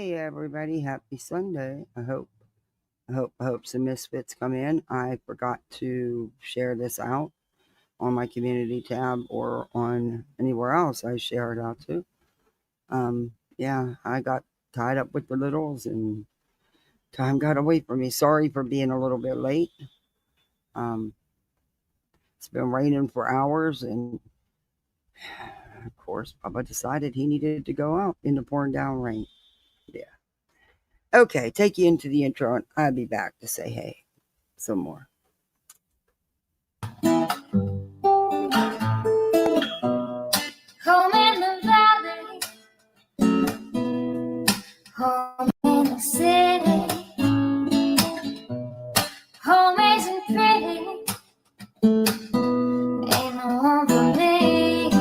Hey everybody, happy Sunday. I hope some misfits come in. I forgot to share this out on my community tab or on anywhere else I share it out to. Yeah, I got tied up with the littles and time got away from me. Sorry for being a little bit late. Um, it's been raining for hours, and of course, Papa decided he needed to go out in the pouring down rain. Yeah. Okay, take you into the intro, and I'll be back to say hey some more. Home in the valley, home in the city, home isn't pretty, ain't no home for me.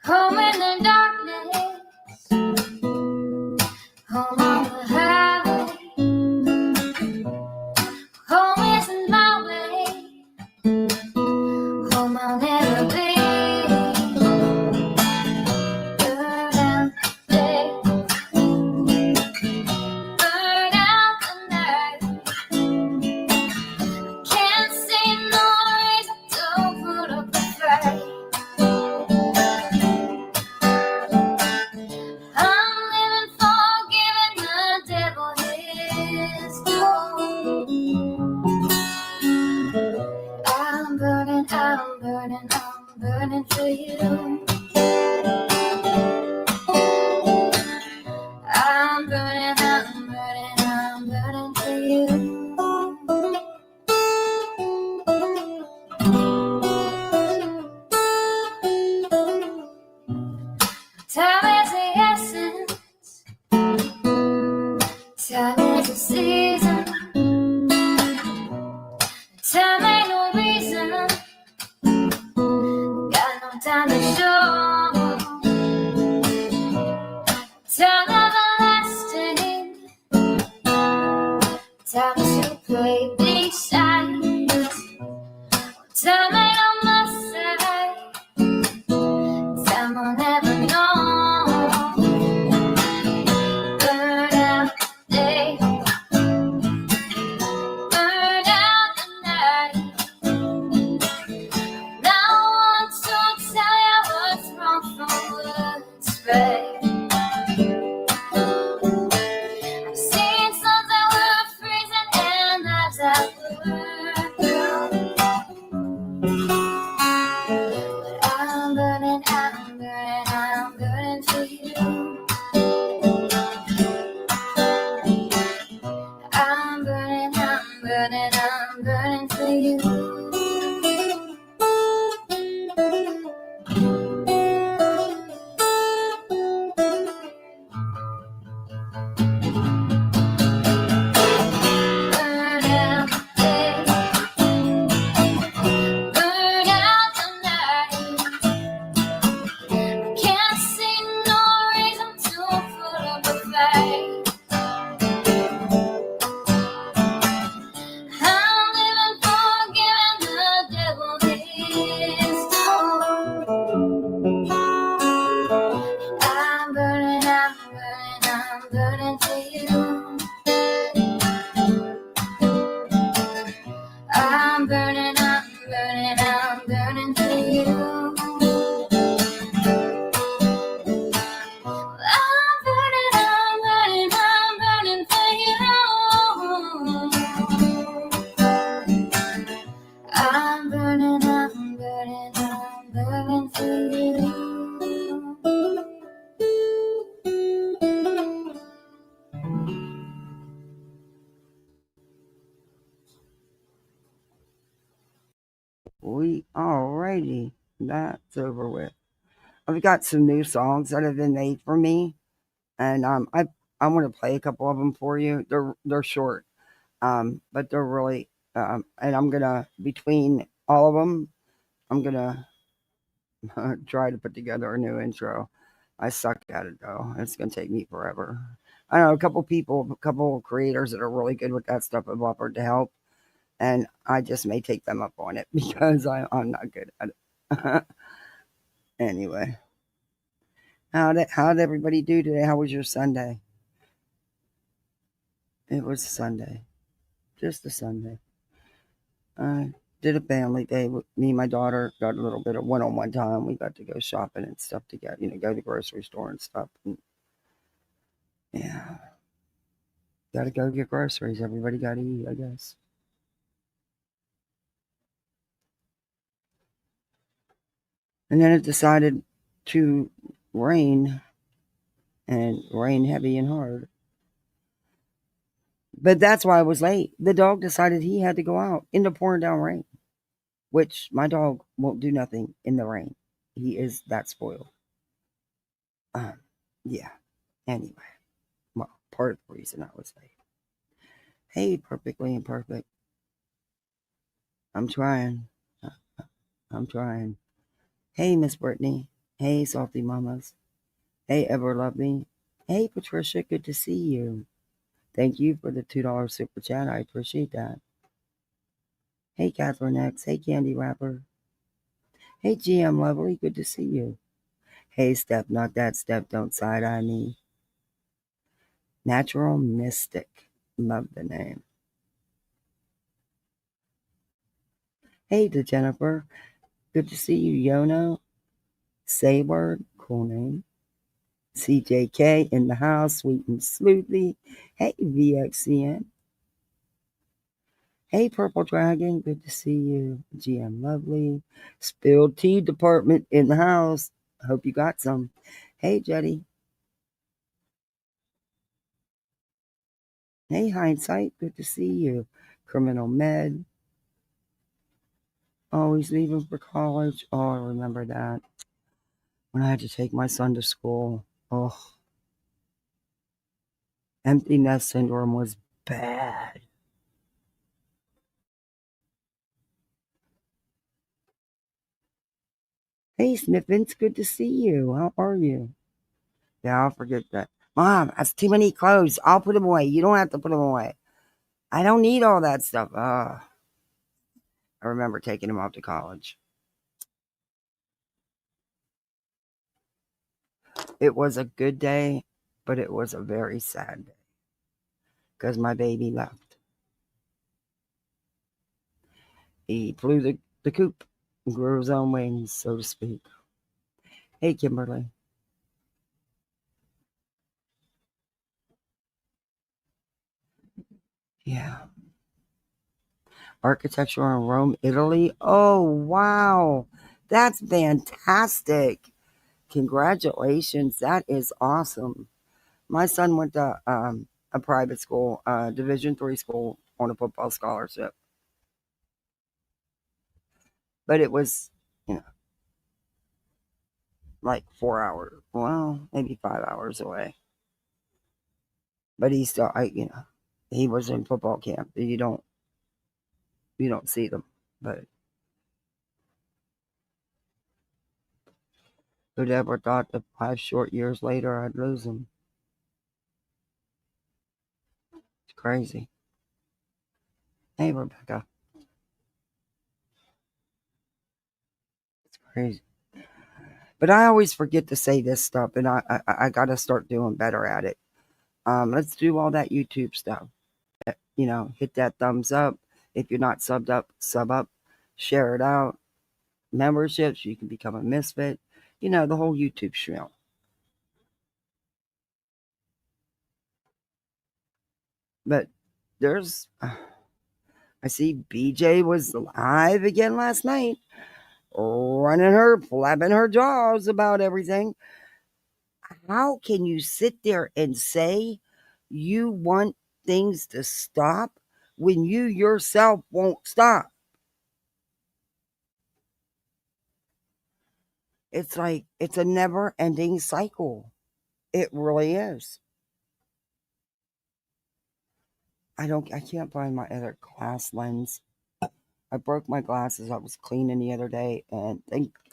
Home in the darkness, home on the highway, home isn't my way, home I'll never be. I'm burning for you. I'm burning for you. Time is the essence. Time is the season. Time ain't no reason. Got no time to show. Time everlasting. Time to play these sides. Time ain't on my side. Time will never know. Burn out the day. Burn out the night. Now I want to tell you what's wrong from what's right. I've seen suns that were freezing and nights that were cold. But I'm burning for you. I'm burning for you. Burn out the day. Burn out the night. Can't see no reason to put up a fight. I'm living for giving the devil his due. I'm burning for you. I'm burning for you. I'm burning for you. I'm burning for you. Alrighty, that's over with. I've got some new songs that have been made for me, and I want to play a couple of them for you. They're short, but they're really and I'm gonna between all of them, I'm gonna try to put together a new intro. I suck at it though. It's gonna take me forever. I know a couple creators that are really good with that stuff have offered to help, and I just may take them up on it because I'm not good at it. Anyway, How'd everybody do today? How was your Sunday? It was Sunday, just a Sunday. I did a family day with me and my daughter. Got a little bit of one-on-one time. We got to go shopping and stuff together. Go to the grocery store and stuff. And yeah, got to go get groceries. Everybody got to eat, I guess. And then it decided to rain and rain heavy and hard. But that's why I was late. The dog decided he had to go out in the pouring down rain, which my dog won't do nothing in the rain. He is that spoiled. Yeah. Anyway, well, part of the reason I was late. Hey, perfectly imperfect. I'm trying. I'm trying. Hey, Miss Brittany. Hey, Salty Mamas. Hey, Ever Lovely. Hey, Patricia. Good to see you. Thank you for the $2 super chat. I appreciate that. Hey, Catherine X. Hey, Candy Rapper. Hey, GM Lovely. Good to see you. Hey, Step, not that Step. Don't side eye me. Natural Mystic. Love the name. Hey, to Jennifer. Good to see you, Yono. Say word. Cool name. CJK in the house, sweet and smoothly. Hey, VXCN. Hey, Purple Dragon, good to see you. GM Lovely. Spilled tea department in the house. Hope you got some. Hey, Jetty. Hey, Hindsight, good to see you. Criminal Med. Always leaving for college. Oh, I remember that. When I had to take my son to school. Oh, empty nest syndrome was bad. Hey, Sniffins, good to see you. How are you? Yeah, I'll forget that. Mom, that's too many clothes. I'll put them away. You don't have to put them away. I don't need all that stuff. I remember taking him off to college. It was a good day, but it was a very sad day because my baby left. He flew the coop and grew his own wings, so to speak. Hey, Kimberly. Yeah. Architecture in Rome, Italy. Oh, wow. That's fantastic. Congratulations. That is awesome. My son went to a private school, Division 3 school on a football scholarship. But it was, you know, like 4 hours, well, maybe 5 hours away. But he still, he was in football camp. You don't see them. But who'd ever thought that 5 short years later I'd lose him? It's crazy. Hey, Rebecca. It's crazy. But I always forget to say this stuff, and I got to start doing better at it. Let's do all that YouTube stuff. Hit that thumbs up. If you're not subbed up, sub up, share it out. Memberships, you can become a misfit. The whole YouTube spiel. But there's, I see BJ was live again last night, flapping her jaws about everything. How can you sit there and say you want things to stop when you yourself won't stop? It's like it's a never ending cycle. It really is. I can't find my other glass lens. I broke my glasses. I was cleaning the other day, and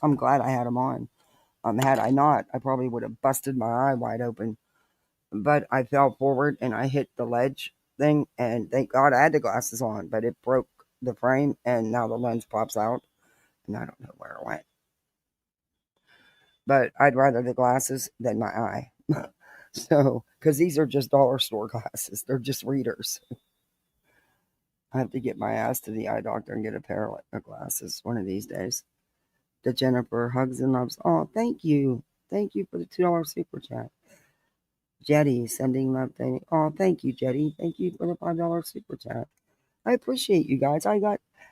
I'm glad I had them on. Had I not, I probably would have busted my eye wide open. But I fell forward and I hit the ledge thing, and thank God I had the glasses on. But it broke the frame, and now the lens pops out, and I don't know where it went. but I'd rather the glasses than my eye. So, because these are just dollar store glasses, they're just readers. I have to get my ass to the eye doctor and get a pair of glasses one of these days. To Jennifer, hugs and loves. Oh, thank you. Thank you for the $2 super chat. Jetty sending love. Oh, thank you, Jetty. Thank you for the $5 super chat. I appreciate you guys.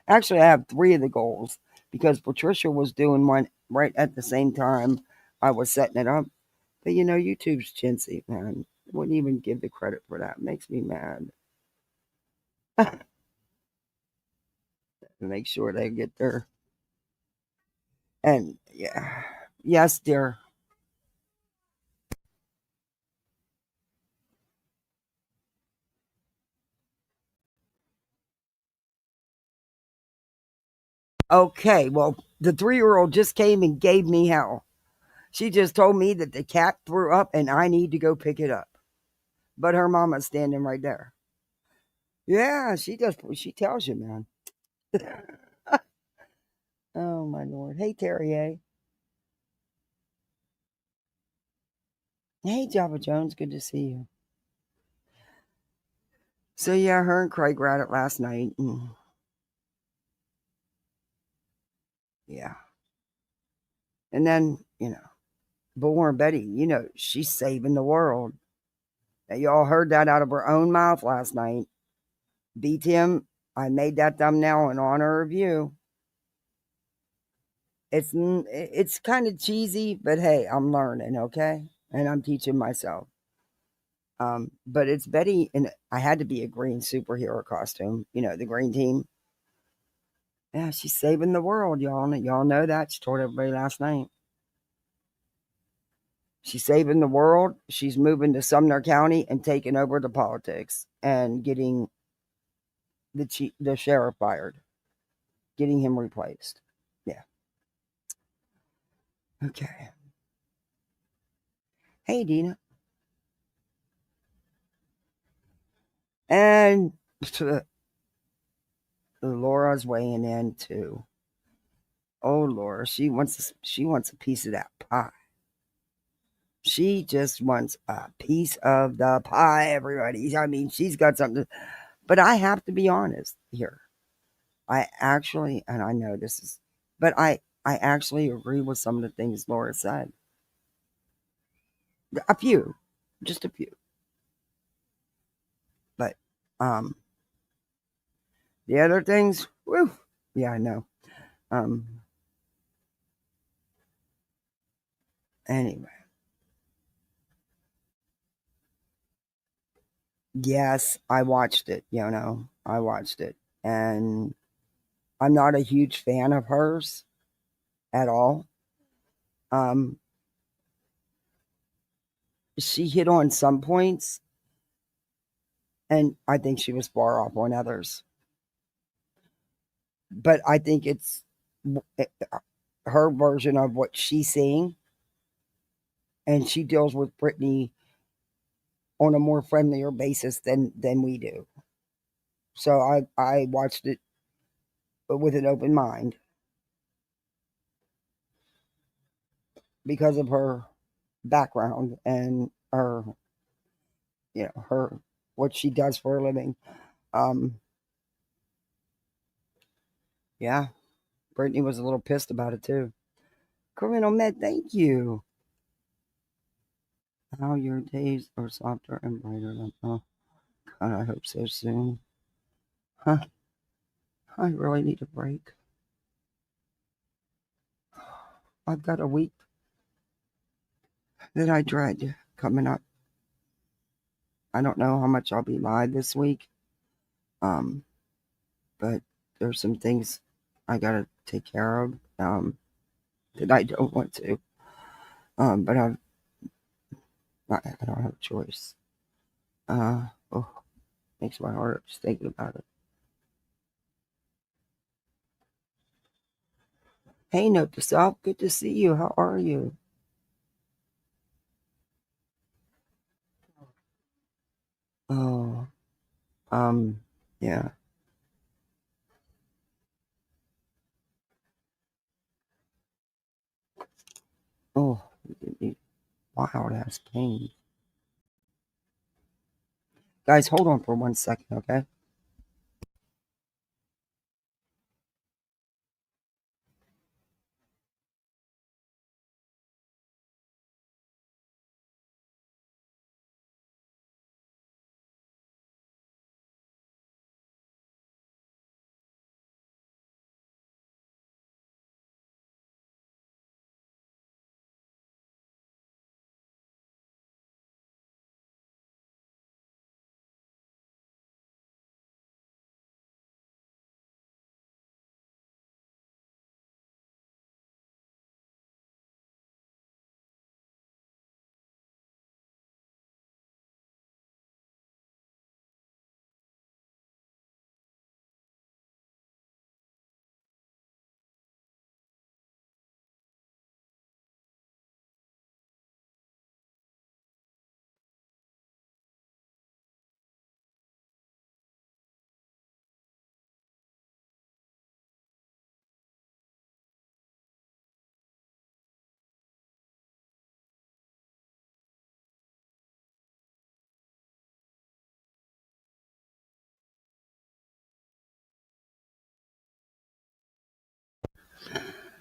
Actually, I have 3 of the goals because Patricia was doing one right at the same time I was setting it up. But YouTube's chintzy, man. Wouldn't even give the credit for that. Makes me mad. Make sure they get their. And yeah. Yes, dear. Okay, well, the 3-year-old just came and gave me hell. She just told me that the cat threw up and I need to go pick it up. But her mama's standing right there. Yeah, she does. She tells you, man. Oh, my Lord. Hey, Terry. Hey, Java Jones. Good to see you. So, yeah, her and Craig were at it last night. And yeah. And then, Bullhorn Betty, she's saving the world. Now, y'all heard that out of her own mouth last night. Beat him. I made that thumbnail in honor of you. It's kind of cheesy, but hey, I'm learning, okay? And I'm teaching myself. But it's Betty, and I had to be a green superhero costume, the green team. Yeah, she's saving the world, y'all. Y'all know that. She told everybody last night. She's saving the world. She's moving to Sumner County and taking over the politics and getting the sheriff fired, getting him replaced. Yeah. Okay. Hey, Dina. And Laura's weighing in too. Oh, Laura, she wants a piece of that pie. She just wants a piece of the pie, everybody. I mean, she's got something. But I have to be honest here. I actually, and I know this is, but I actually agree with some of the things Laura said. A few, just a few. But the other things, whew, yeah, I know. Um, anyway, yes, I watched it. I watched it, and I'm not a huge fan of hers at all. Um, she hit on some points, and I think she was far off on others. But I think it's her version of what she's seeing, and she deals with Brittany on a more friendlier basis than we do. So I watched it with an open mind because of her background and her what she does for a living. Um, yeah, Brittany was a little pissed about it too. Corinne Ahmed, thank you. How your days are softer and brighter than oh God, I hope so soon. Huh? I really need a break. I've got a week that I dread coming up. I don't know how much I'll be live this week. Um, but there's some things I gotta take care of. That I don't want to. But I don't have a choice. Oh, makes my heart hurt just thinking about it. Hey, note to self, good to see you. How are you? Oh, yeah. Oh, wild ass pain. Guys, hold on for 1 second, okay?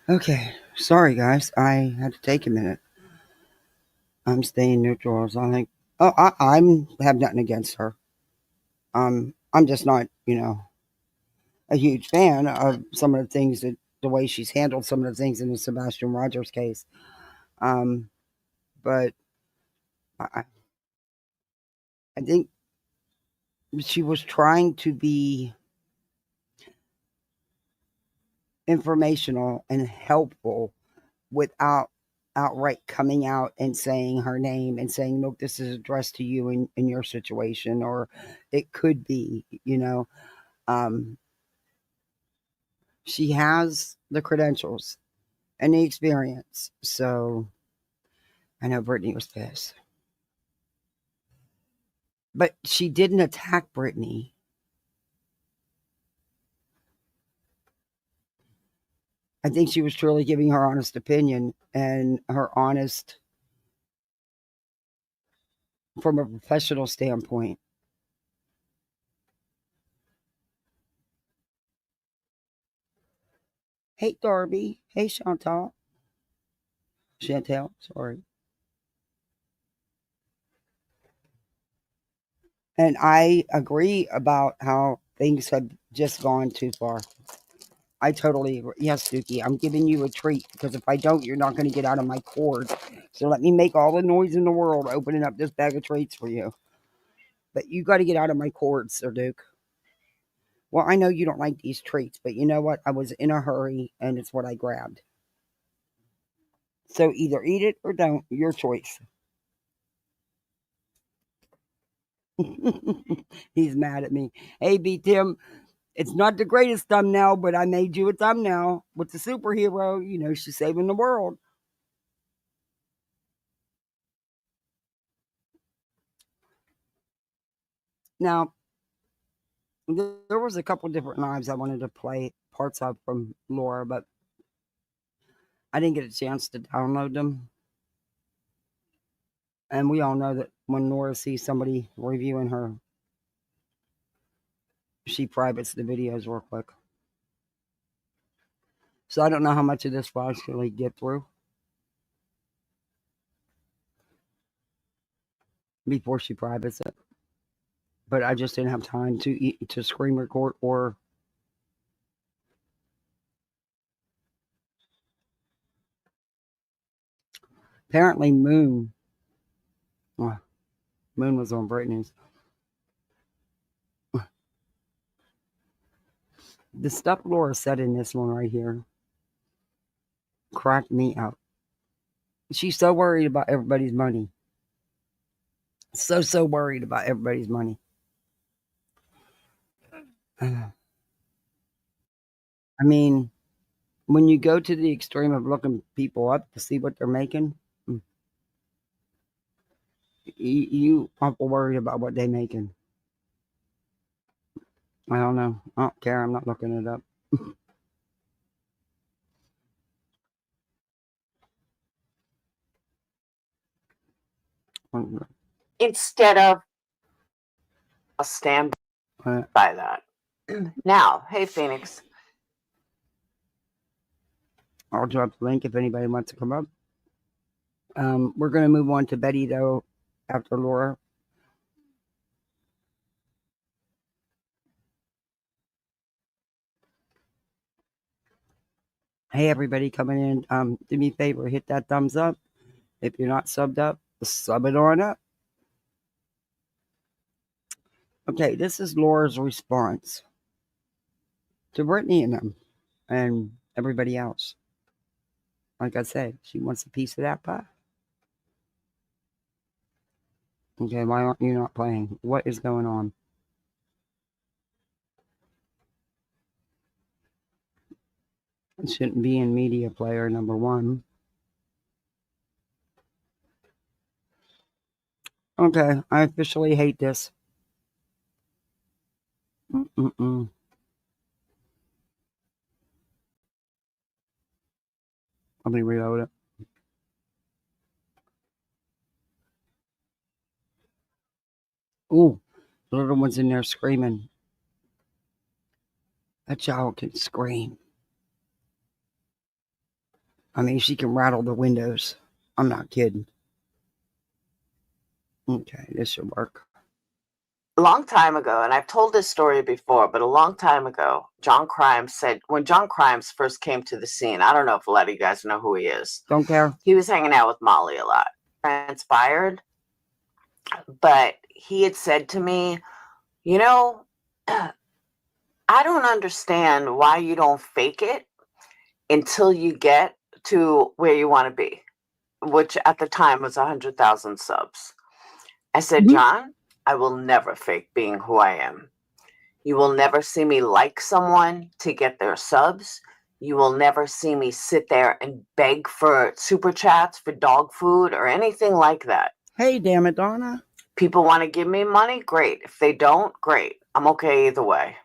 Okay, sorry guys, I had to take a minute. I'm staying neutral as I think. Oh, I'm have nothing against her. I'm just not, a huge fan of some of the things that the way she's handled some of the things in the Sebastian Rogers case. Um, but I, I think she was trying to be informational and helpful without outright coming out and saying her name and saying, look, this is addressed to you in your situation, or it could be. Um, she has the credentials and the experience. So I know Brittany was pissed. But she didn't attack Brittany. I think she was truly giving her honest opinion and her honest from a professional standpoint. Hey, Darby. Hey, Chantel, sorry. And I agree about how things have just gone too far. I totally agree. Yes, Dookie, I'm giving you a treat because if I don't, you're not going to get out of my cord. So let me make all the noise in the world opening up this bag of treats for you. But you got to get out of my cord, Sir Duke. Well, I know you don't like these treats, but you know what? I was in a hurry and it's what I grabbed. So either eat it or don't. Your choice. He's mad at me. Hey, B. Tim, it's not the greatest thumbnail, but I made you a thumbnail with the superhero. She's saving the world. Now, there was a couple different lives I wanted to play parts of from Laura, but I didn't get a chance to download them. And we all know that when Laura sees somebody reviewing her, she privates the videos real quick. So I don't know how much of this will actually get through before she privates it. But I just didn't have time to screen record or apparently Moon was on Britney's. The stuff Laura said in this one right here cracked me up. She's so worried about everybody's money. So worried about everybody's money. I mean, when you go to the extreme of looking people up to see what they're making, you awful worried about what they're making. I don't know. I don't care. I'm not looking it up. instead of a stand by that. Now, hey, Phoenix. I'll drop the link if anybody wants to come up. We're going to move on to Betty, though, after Laura. Hey, everybody coming in. Do me a favor, hit that thumbs up. If you're not subbed up, sub it on up. Okay, this is Laura's response to Brittany and them and everybody else. Like I said, she wants a piece of that pie. Okay, why aren't you not playing? What is going on? It shouldn't be in media player number 1. Okay, I officially hate this. Let me reload it. Ooh, the little one's in there screaming. That child can scream. I mean, she can rattle the windows. I'm not kidding. Okay, this should work. A long time ago, and I've told this story before, but a long time ago, John Crimes said, when John Crimes first came to the scene, I don't know if a lot of you guys know who he is. Don't care. He was hanging out with Molly a lot. Transpired. But he had said to me, you know, I don't understand why you don't fake it until you get to where you want to be, which at the time was 100,000 subs. I said, John, I will never fake being who I am. You will never see me like someone to get their subs. You will never see me sit there and beg for super chats for dog food or anything like that. Hey, damn it, Donna. People want to give me money? Great. If they don't, great. I'm okay either way.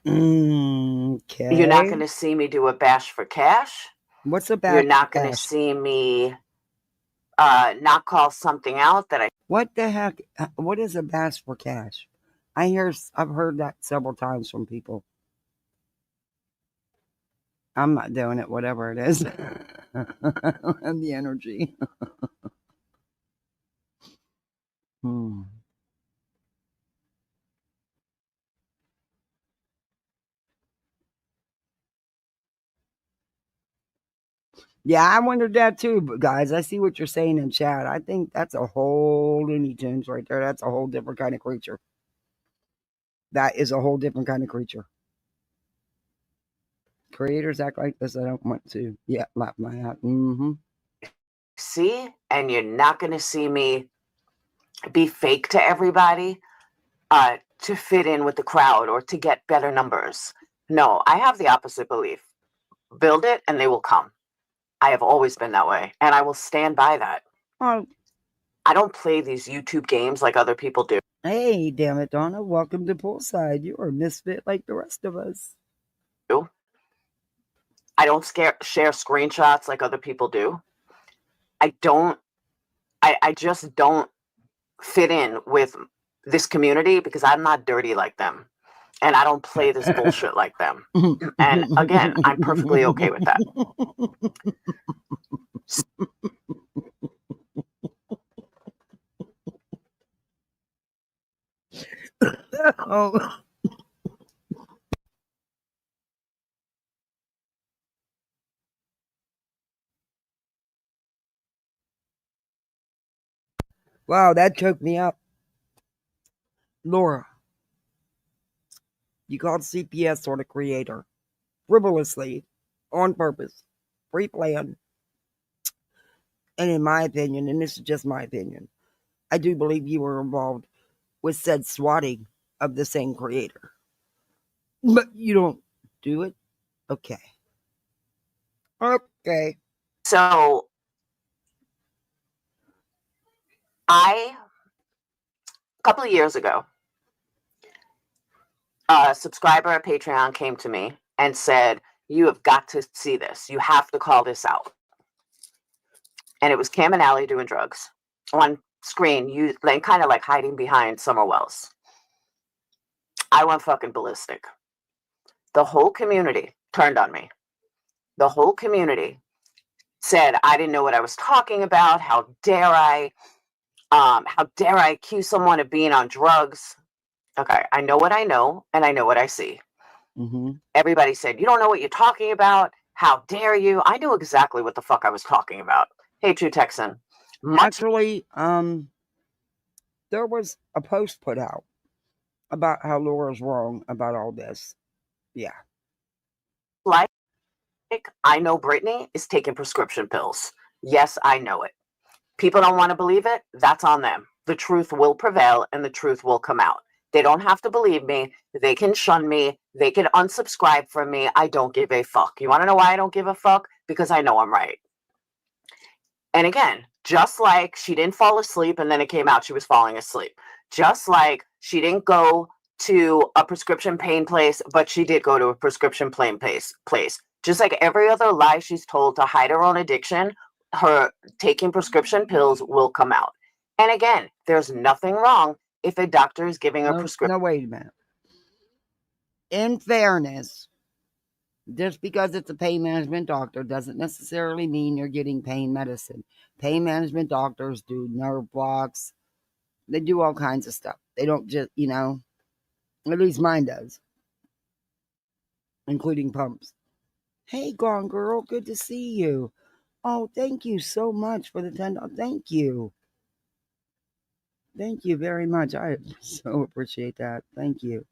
Okay. You're not going to see me do a bash for cash. What's a bash? You're not going to see me not call something out that I. What the heck? What is a bash for cash? I've heard that several times from people. I'm not doing it, whatever it is. I don't have the energy. Yeah, I wondered that too, but guys, I see what you're saying in chat. I think that's a whole Looney Tunes right there. That's a whole different kind of creature. That is a whole different kind of creature. Creators act like this. I don't want to. Yeah, laugh my hat. See, and you're not going to see me be fake to everybody to fit in with the crowd or to get better numbers. No, I have the opposite belief. Build it and they will come. I have always been that way, and I will stand by that. Oh. I don't play these YouTube games like other people do. Hey, damn it, Donna. Welcome to Poolside. You're a misfit like the rest of us. I don't share screenshots like other people do. I just don't fit in with this community because I'm not dirty like them. And I don't play this bullshit like them. And again, I'm perfectly okay with that. Oh. Wow, that choked me up. Laura, you called CPS sort of creator. Frivolously, on purpose, pre-planned. And in my opinion, and this is just my opinion, I do believe you were involved with said swatting of the same creator. But you don't do it? Okay. Okay. So a couple of years ago, a subscriber at Patreon came to me and said, you have got to see this. You have to call this out. and it was Cam and Allie doing drugs on screen, you like kind of like hiding behind Summer Wells. I went fucking ballistic. The whole community turned on me. The whole community said I didn't know what I was talking about. How dare I? How dare I accuse someone of being on drugs? Okay, I know what I know, and I know what I see. Mm-hmm. Everybody said, you don't know what you're talking about. How dare you? I knew exactly what the fuck I was talking about. Hey, True Texan. Actually, there was a post put out about how Laura's wrong about all this. Yeah. Like, I know Brittany is taking prescription pills. Yes, I know it. People don't want to believe it. That's on them. The truth will prevail and the truth will come out. They don't have to believe me. They can shun me. They can unsubscribe from me. I don't give a fuck. You want to know why I don't give a fuck? Because I know I'm right. And again, just like she didn't fall asleep and then it came out she was falling asleep. Just like she didn't go to a prescription pain place, but she did go to a prescription pain place. Just like every other lie she's told to hide her own addiction, her taking prescription pills will come out. And again, there's nothing wrong if a doctor is giving her prescription. No, wait a minute. In fairness, just because it's a pain management doctor doesn't necessarily mean you're getting pain medicine. Pain management doctors do nerve blocks. They do all kinds of stuff. They don't just, at least mine does, including pumps. Hey, Gone Girl, good to see you. Oh, thank you so much for the $10. Thank you. Thank you very much. I so appreciate that. Thank you.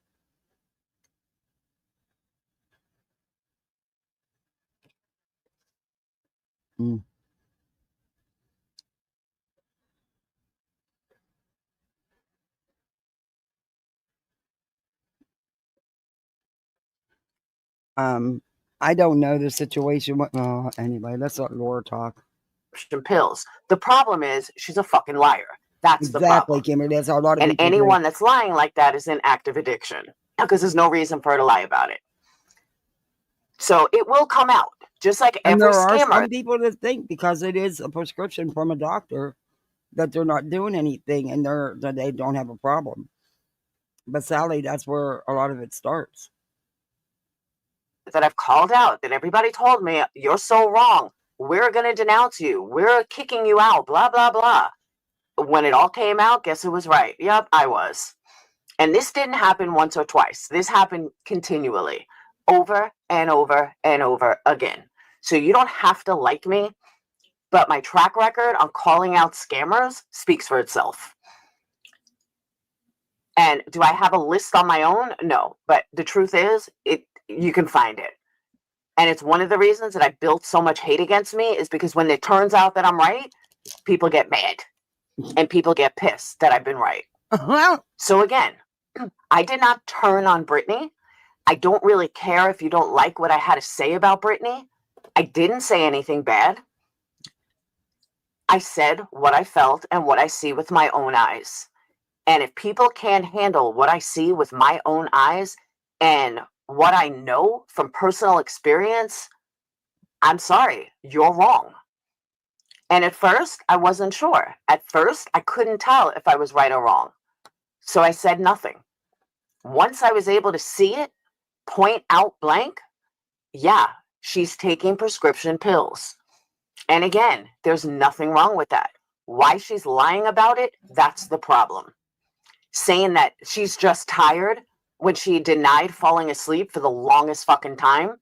Mm. I don't know the situation. Anyway, let's let Laura talk. Pills. The problem is she's a fucking liar. That's the problem. Exactly, Kimberly. That's how a lot of and people anyone do. That's lying like that is in active addiction because there's no reason for her to lie about it. So it will come out, just like And every there are scammer. some people that think because it is a prescription from a doctor that they're not doing anything and that they don't have a problem. But Sally, that's where a lot of it starts. That I've called out, that everybody told me, you're so wrong. We're going to denounce you. We're kicking you out, blah, blah, blah. When it all came out, guess who was right? Yep, I was. And this didn't happen once or twice. This happened continually, over and over and over again. So you don't have to like me, but my track record on calling out scammers speaks for itself. And do I have a list on my own? No, but the truth is, you can find it. And it's one of the reasons that I built so much hate against me is because when it turns out that I'm right, people get mad and people get pissed that I've been right. So again, I did not turn on Brittany. I don't really care if you don't like what I had to say about Brittany. I didn't say anything bad. I said what I felt and what I see with my own eyes. And if people can't handle what I see with my own eyes and what I know from personal experience, I'm sorry, you're wrong. And at first, I wasn't sure. At first, I couldn't tell if I was right or wrong. So I said nothing. Once I was able to see it, point out blank, yeah, she's taking prescription pills. And again, there's nothing wrong with that. Why she's lying about it, that's the problem. Saying that she's just tired when she denied falling asleep for the longest fucking time.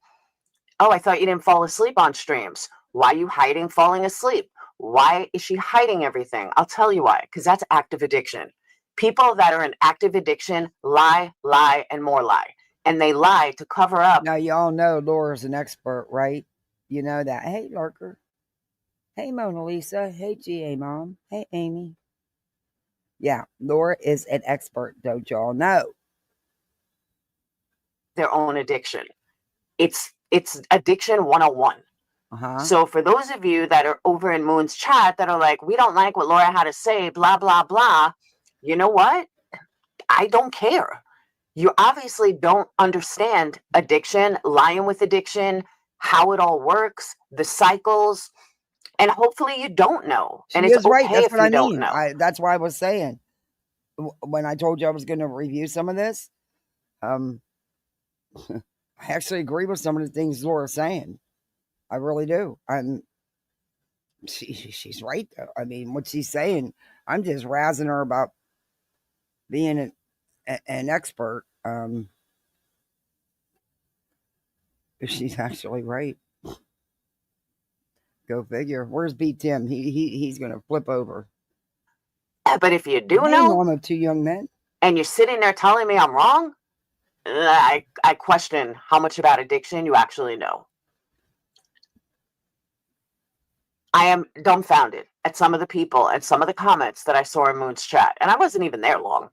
Oh, I thought you didn't fall asleep on streams. Why are you hiding falling asleep? Why is she hiding everything? I'll tell you why, because that's active addiction. People that are in active addiction lie, and more lie. And they lie to cover up. Now, y'all know Laura's an expert, right? You know that. Hey, Lurker. Hey, Mona Lisa. Hey, GA Mom. Hey, Amy. Yeah, Laura is an expert, don't y'all know? Their own addiction. It's addiction 101. So for those of you that are over in Moon's chat that are like, we don't like what Laura had to say, blah, blah, blah. You know what? I don't care. You obviously don't understand addiction, lying with addiction, how it all works, the cycles. And hopefully you don't know. She And it's is right. okay That's if what you I don't mean. know. That's why I was saying when I told you I was going to review some of this. I actually agree with some of the things Laura's saying. I really do. She's right though. I mean, what she's saying, I'm just razzing her about being an expert. She's actually right. Go figure. Where's B Tim? He's gonna flip over. But if you do Hey, know mom of two young men. and you're sitting there telling me I'm wrong, I question how much about addiction you actually know. I am dumbfounded at some of the people and some of the comments that I saw in Moon's chat. And I wasn't even there long.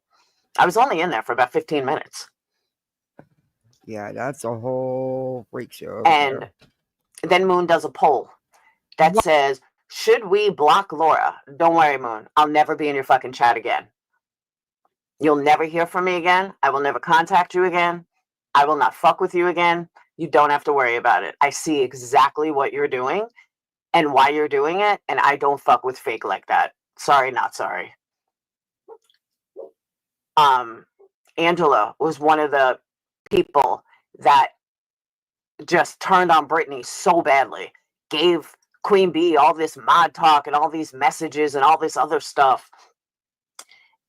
I was only in there for about 15 minutes. Yeah, that's a whole freak show over And there. then Moon does a poll that says, should we block Laura? Don't worry, Moon. I'll never be in your fucking chat again. You'll never hear from me again. I will never contact you again. I will not fuck with you again. You don't have to worry about it. I see exactly what you're doing and why you're doing it, and I don't fuck with fake like that. Sorry, not sorry. Angela was one of the people that just turned on Britney so badly, gave Queen Bee all this mod talk and all these messages and all this other stuff.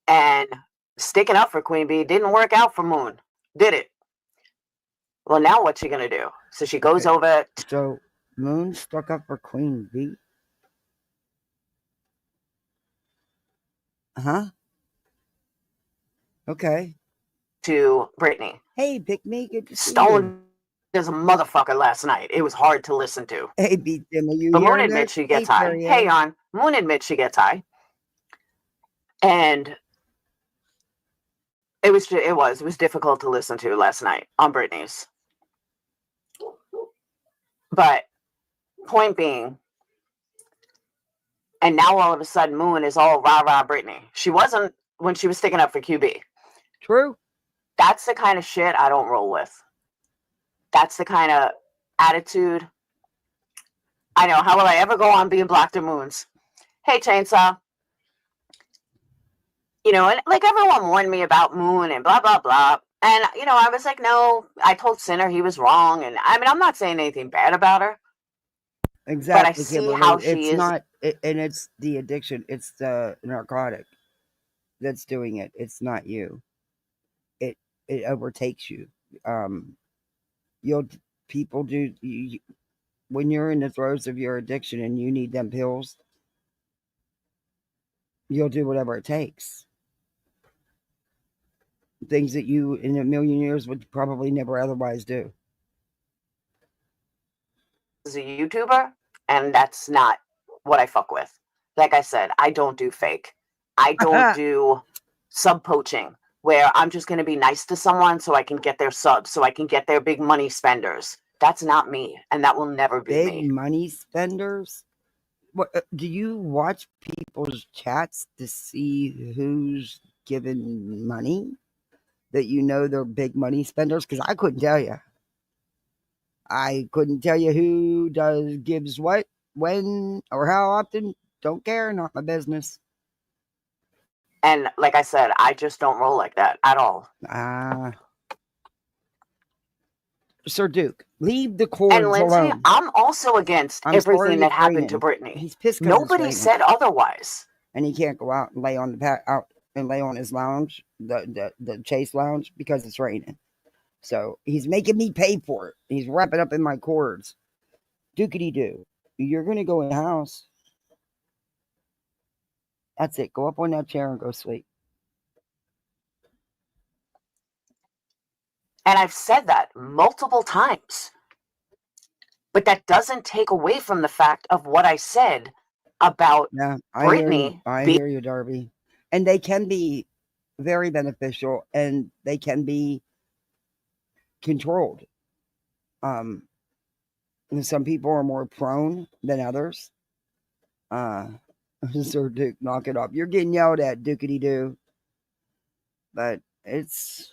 And sticking up for Queen Bee didn't work out for Moon, did it? Well, now what's she gonna do? So she goes over. So Moon stuck up for Queen Bee. Huh? Okay. To Britney. Hey, pick me. Good to see you. Stoned as a motherfucker last night. It was hard to listen to. Hey, B Tim, are you But Moon hearing admits this? she gets Hey, high. Perrier. Hey, on. Moon admits she gets high. And it was difficult to listen to last night on Britney's. But point being, and now all of a sudden Moon is all rah rah Britney. She wasn't when she was sticking up for QB. True. That's the kind of shit I don't roll with. That's the kind of attitude. I know. How will I ever go on being blocked to Moons? Hey, Chainsaw. You know, and like everyone warned me about Moon and blah, blah, blah. And, you know, I was like, no, I told Sinner he was wrong. And I mean, I'm not saying anything bad about her. Exactly, But I see Kimberly. how she It's is. not, and it's the addiction. It's the narcotic that's doing it. It's not you. It overtakes you. You'll people do when you're in the throes of your addiction and you need them pills. You'll do whatever it takes. Things that you in a million years would probably never otherwise do. As a YouTuber, and that's not what I fuck with. Like I said, I don't do fake. I don't do sub poaching where I'm just going to be nice to someone so I can get their subs, so I can get their big money spenders. That's not me, and that will never be Big me. money spenders. What do you watch people's chats to see who's giving money? That you know they're big money spenders? Because I couldn't tell you. I couldn't tell you who gives what, when, or how often. Don't care. Not my business. And like I said, I just don't roll like that at all. Sir Duke, leave the cords and Lindsay, alone. I'm also against everything that happened to Britney. He's pissed. Nobody said otherwise. And he can't go out and lay on his lounge, the Chase lounge, because it's raining. So he's making me pay for it. He's wrapping up in my cords. Dookity doo. You're gonna go in the house. That's it. Go up on that chair and go sleep. And I've said that multiple times. But that doesn't take away from the fact of what I said about Britney. I hear you, Darby. And they can be very beneficial and they can be controlled. Some people are more prone than others. Sir Duke, knock it off. You're getting yelled at, dookity doo. But it's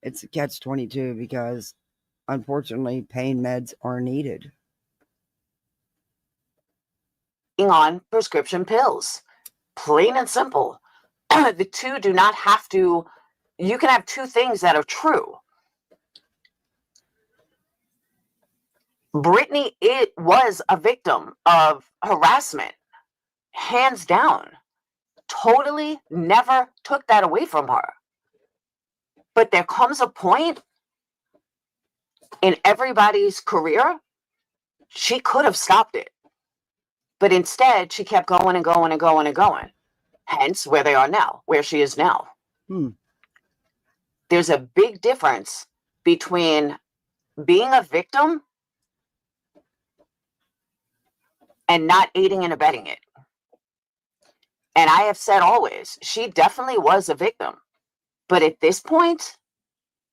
a catch-22 because unfortunately pain meds are needed. on prescription pills. Plain and simple. The two do not have to, you can have two things that are true. Brittany, it was a victim of harassment, hands down. Totally never took that away from her. But there comes a point in everybody's career, she could have stopped it. But instead, she kept going and going and going and going. Hence, where they are now, where she is now. There's a big difference between being a victim and not aiding and abetting it. And I have said always, she definitely was a victim. But at this point,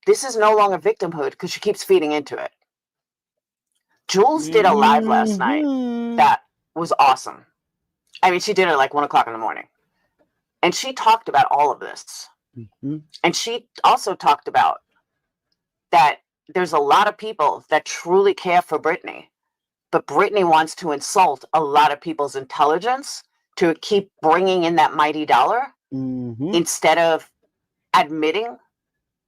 this is no longer victimhood because she keeps feeding into it. Jules did a live last night that was awesome. I mean, she did it like 1 o'clock in the morning. And she talked about all of this. And she also talked about that there's a lot of people that truly care for Brittany. But Brittany wants to insult a lot of people's intelligence to keep bringing in that mighty dollar instead of admitting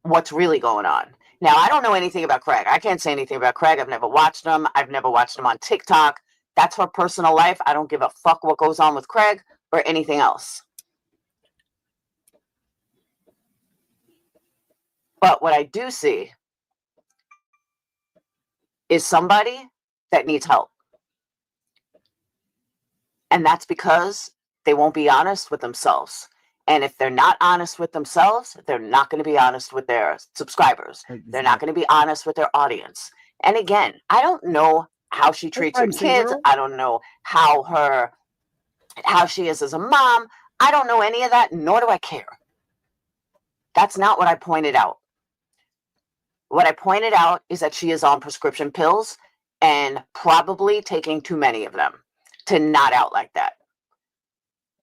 what's really going on. Now, I don't know anything about Craig. I can't say anything about Craig. I've never watched him. I've never watched him on TikTok. That's her personal life. I don't give a fuck what goes on with Craig or anything else. But what I do see is somebody that needs help. And that's because they won't be honest with themselves. And if they're not honest with themselves, they're not going to be honest with their subscribers. Exactly. They're not going to be honest with their audience. And again, I don't know how she treats her kids. I don't know how she is as a mom. I don't know any of that, nor do I care. That's not what I pointed out. What I pointed out is that she is on prescription pills and probably taking too many of them to not out like that.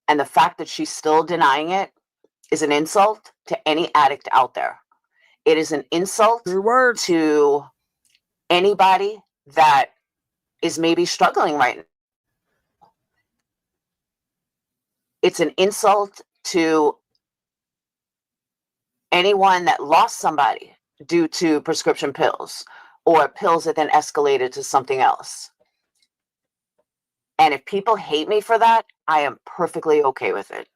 And the fact that she's still denying it is an insult to any addict out there. It is an insult to anybody that is maybe struggling right now. It's an insult to anyone that lost somebody due to prescription pills or pills that then escalated to something else. And if people hate me for that, I am perfectly okay with it.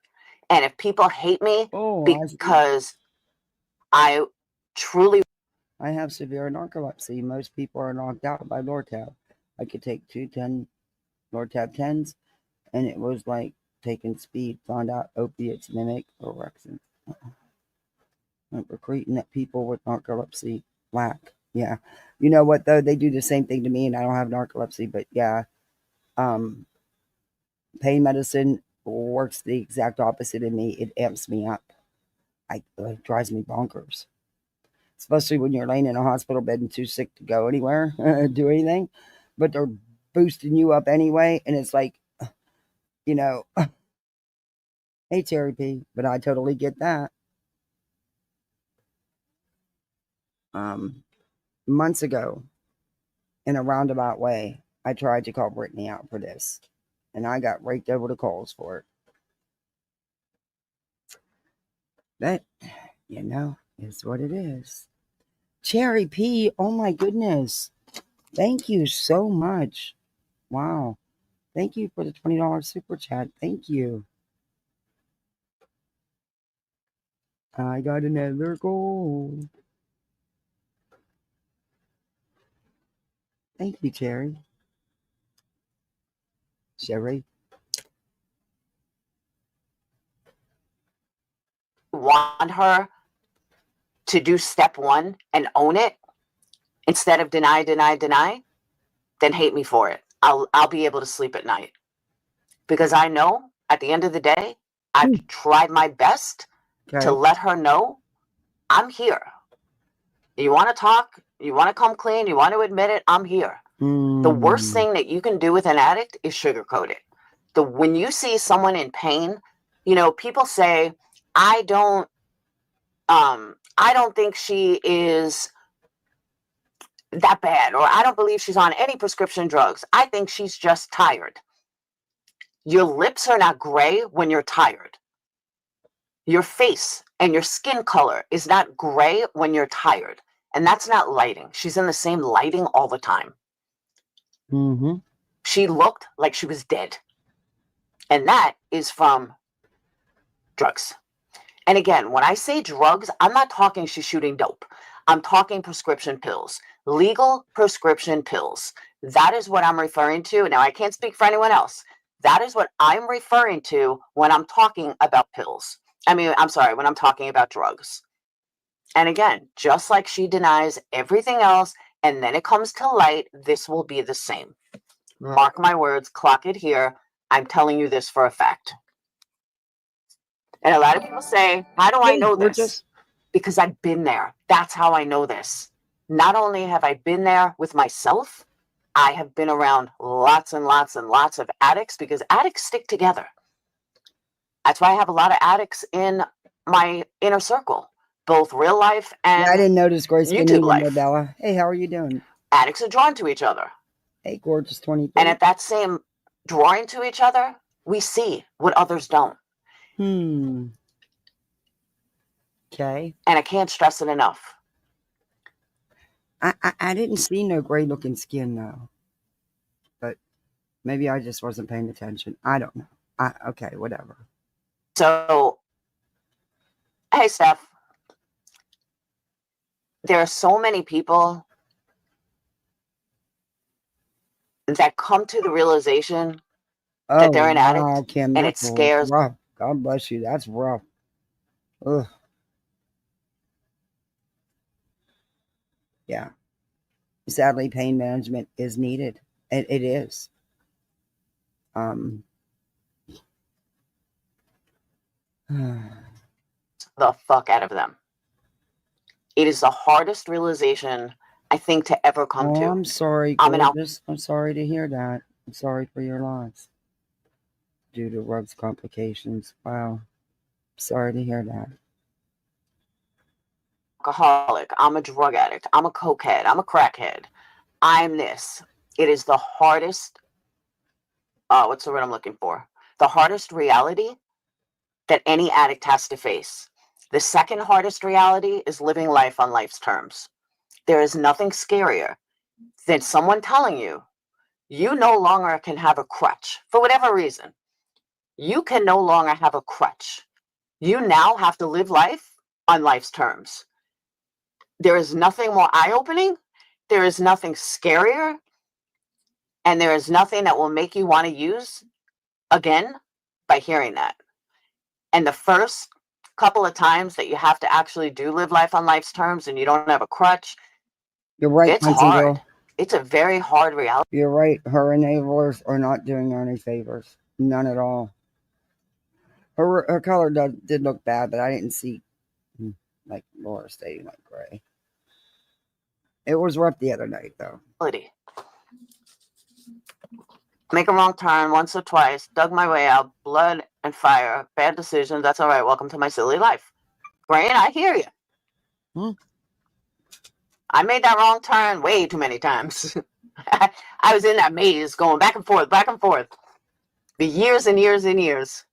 And if people hate me because I have severe narcolepsy. Most people are knocked out by Lortab. I could take 2 Lortab 10s, and it was like taking speed. Found out opiates mimic orexin. Recruiting that people with narcolepsy lack. Yeah. You know what, though? They do the same thing to me, and I don't have narcolepsy, but yeah. Pain medicine works the exact opposite in me. It amps me up. It drives me bonkers. Especially when you're laying in a hospital bed and too sick to go anywhere, do anything. But they're boosting you up anyway. And it's like, hey, Terry P. But I totally get that. Months ago, in a roundabout way, I tried to call Brittany out for this. And I got raked over the coals for it. That, is what it is. Cherry P, oh my goodness. Thank you so much. Wow. Thank you for the $20 super chat. Thank you. I got another goal. Thank you, Cherry. Want her to do step one and own it instead of deny, then hate me for it. I'll be able to sleep at night because I know at the end of the day, I've tried my best to let her know I'm here. You want to talk? You want to come clean? You want to admit it? I'm here. The worst thing that you can do with an addict is sugarcoat it. When you see someone in pain, people say, I don't think she is that bad, or I don't believe she's on any prescription drugs. I think she's just tired. Your lips are not gray when you're tired. Your face and your skin color is not gray when you're tired. And that's not lighting. She's in the same lighting all the time. Mm-hmm. She looked like she was dead. And that is from drugs. And again, when I say drugs, I'm not talking she's shooting dope. I'm talking prescription pills, legal prescription pills. That is what I'm referring to. Now, I can't speak for anyone else. That is what I'm referring to when I'm talking about pills. I'm sorry, when I'm talking about drugs. And again, just like she denies everything else, and then it comes to light, this will be the same. Mark my words, clock it here. I'm telling you this for a fact. And a lot of people say, how do I Hey, know gorgeous. this? Because I've been there. That's how I know this. Not only have I been there with myself, I have been around lots and lots and lots of addicts, because addicts stick together. That's why I have a lot of addicts in my inner circle, both real life and Yeah, I didn't notice Grace getting YouTube in there, life. Bella. Hey, how are you doing? Addicts are drawn to each other. Hey, gorgeous 23. And at that same drawing to each other, we see what others don't. Okay. And I can't stress it enough. I didn't see no gray looking skin though. But maybe I just wasn't paying attention. I don't know. Okay, whatever. So, hey, Steph. There are so many people that come to the realization that they're an addict, Kim, and it that's scares. rough. God bless you. That's rough. Ugh. Yeah. Sadly, pain management is needed. It is. The fuck out of them. It is the hardest realization I think to ever come to. I'm sorry, gorgeous. I'm sorry to hear that. I'm sorry for your loss due to Rug's complications. Wow. Sorry to hear that. Alcoholic. I'm a drug addict. I'm a cokehead. I'm a crackhead. I'm this. It is the hardest. What's the word I'm looking for? The hardest reality that any addict has to face. The second hardest reality is living life on life's terms. There is nothing scarier than someone telling you you no longer can have a crutch for whatever reason. You can no longer have a crutch. You now have to live life on life's terms. There is nothing more eye-opening. There is nothing scarier. And there is nothing that will make you want to use again by hearing that. And the first couple of times that you have to actually do live life on life's terms and you don't have a crutch, you're right. It's hard. Girl. It's a very hard reality. You're right. Her enablers are not doing her any favors. None at all. Her color did look bad, but I didn't see, like Laura stating, like gray. It was rough the other night, though. Make a wrong turn once or twice, dug my way out, blood and fire, bad decisions. That's all right. Welcome to my silly life. Brain, I hear you. I made that wrong turn way too many times. I was in that maze going back and forth for years and years and years.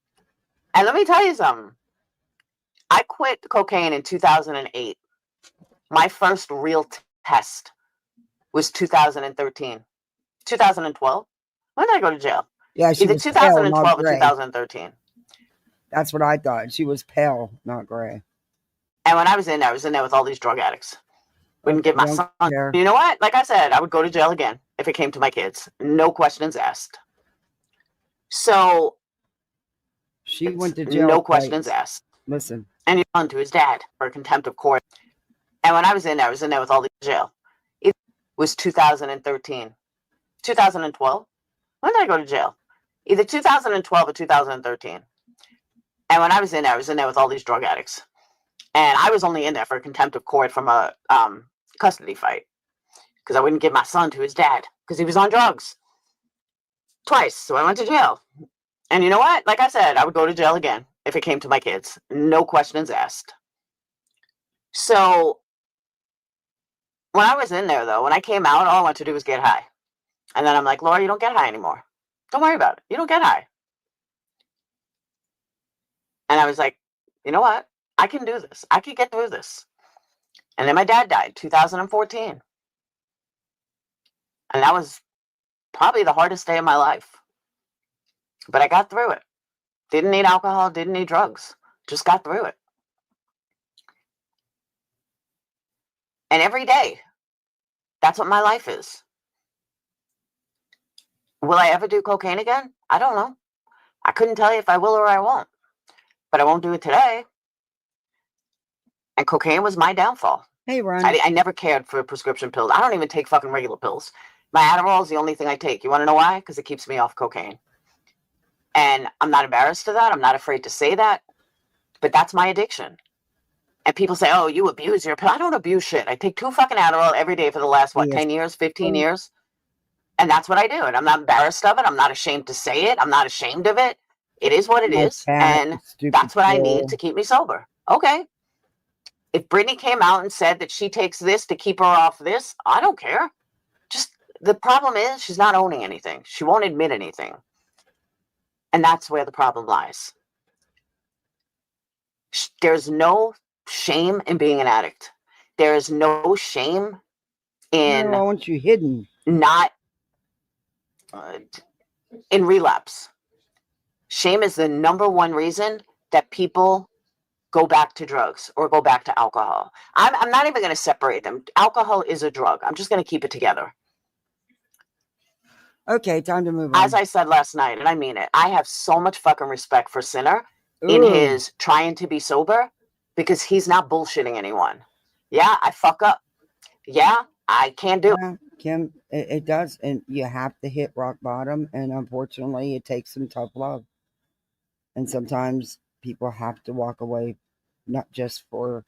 And let me tell you something. I quit cocaine in 2008. My first real test was 2013. 2012? When did I go to jail? Yeah, she either was 2012 pale, or 2013. That's what I thought. She was pale, not gray. And when I was in there with all these drug addicts. Wouldn't give my son. You know what? Like I said, I would go to jail again if it came to my kids. No questions asked. So she went to jail. No questions asked. Listen. And he went to his dad for contempt of court. And when I was in there with all the jail. It was 2013. 2012? When did I go to jail? Either 2012 or 2013. And when I was in there with all these drug addicts. And I was only in there for contempt of court from a custody fight. Because I wouldn't give my son to his dad. Because he was on drugs. Twice. So I went to jail. And you know what? Like I said, I would go to jail again if it came to my kids. No questions asked. So when I was in there, though, when I came out, all I wanted to do was get high. And then I'm like, Laura, you don't get high anymore. Don't worry about it. You don't get high. And I was like, you know what? I can do this. I can get through this. And then my dad died 2014. And that was probably the hardest day of my life. But I got through it. Didn't need alcohol, didn't need drugs. Just got through it. And every day, that's what my life is. Will I ever do cocaine again? I don't know. I couldn't tell you if I will or I won't. But I won't do it today. And cocaine was my downfall. Hey, Ron. I never cared for prescription pills. I don't even take fucking regular pills. My Adderall is the only thing I take. You want to know why? Because it keeps me off cocaine. And I'm not embarrassed of that. I'm not afraid to say that. But that's my addiction. And people say, oh, you abuse your pill. I don't abuse shit. I take 2 fucking Adderall every day for the last, 10 years, 15 years? And that's what I do. And I'm not embarrassed of it. I'm not ashamed to say it. I'm not ashamed of it. It is what it is. And that's what I need to keep me sober. Okay. If Brittany came out and said that she takes this to keep her off this, I don't care. Just the problem is she's not owning anything. She won't admit anything. And that's where the problem lies. There's no shame in being an addict. There is no shame in I want you hidden. Not in relapse. Shame is the number one reason that people go back to drugs or go back to alcohol. I'm not even going to separate them. Alcohol is a drug. I'm just going to keep it together. Okay, time to move on. As I said last night, and I mean it, I have so much fucking respect for Sinner in his trying to be sober because he's not bullshitting anyone. Yeah, I fuck up. Yeah, I can't do it. Kim, it does. And you have to hit rock bottom. And unfortunately, it takes some tough love. And sometimes people have to walk away, not just for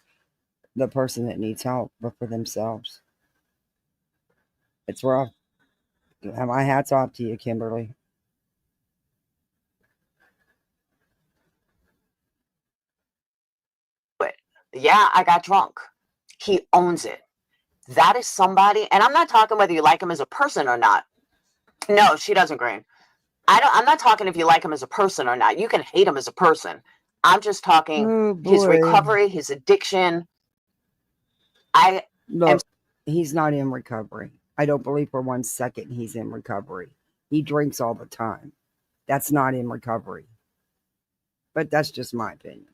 the person that needs help, but for themselves. It's rough. My hat's off to you, Kimberly. Yeah, I got drunk. He owns it. That is somebody, and I'm not talking whether you like him as a person or not. No, she doesn't, Green. I'm not talking if you like him as a person or not. You can hate him as a person. I'm just talking his recovery, his addiction. Look, he's not in recovery. I don't believe for 1 second he's in recovery. He drinks all the time. That's not in recovery. But that's just my opinion.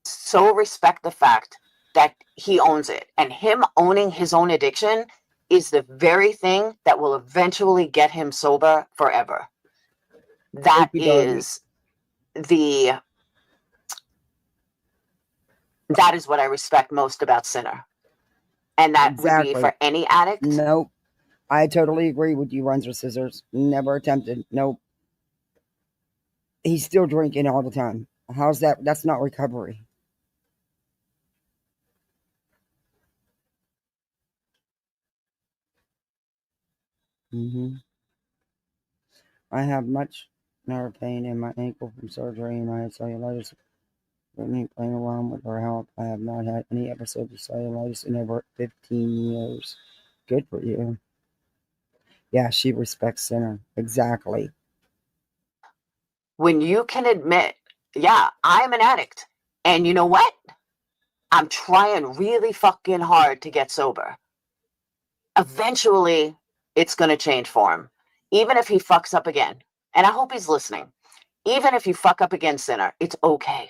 So respect the fact that he owns it. And him owning his own addiction is the very thing that will eventually get him sober forever. That is what I respect most about Sinner. And that would be for any addict. Nope. I totally agree with you, Runs with Scissors. Never attempted. Nope. He's still drinking all the time. How's that? That's not recovery. I have much nerve pain in my ankle from surgery, and I had cellulitis. With me playing around with her health, I have not had any episodes of cellulitis in over 15 years. Good for you. Yeah, she respects Sinner. Exactly. When you can admit, yeah, I'm an addict. And you know what? I'm trying really fucking hard to get sober. Eventually, it's going to change for him. Even if he fucks up again. And I hope he's listening. Even if you fuck up again, Sinner, it's okay.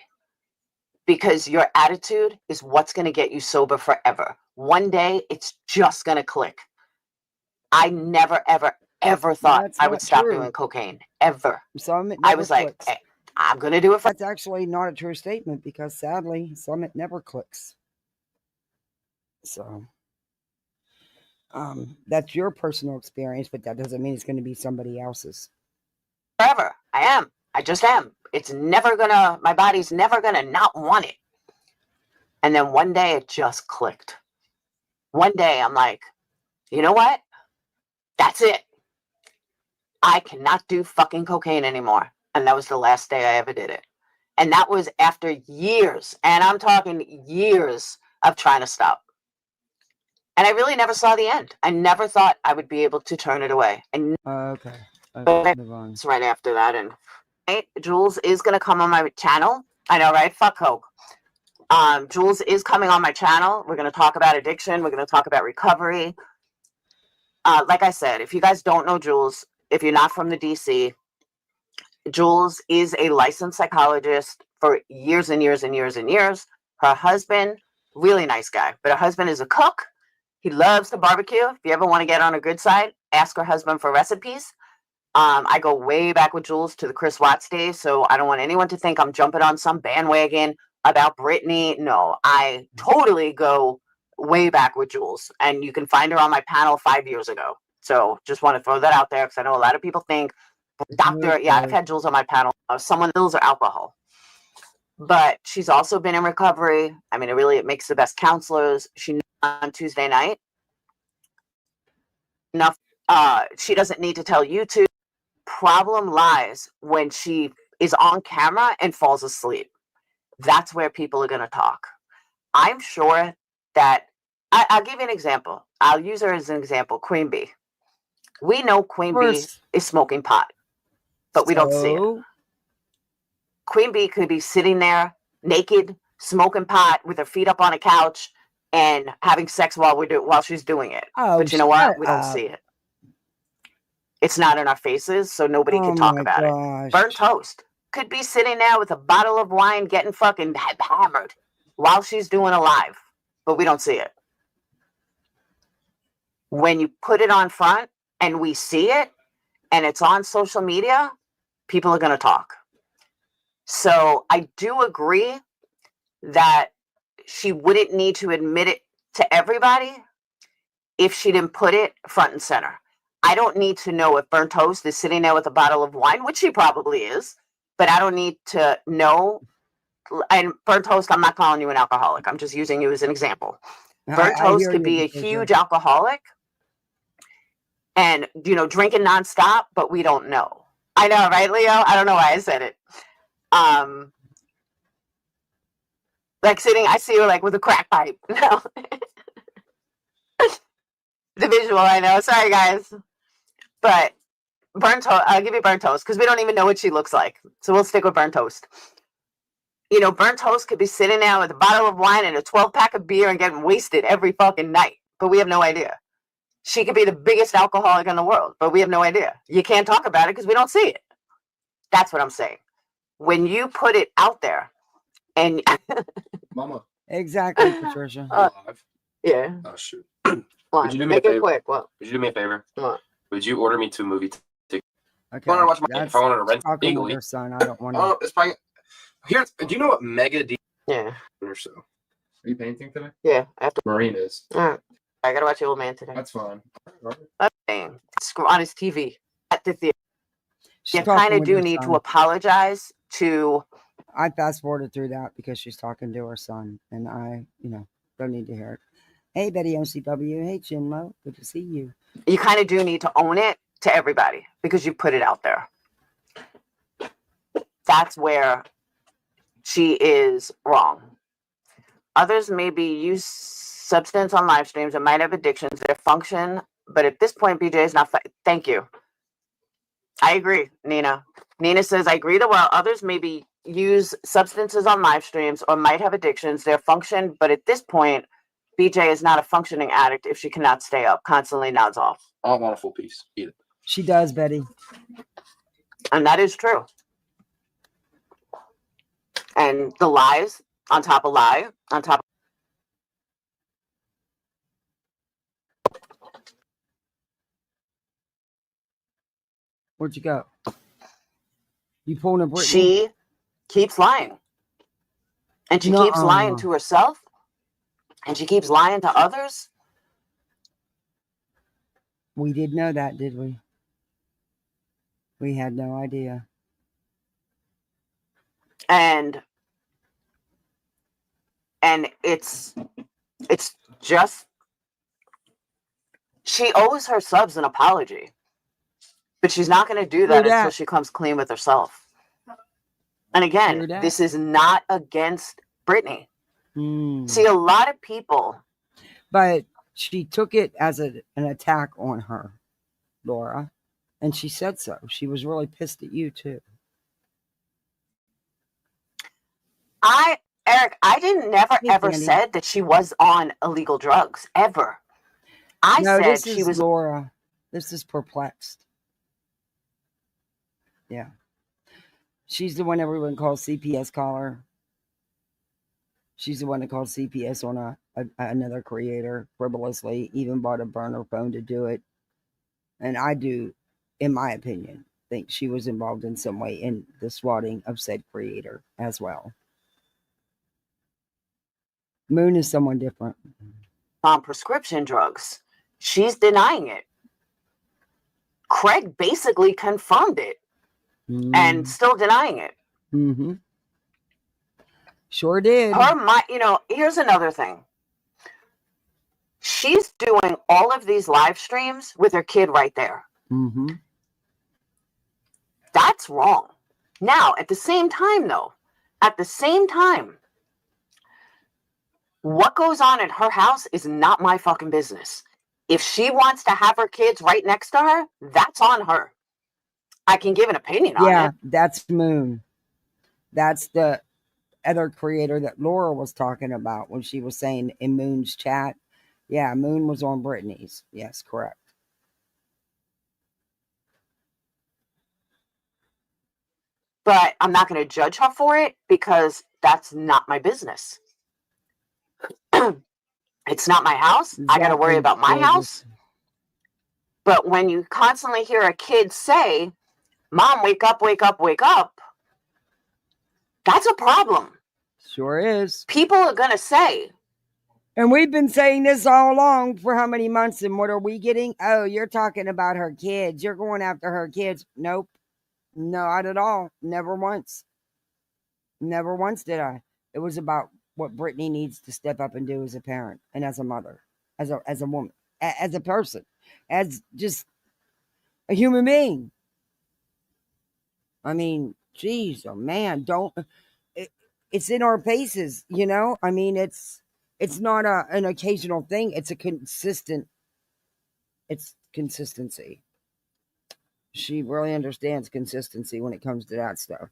Because your attitude is what's going to get you sober forever. One day, it's just going to click. I never, ever, ever thought I would stop doing cocaine. Ever. I was like, hey, I'm going to do it for... That's actually not a true statement because sadly, some it never clicks. So, that's your personal experience, but that doesn't mean it's going to be somebody else's. Forever. I am. I just am. It's never gonna, my body's never gonna not want it. And then one day it just clicked. One day I'm like, you know what? That's it. I cannot do fucking cocaine anymore. And that was the last day I ever did it. And that was after years, and I'm talking years of trying to stop. And I really never saw the end. I never thought I would be able to turn it away. Okay. But it's right after that. And Jules is going to come on my channel I know, right? Fuck Coke. Jules is coming on my channel. We're going to talk about addiction. We're going to talk about recovery. Like I said, if you guys don't know Jules, if you're not from the DC, Jules is a licensed psychologist for years and years and years and years. Her husband, really nice guy, but her husband is a cook. He loves to barbecue. If you ever want to get on a good side, ask her husband for recipes. I go way back with Jules to the Chris Watts days, so I don't want anyone to think I'm jumping on some bandwagon about Britney. No, I totally go way back with Jules, and you can find her on my panel 5 years ago. So just want to throw that out there because I know a lot of people think, doctor, yeah, I've had Jules on my panel, someone pills or alcohol. But she's also been in recovery. I mean, it makes the best counselors. She on Tuesday night. Enough. She doesn't need to tell you to. Problem lies when she is on camera and falls asleep. That's where people are going to talk. I'm sure that I'll give you an example. I'll use her as an example. Queen Bee. We know Queen Bee is smoking pot, but we don't see it. Queen Bee could be sitting there naked, smoking pot with her feet up on a couch and having sex while she's doing it. Oh, but you know what? We don't see it. It's not in our faces, so nobody can talk about it. Burnt Toast could be sitting there with a bottle of wine getting fucking hammered while she's doing a live, but we don't see it. When you put it on front and we see it and it's on social media, people are going to talk. So I do agree that she wouldn't need to admit it to everybody if she didn't put it front and center. I don't need to know if Burnt Toast is sitting there with a bottle of wine, which she probably is, but I don't need to know. And Burnt Toast, I'm not calling you an alcoholic. I'm just using you as an example. Burnt Toast could be a huge alcoholic and, drinking nonstop, but we don't know. I know, right, Leo? I don't know why I said it. Like I see her like with a crack pipe. No. The visual, I know. Sorry, guys. But Burnt Toast, I'll give you Burnt Toast because we don't even know what she looks like. So we'll stick with Burnt Toast. Burnt Toast could be sitting there with a bottle of wine and a 12-pack of beer and getting wasted every fucking night. But we have no idea. She could be the biggest alcoholic in the world, but we have no idea. You can't talk about it because we don't see it. That's what I'm saying. When you put it out there and... Mama. Exactly, Patricia. Yeah. Oh, shoot. Would you do me a favor? Quick. What? Would you do me a favor? What? Would you order me 2 movie tickets? Okay. If I wanted to rent legally. Your son, I don't want to. Oh, it's probably... Here, do you know what Mega D... Yeah. Or so. Are you painting today? Yeah. After Marinas. I gotta watch the Old Man today. That's fine. On his TV at the theater. You kind of do need to apologize to... I fast forwarded through that because she's talking to her son, and I, don't need to hear it. Hey, Betty MCW. Hey, Chinmo. Good to see you. You kind of do need to own it to everybody because you put it out there. That's where she is wrong. Others maybe use substance on live streams and might have addictions. Their function, but at this point, BJ is not... Thank you. I agree, Nina. Nina says, I agree that while others maybe use substances on live streams or might have addictions, their function, but at this point, BJ is not a functioning addict if she cannot stay up, constantly nods off. I don't want a full piece. Eat it. She does, Betty. And that is true. And the lies on top of lie, on top of... Where'd you go? You pulling a Britney? She keeps lying. And she keeps lying to herself. And she keeps lying to others. We did know that, did we? We had no idea. And it's just... She owes her subs an apology. But she's not going to do that until she comes clean with herself. And again, this is not against Britney. See, a lot of people... But she took it as an attack on her, Laura. And she said so. She was really pissed at you, too. Eric, I didn't never Hey, ever Sandy. said that she was on illegal drugs ever. I No, said this she is was. Laura. This is Perplexed. Yeah. She's the one everyone calls CPS caller. She's the one that called CPS on another creator frivolously, even bought a burner phone to do it. And I do, in my opinion, think she was involved in some way in the swatting of said creator as well. Moon is someone different. On prescription drugs. She's denying it. Craig basically confirmed it and still denying it. Mm-hmm. Sure did. Here's another thing. She's doing all of these live streams with her kid right there. Mm-hmm. That's wrong. Now, at the same time, what goes on at her house is not my fucking business. If she wants to have her kids right next to her, that's on her. I can give an opinion on it. Yeah, that's Moon. That's the other creator that Laura was talking about when she was saying in Moon's chat. Yeah, Moon was on Brittany's. Yes, correct. But I'm not going to judge her for it because that's not my business. It's not my house. I got to worry about my house. But when you constantly hear a kid say, "Mom, wake up, wake up, wake up," that's a problem. Sure is. People are going to say. And we've been saying this all along for how many months, and what are we getting? Oh, you're talking about her kids. You're going after her kids. Nope. Not at all. Never once. Never once did I. It was about what Brittany needs to step up and do as a parent and as a mother, as a woman, as a person, as just a human being. I mean, geez, oh man, it's in our faces, you know? I mean, it's not an occasional thing. It's consistency. She really understands consistency when it comes to that stuff.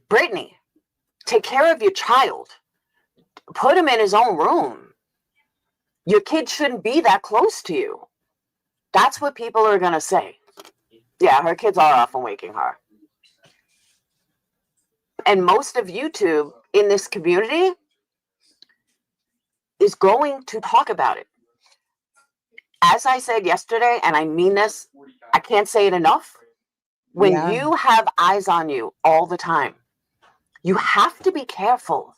Brittany, take care of your child. Put him in his own room. Your kid shouldn't be that close to you. That's what people are going to say. Yeah, her kids are often waking her. And most of YouTube in this community is going to talk about it. As I said yesterday, and I mean this, I can't say it enough. When you have eyes on you all the time, you have to be careful.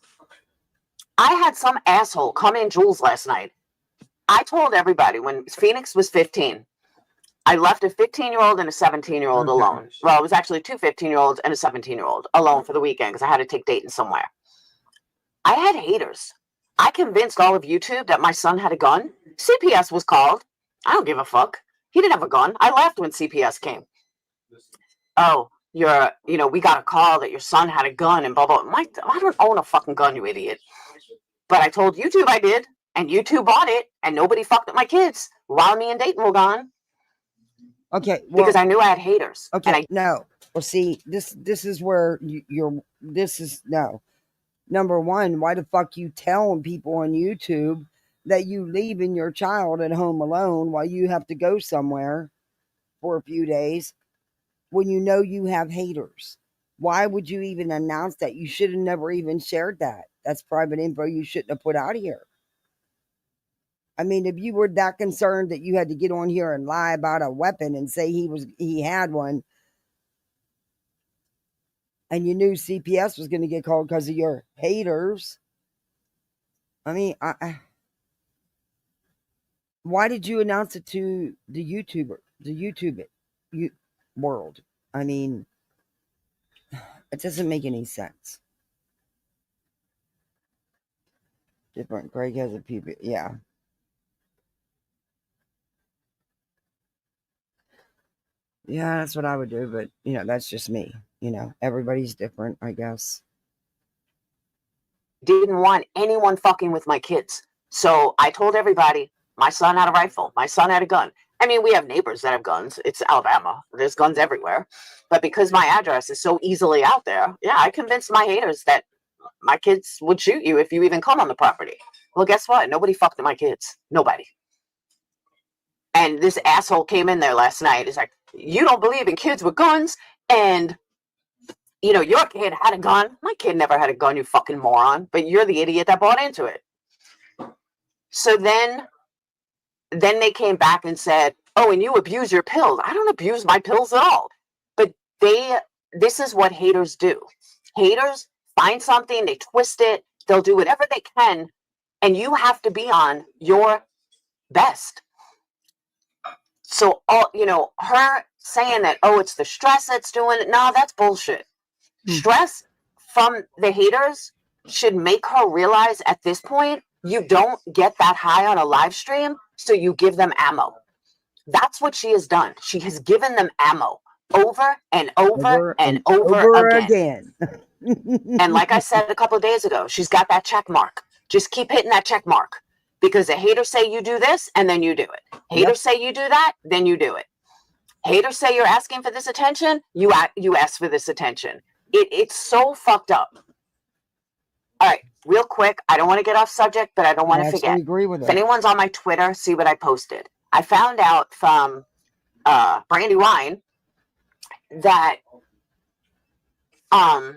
I had some asshole come in Jules last night. I told everybody when Phoenix was 15, I left a 15-year-old and a 17-year-old alone. Well, it was actually two 15-year-olds and a 17-year-old alone for the weekend because I had to take Dayton somewhere. I had haters. I convinced all of YouTube that my son had a gun. CPS was called. I don't give a fuck. He didn't have a gun. I laughed when CPS came. Oh, we got a call that your son had a gun and blah, blah. I don't own a fucking gun, you idiot. But I told YouTube I did, and YouTube bought it, and nobody fucked with my kids while me and Dayton were gone. Okay, well, because I knew I had haters. Okay, no. Well, see, this is where no. Number one, why the fuck you telling people on YouTube that you leaving your child at home alone while you have to go somewhere for a few days when you know you have haters? Why would you even announce that? You should have never even shared that. That's private info you shouldn't have put out here. I mean, if you were that concerned that you had to get on here and lie about a weapon and say he had one, and you knew CPS was going to get called because of your haters, I mean, why did you announce it to the YouTube world? I mean, it doesn't make any sense. Different. Greg has a PB. Yeah. Yeah, that's what I would do, but that's just me. Everybody's different, I guess. Didn't want anyone fucking with my kids. So I told everybody, my son had a rifle, my son had a gun. I mean, we have neighbors that have guns. It's Alabama. There's guns everywhere. But because my address is so easily out there, yeah, I convinced my haters that my kids would shoot you if you even come on the property. Well, guess what? Nobody fucked with my kids. Nobody. And this asshole came in there last night. He's like, you don't believe in kids with guns, and you know, your kid had a gun. My kid never had a gun, you fucking moron. But you're the idiot that bought into it. So then they came back and said, oh, and you abuse your pills. I don't abuse my pills at all. But this is what haters do. Haters find something, they twist it, they'll do whatever they can, and you have to be on your best. So, her saying that, oh, it's the stress that's doing it, no, that's bullshit. Stress from the haters should make her realize at this point, you don't get that high on a live stream, so you give them ammo. That's what she has done. She has given them ammo over and over again. And like I said a couple of days ago, she's got that check mark. Just keep hitting that check mark. Because the haters say you do this, and then you do it. Haters say you do that, then you do it. Haters say you're asking for this attention, you ask for this attention. It's so fucked up. All right, real quick, I don't want to get off subject, but I don't want to forget. I agree with it. If anyone's on my Twitter, see what I posted. I found out from Brandy Wine that it's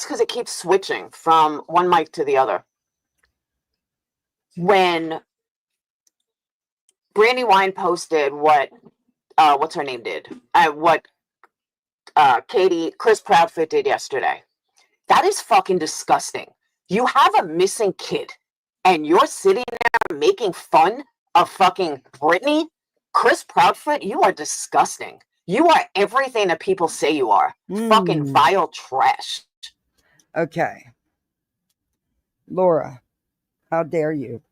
because it keeps switching from one mic to the other. When Brandy Wine posted what what's her name did, what Chris Proudfoot did yesterday, that is fucking disgusting. You have a missing kid, and you're sitting there making fun of fucking Britney? Chris Proudfoot, you are disgusting. You are everything that people say you are. Fucking vile trash. Okay. Laura, how dare you?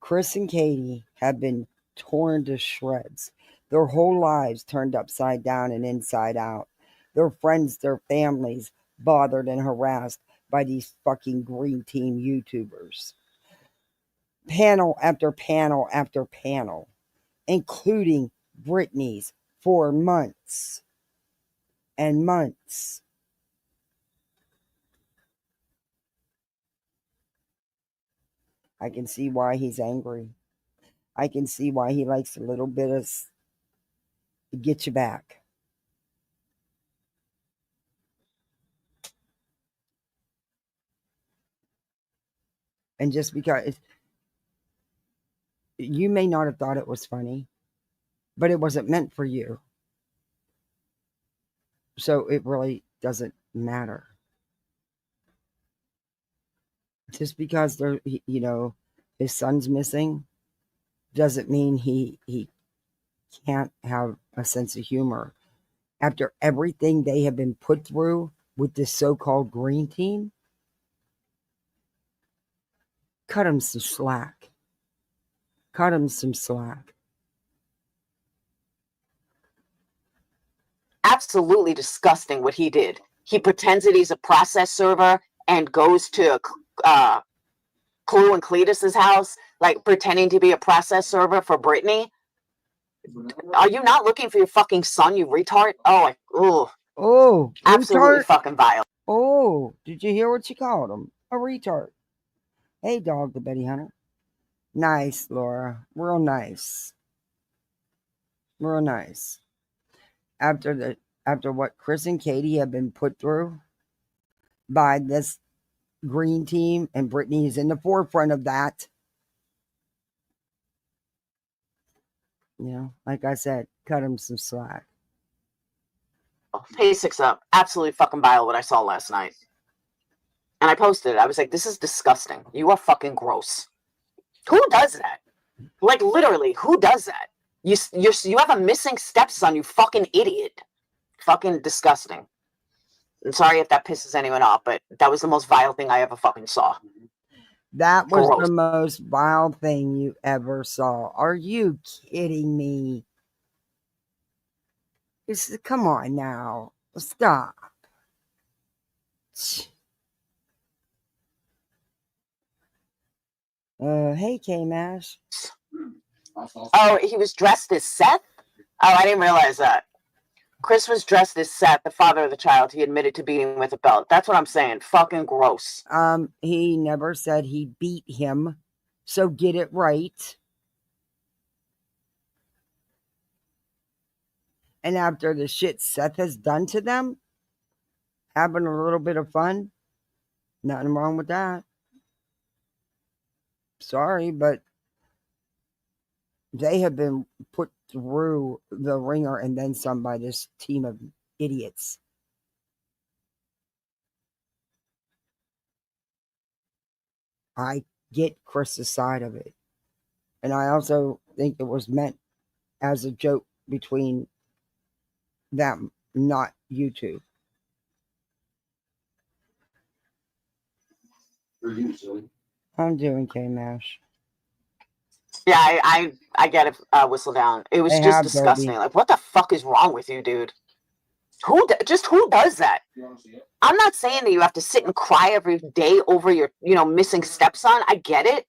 Chris and Katie have been torn to shreds. Their whole lives turned upside down and inside out. Their friends, their families, bothered and harassed by these fucking green team YouTubers. Panel after panel after panel, including Britney's, for months and months. I can see why he's angry. I can see why he likes a little bit of get you back. And just because you may not have thought it was funny, but it wasn't meant for you. So it really doesn't matter. Just because his son's missing doesn't mean he can't have a sense of humor. After everything they have been put through with this so-called green team, cut him some slack. Cut him some slack. Absolutely disgusting what he did. He pretends that he's a process server and goes to Chloe and Cletus's house, like pretending to be a process server for Britney. Are you not looking for your fucking son, you retard? Oh, absolutely retard? Fucking vile. Oh, did you hear what she called him? A retard. Hey, dog, the Betty Hunter. Nice, Laura. Real nice. Real nice. After what Chris and Katie have been put through by this green team, and Britney is in the forefront of that. Like I said, cut him some slack. Pay 6 up. Absolutely fucking vile what I saw last night. And I posted it. I was like, this is disgusting. You are fucking gross. Who does that? Like, literally, who does that? You have a missing stepson, you fucking idiot. Fucking disgusting. I'm sorry if that pisses anyone off, but that was the most vile thing I ever fucking saw. That was gross. The most vile thing you ever saw. Are you kidding me? Come on now. Stop. Hey, K-Mash. Oh, he was dressed as Seth? Oh, I didn't realize that. Chris was dressed as Seth, the father of the child he admitted to beating with a belt. That's what I'm saying. Fucking gross. He never said he beat him, so get it right. And after the shit Seth has done to them, having a little bit of fun, nothing wrong with that. Sorry, but they have been put through the ringer and then some by this team of idiots. I get Chris's side of it. And I also think it was meant as a joke between them, not you two. I'm doing K-Mash. Yeah, I get it. Whistle down. It was They just have disgusting. Dolby. Like, what the fuck is wrong with you, dude? Who does that? I'm not saying that you have to sit and cry every day over your, missing stepson. I get it.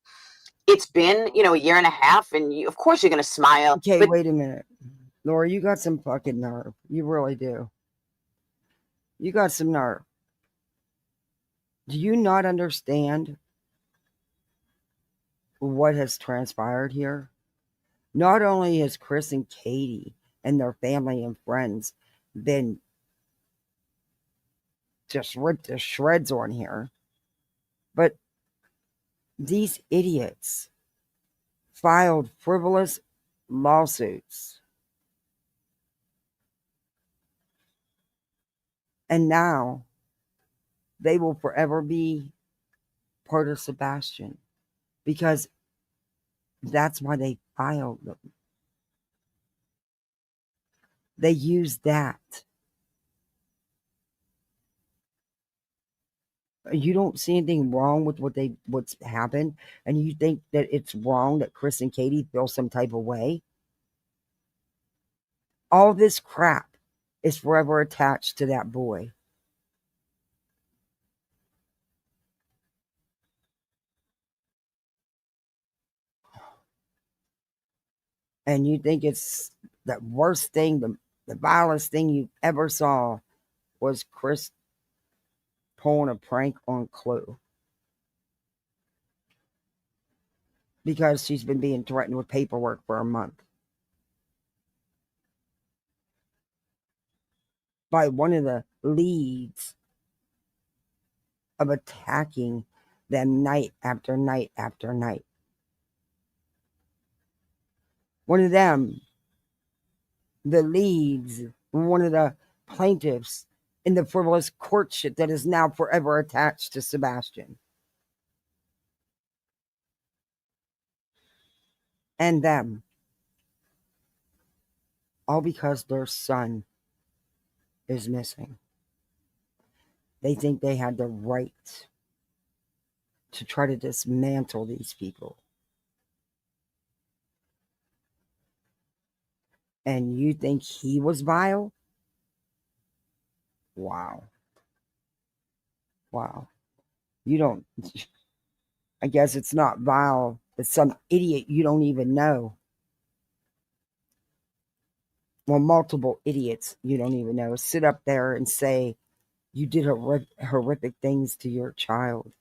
It's been, a year and a half, and of course you're gonna smile. Okay, but wait a minute. Laura, you got some fucking nerve. You really do. You got some nerve. Do you not understand what has transpired here? Not only has Chris and Katie and their family and friends been just ripped to shreds on here, but these idiots filed frivolous lawsuits. And now they will forever be part of Sebastian because that's why they filed them. They used that. You don't see anything wrong with what's happened, and you think that it's wrong that Chris and Katie feel some type of way. All this crap is forever attached to that boy. And you think it's the worst thing, the vilest thing you ever saw was Chris pulling a prank on Chloe. Because she's been being threatened with paperwork for a month. By one of the leads of attacking them night after night after night. One of them, the leads, one of the plaintiffs in the frivolous courtship that is now forever attached to Sebastian. And them. All because their son is missing. They think they had the right to try to dismantle these people. And you think he was vile? Wow. Wow. You don't, I guess it's not vile. It's some idiot you don't even know. Well, multiple idiots you don't even know sit up there and say you did horrific things to your child.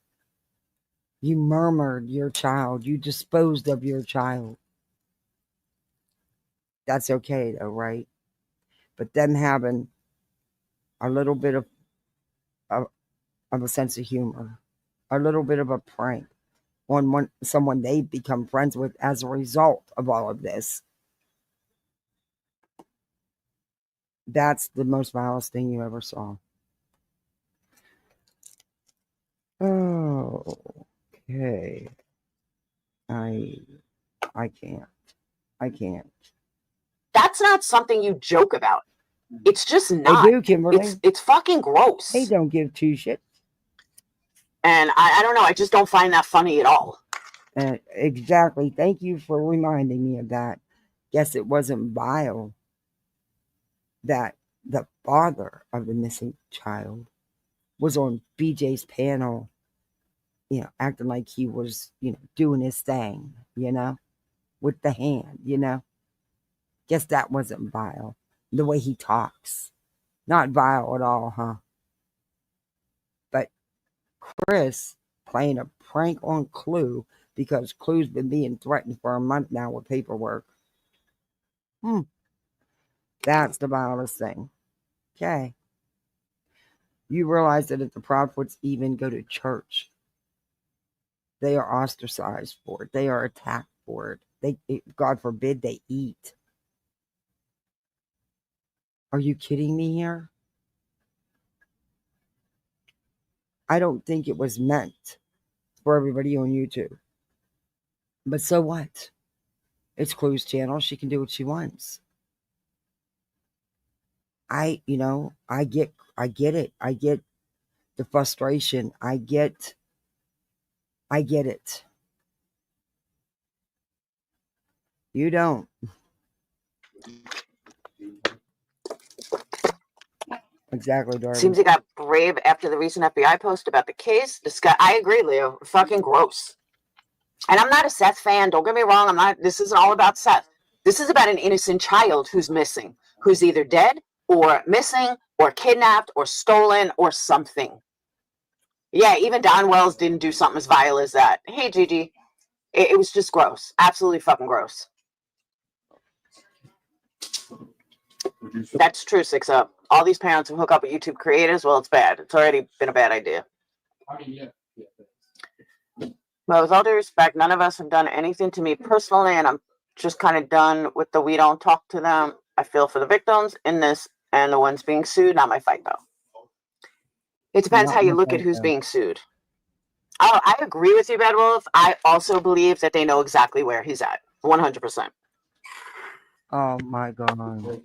You murmured your child. You disposed of your child. That's okay though, right? But them having a little bit of a sense of humor, a little bit of a prank on someone they've become friends with as a result of all of this. That's the most vilest thing you ever saw. Oh, okay. I can't. that's not something you joke about. It's just They not. do, Kimberly. It's fucking gross. They don't give two shits. And I don't know. I just don't find that funny at all. Exactly. Thank you for reminding me of that. Guess it wasn't vile that the father of the missing child was on BJ's panel acting like he was, doing his thing, with the hand. Guess that wasn't vile. The way he talks. Not vile at all, huh? But Chris playing a prank on Clue because Clue's been being threatened for a month now with paperwork. That's the vilest thing. Okay. You realize that if the Proudfoots even go to church, they are ostracized for it. They are attacked for it. God forbid they eat. Are you kidding me here? I don't think it was meant for everybody on YouTube. But so what? It's Clue's channel. She can do what she wants. I get it. I get the frustration. I get it. You don't. Exactly, Darby. Seems he got brave after the recent FBI post about the case. I agree, Leo. Fucking gross. And I'm not a Seth fan. Don't get me wrong. This isn't all about Seth. This is about an innocent child who's missing, who's either dead or missing or kidnapped or stolen or something. Yeah, even Don Wells didn't do something as vile as that. Hey, Gigi. It was just gross. Absolutely fucking gross. That's true, 6up. All these parents who hook up with YouTube creators, well, it's bad. It's already been a bad idea. But with all due respect, none of us have done anything to me personally, and I'm just kind of done with the we don't talk to them. I feel for the victims in this and the ones being sued. Not my fight, though. It depends how you look at who's being sued. Oh, I agree with you, Bad Wolf. I also believe that they know exactly where he's at. 100%. Oh, my God.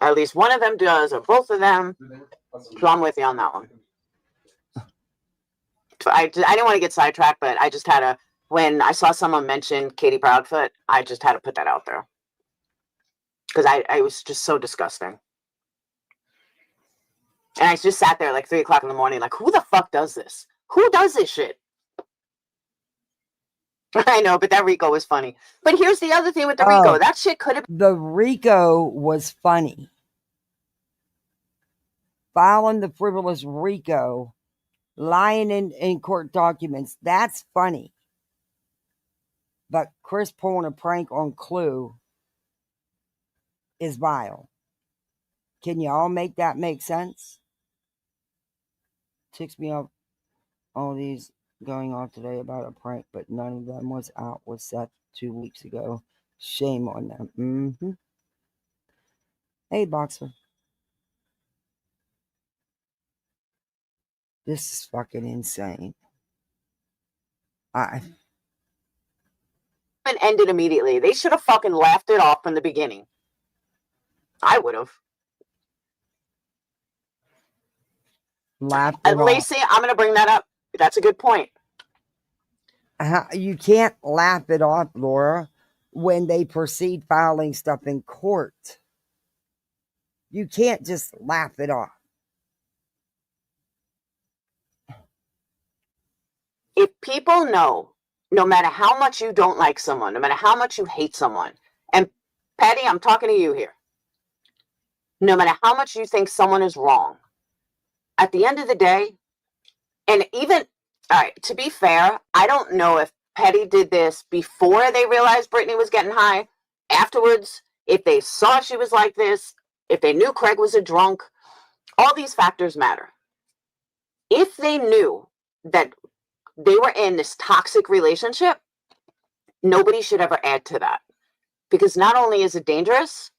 At least one of them does, or both of them. So I'm with you on that one. I didn't want to get sidetracked, but I just had to, when I saw someone mention Katie Proudfoot, I just had to put that out there. Because I was just so disgusting. And I just sat there like 3 o'clock in the morning, like, who the fuck does this? Who does this shit? I know, but that Rico was funny. But here's the other thing with the Rico. That shit could have... The Rico was funny. Filing the frivolous Rico, lying in court documents, that's funny. But Chris pulling a prank on Clue is vile. Can you all make that make sense? Ticks me off all these going on today about a prank, but none of them was out with Seth 2 weeks ago. Shame on them. Hey, Boxer. This is fucking insane. ended immediately. They should have fucking laughed it off from the beginning. I would have. Lacey, I'm going to bring that up. That's a good point. You can't laugh it off, Laura, when they proceed filing stuff in court. You can't just laugh it off. If people know, no matter how much you don't like someone, no matter how much you hate someone, and Patty, I'm talking to you here, no matter how much you think someone is wrong, at the end of the day, and even, all right, to be fair, I don't know if Petty did this before they realized Brittany was getting high, afterwards, if they saw she was like this, if they knew Craig was a drunk, all these factors matter. If they knew that they were in this toxic relationship, nobody should ever add to that. Because not only is it dangerous,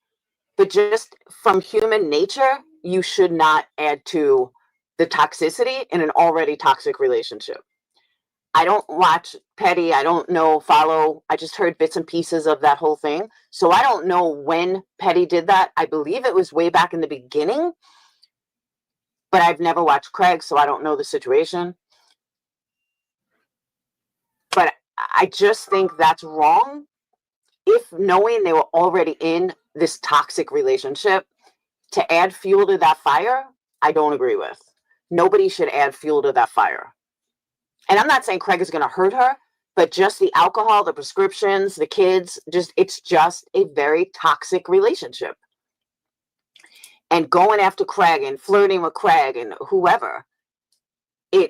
but just from human nature, you should not add to the toxicity in an already toxic relationship. I don't watch Petty. I don't follow. I just heard bits and pieces of that whole thing. So I don't know when Petty did that. I believe it was way back in the beginning. But I've never watched Craig, so I don't know the situation. But I just think that's wrong. If knowing they were already in this toxic relationship, to add fuel to that fire, I don't agree with. nobody should add fuel to that fire. And I'm not saying Craig is going to hurt her, but just the alcohol, the prescriptions, the kids, it's just a very toxic relationship. And going after Craig and flirting with Craig and whoever, you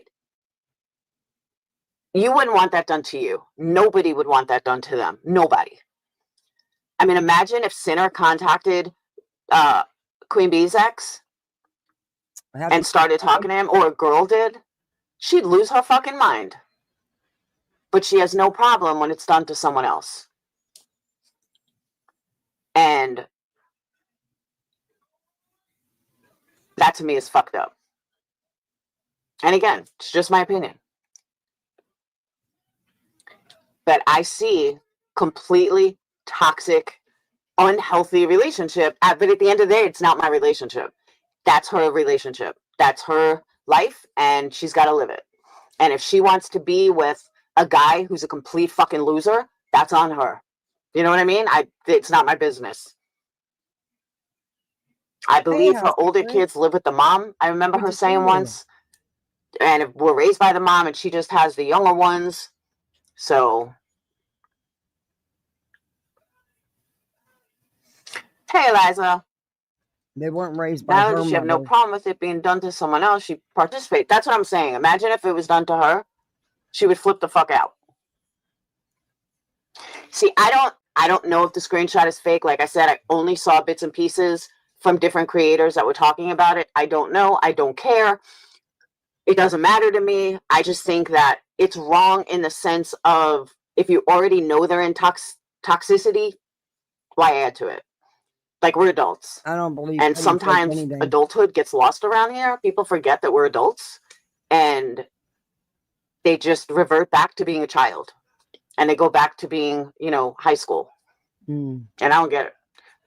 wouldn't want that done to you. Nobody would want that done to them. Nobody. I mean, imagine if Sinner contacted Queen Bee's ex and started talking to him, or a girl did. She'd lose her fucking mind. But she has no problem when it's done to someone else. And that to me is fucked up. And again, it's just my opinion. But I see completely toxic, unhealthy relationship. But at the end of the day, it's not my relationship. That's her relationship. That's her life, and she's got to live it. And if she wants to be with a guy who's a complete fucking loser, that's on her. You know what I mean? It's not my business. I believe her older kids live with the mom. I remember her saying once, and we're raised by the mom, and she just has the younger ones. So, hey, Eliza. They weren't raised by her mother. She have no problem with it being done to someone else. She participates. That's what I'm saying. Imagine if it was done to her, she would flip the fuck out. See, I don't know if the screenshot is fake. Like I said, I only saw bits and pieces from different creators that were talking about it. I don't know. I don't care. It doesn't matter to me. I just think that it's wrong in the sense of, if you already know they're in toxicity, why add to it? Like, we're adults. I don't believe. And sometimes adulthood gets lost around here. People forget that we're adults, and they just revert back to being a child, and they go back to being, high school. And I don't get it.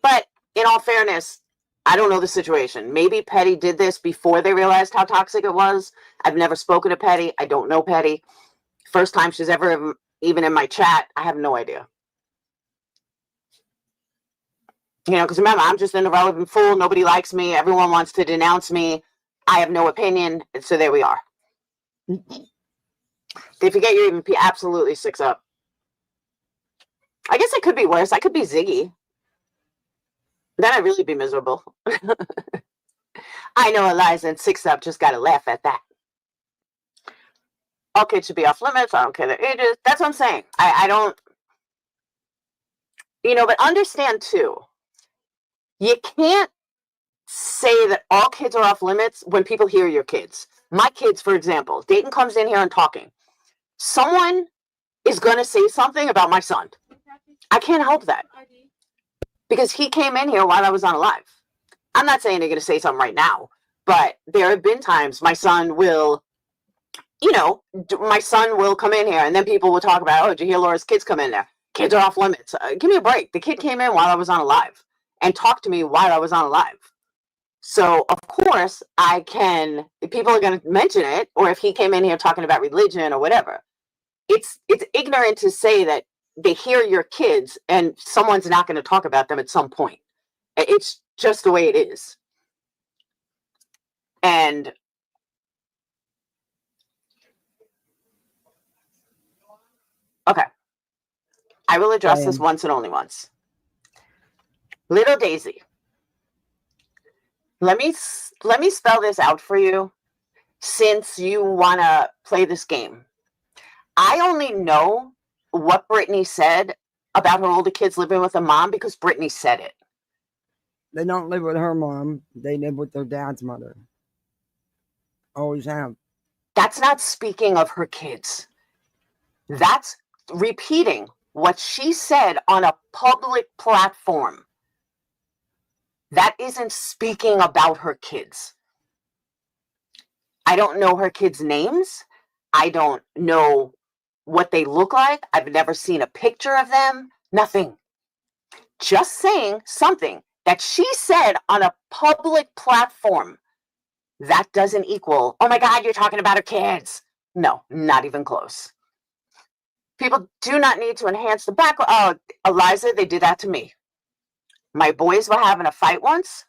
But in all fairness, I don't know the situation. Maybe Petty did this before they realized how toxic it was. I've never spoken to Petty. I don't know Petty. First time she's ever even in my chat. I have no idea. Because remember, I'm just an irrelevant fool. Nobody likes me. Everyone wants to denounce me. I have no opinion. And so there we are. They forget you're even absolutely 6 up. I guess it could be worse. I could be Ziggy. Then I'd really be miserable. I know Eliza and 6 up just got to laugh at that. All kids should be off limits. I don't care their ages. That's what I'm saying. I don't, but understand too, you can't say that all kids are off limits when people hear your kids. My kids, for example, Dayton comes in here and talking. Someone is going to say something about my son. I can't help that. Because he came in here while I was on live. I'm not saying they're going to say something right now, but there have been times my son will, my son will come in here, and then people will talk about, oh, did you hear Laura's kids come in there? Kids are off limits. Give me a break. The kid came in while I was on live and talked to me while I was on live. So, of course, people are going to mention it, or if he came in here talking about religion or whatever. It's ignorant to say that they hear your kids and someone's not going to talk about them at some point. It's just the way it is. And okay, I will address this once and only once. Little Daisy, let me spell this out for you, since you want to play this game. I only know what Brittany said about her older kids living with a mom because Brittany said it. They don't live with her mom. They live with their dad's mother. Always have. That's not speaking of her kids. That's repeating what she said on a public platform. That isn't speaking about her kids. I don't know her kids' names. I don't know what they look like. I've never seen a picture of them. Nothing. Just saying something that she said on a public platform. That doesn't equal, oh my God, you're talking about her kids. No, not even close. People do not need to enhance the background. Oh, Eliza, they did that to me. My boys were having a fight once.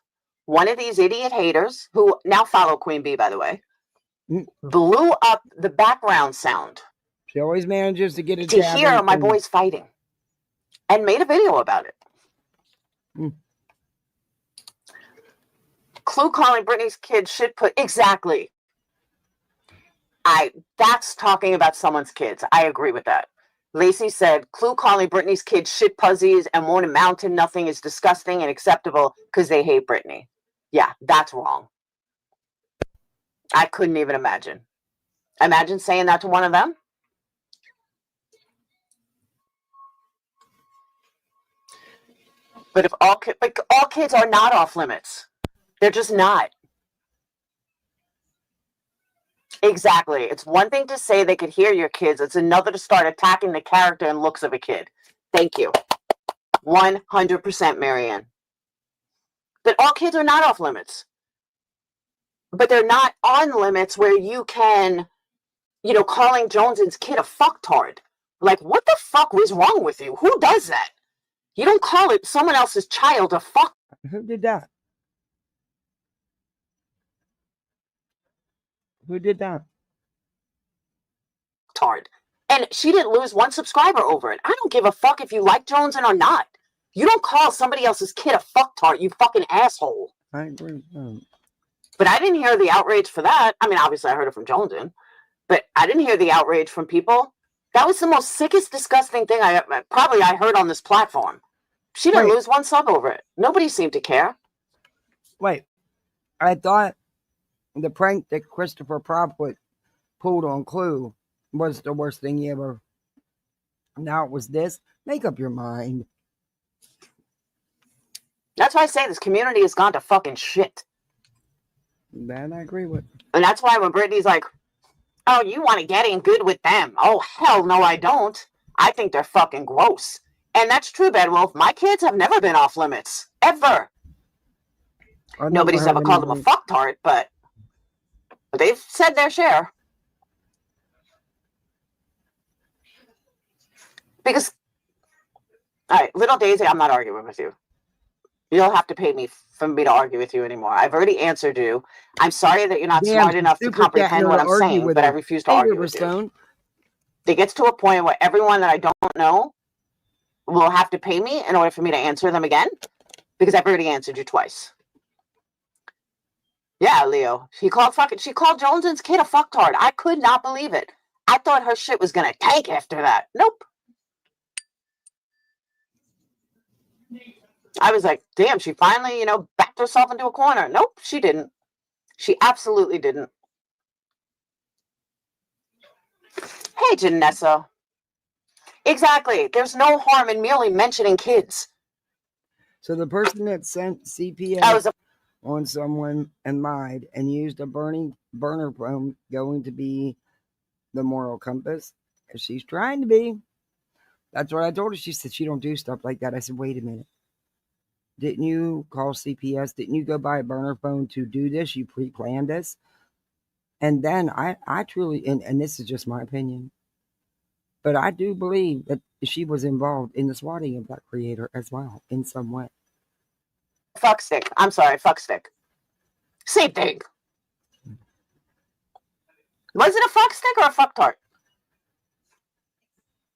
One of these idiot haters, who now follow Queen Bee, by the way, blew up the background sound She always manages to get a to jab hear in my things. boys fighting and made a video about it. Clue calling Britney's kids shit put exactly. That's talking about someone's kids. I agree with that. Lacey said, Clue calling Britney's kids shit puzzies and won't amount to nothing is disgusting and acceptable because they hate Britney. Yeah, that's wrong. I couldn't even imagine. Imagine saying that to one of them. But if all kids are not off limits. They're just not. Exactly. It's one thing to say they could hear your kids. It's another to start attacking the character and looks of a kid. Thank you. 100%, Marianne. But all kids are not off limits. But they're not on limits where you can, calling Jones's kid a fucktard. Like, what the fuck was wrong with you? Who does that? You don't call it someone else's child a fuck. Who did that? Who did that? Tard. And she didn't lose one subscriber over it. I don't give a fuck if you like Jones or not. You don't call somebody else's kid a fucktard, you fucking asshole. I agree. But I didn't hear the outrage for that. I mean, obviously I heard it from Joneson, but I didn't hear the outrage from people. That was the most sickest, disgusting thing I heard on this platform. She didn't lose one sub over it. Nobody seemed to care. Wait, I thought the prank that Christopher Propwood pulled on Clue was the worst thing ever. Now it was this. Make up your mind. That's why I say this community has gone to fucking shit. That I agree with. And that's why when Brittany's like, oh, you want to get in good with them. Oh, hell no, I don't. I think they're fucking gross. And that's true, Bedwolf. My kids have never been off limits. Ever. Nobody's ever called them a fucktard, but they've said their share. Because, all right, little Daisy, I'm not arguing with you. You don't have to pay me for me to argue with you anymore. I've already answered you. I'm sorry that you're not smart enough to comprehend what I'm saying, but I refuse to argue with you. It gets to a point where everyone that I don't know will have to pay me in order for me to answer them again, because I've already answered you twice. Yeah, Leo. She called Jones's kid a fucktard. I could not believe it. I thought her shit was gonna tank after that. Nope. I was like, damn, she finally, backed herself into a corner. Nope, she didn't. She absolutely didn't. Hey, Janessa. Exactly. There's no harm in merely mentioning kids. So the person that sent CPS on someone and lied and used a burner phone going to be the moral compass, because she's trying to be. That's what I told her. She said she don't do stuff like that. I said, wait a minute. Didn't you call CPS? Didn't you go buy a burner phone to do this? You pre-planned this? And then I truly, and this is just my opinion, but I do believe that she was involved in the swatting of that creator as well, in some way. Fuckstick. I'm sorry, fuckstick. Same thing. Was it a fuckstick or a fucktard?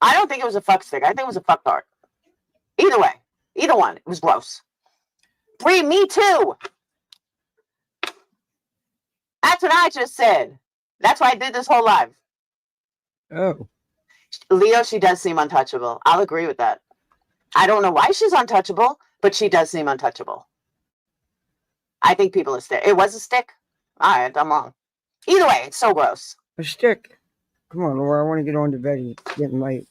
I don't think it was a fuckstick. I think it was a fucktard. Either way. Either one. It was gross. Bree, me too. That's what I just said. That's why I did this whole live. Oh. Leo, she does seem untouchable. I'll agree with that. I don't know why she's untouchable, but she does seem untouchable. I think people are stick. It was a stick? All right, I'm wrong. Either way, it's so gross. A stick. Come on, Laura. I want to get on to bed. It's getting late.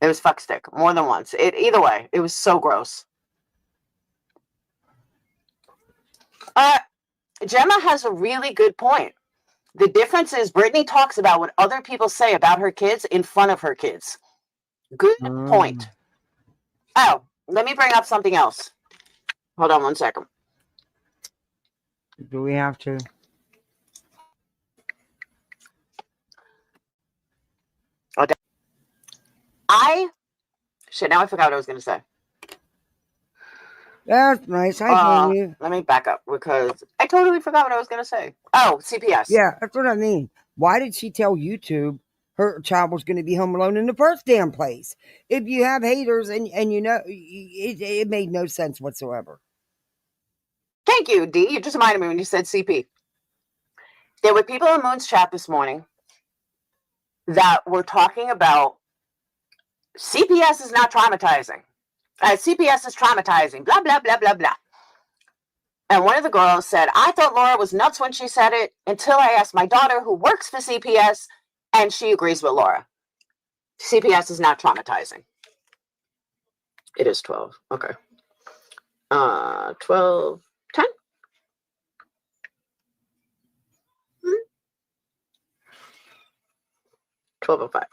It was fuckstick more than once. Either way, it was so gross. Gemma has a really good point. The difference is Brittany talks about what other people say about her kids in front of her kids. Good point. Oh, let me bring up something else. Hold on one second. Do we have to? Shit, now I forgot what I was going to say. That's nice. I blame you. Let me back up because I totally forgot what I was going to say. Oh, CPS. Yeah, that's what I mean. Why did she tell YouTube her child was going to be home alone in the first damn place? If you have haters and you know, it made no sense whatsoever. Thank you, D. You just reminded me when you said CP. There were people in Moon's chat this morning that were talking about CPS is not traumatizing. CPS is traumatizing, blah, blah, blah, blah, blah. And one of the girls said, I thought Laura was nuts when she said it until I asked my daughter who works for CPS, and she agrees with Laura. CPS is not traumatizing. It is 12. Okay. 12, 10. 12:05.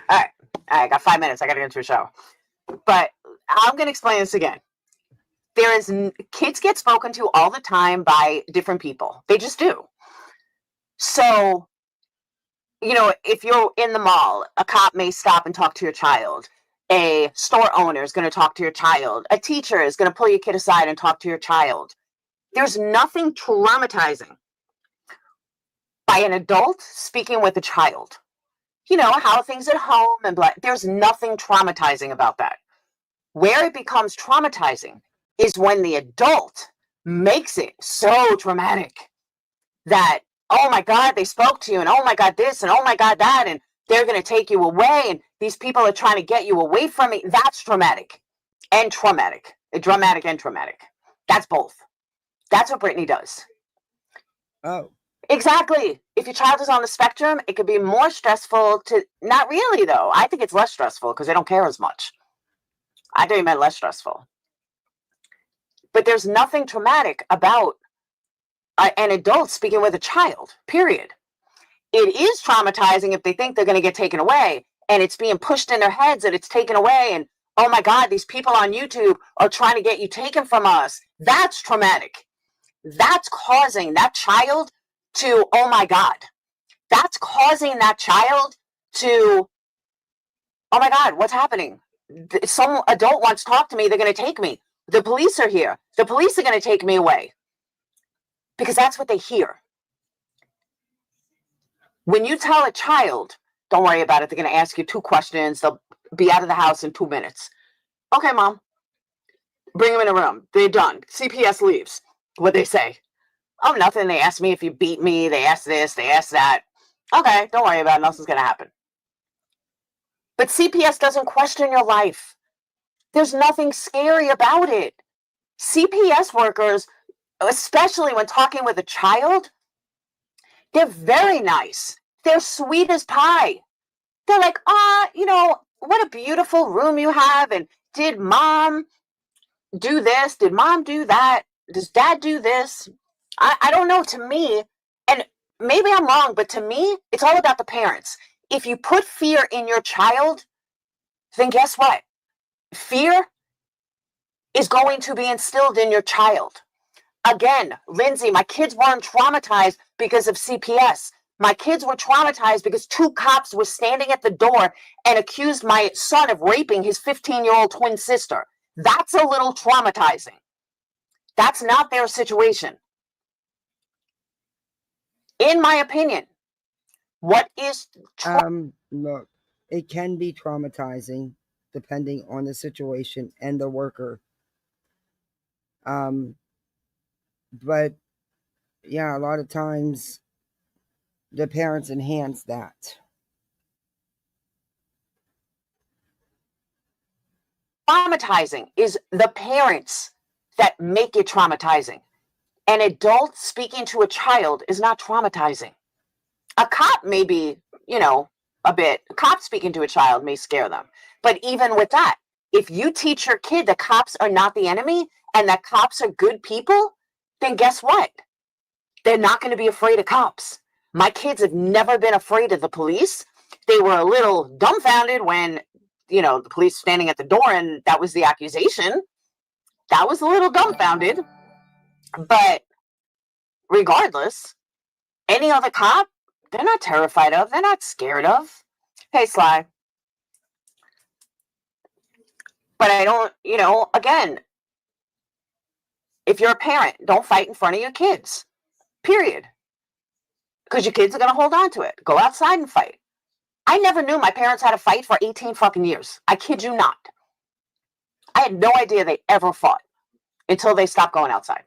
All right, I got 5 minutes. I got to get into a show. But I'm going to explain this again. Kids get spoken to all the time by different people. They just do. So, if you're in the mall, a cop may stop and talk to your child. A store owner is going to talk to your child. A teacher is going to pull your kid aside and talk to your child. There's nothing traumatizing by an adult speaking with a child. How things at home and blah. There's nothing traumatizing about that. Where it becomes traumatizing is when the adult makes it so dramatic that, oh my God, they spoke to you, and oh my God, this, and oh my God, that, and they're going to take you away, and these people are trying to get you away from me. That's dramatic and traumatic. Dramatic and traumatic. That's both. That's what Brittany does. Oh. Exactly. If your child is on the spectrum, it could be more stressful to, not really though. I think it's less stressful because they don't care as much. I think you meant less stressful. But there's nothing traumatic about an adult speaking with a child, period. It is traumatizing if they think they're going to get taken away and it's being pushed in their heads that it's taken away and, oh my God, these people on YouTube are trying to get you taken from us. That's traumatic. That's causing that child to, oh my God. That's causing that child to, oh my God, what's happening? Some adult wants to talk to me. They're going to take me. The police are here. The police are going to take me away. Because that's what they hear. When you tell a child, don't worry about it. They're going to ask you 2 questions. They'll be out of the house in 2 minutes. Okay, Mom. Bring them in a room. They're done. CPS leaves. What'd they say? Oh, nothing. They asked me if you beat me. They asked this. They asked that. Okay, don't worry about it. Nothing's going to happen. But CPS doesn't question your life. There's nothing scary about it. CPS workers, especially when talking with a child, they're very nice. They're sweet as pie. They're like, what a beautiful room you have. And did Mom do this? Did Mom do that? Does Dad do this? I don't know. To me, and maybe I'm wrong, but to me, it's all about the parents. If you put fear in your child, then guess what? Fear is going to be instilled in your child. Again, Lindsay, my kids weren't traumatized because of CPS. My kids were traumatized because 2 cops were standing at the door and accused my son of raping his 15-year-old twin sister. That's a little traumatizing. That's not their situation. In my opinion, what is... Look, it can be traumatizing depending on the situation and the worker. But yeah, a lot of times the parents enhance that. Traumatizing is the parents that make it traumatizing. An adult speaking to a child is not traumatizing. A cop may be, a cop speaking to a child may scare them. But even with that, if you teach your kid that cops are not the enemy and that cops are good people, then guess what? They're not going to be afraid of cops. My kids have never been afraid of the police. They were a little dumbfounded when, the police standing at the door and that was the accusation. That was a little dumbfounded. But regardless, any other cop, they're not terrified of, they're not scared of. Hey, Sly. But I don't, again, if you're a parent, don't fight in front of your kids, period. Because your kids are going to hold on to it. Go outside and fight. I never knew my parents had a fight for 18 fucking years. I kid you not. I had no idea they ever fought until they stopped going outside.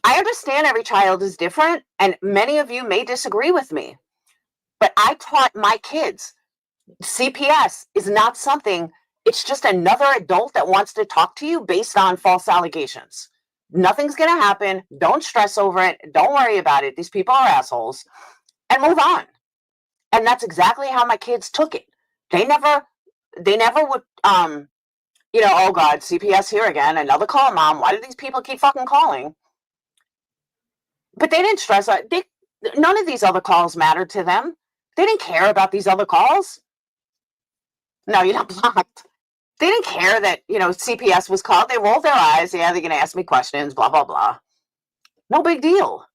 I understand every child is different, and many of you may disagree with me, but I taught my kids CPS is not something, it's just another adult that wants to talk to you based on false allegations. Nothing's going to happen. Don't stress over it. Don't worry about it. These people are assholes, and move on. And that's exactly how my kids took it. They never would, oh God, CPS here again. Another call, Mom. Why do these people keep fucking calling? But they didn't stress out. None of these other calls mattered to them. They didn't care about these other calls. No, you're not blocked. They didn't care that, CPS was called. They rolled their eyes. Yeah, they're going to ask me questions, blah, blah, blah. No big deal.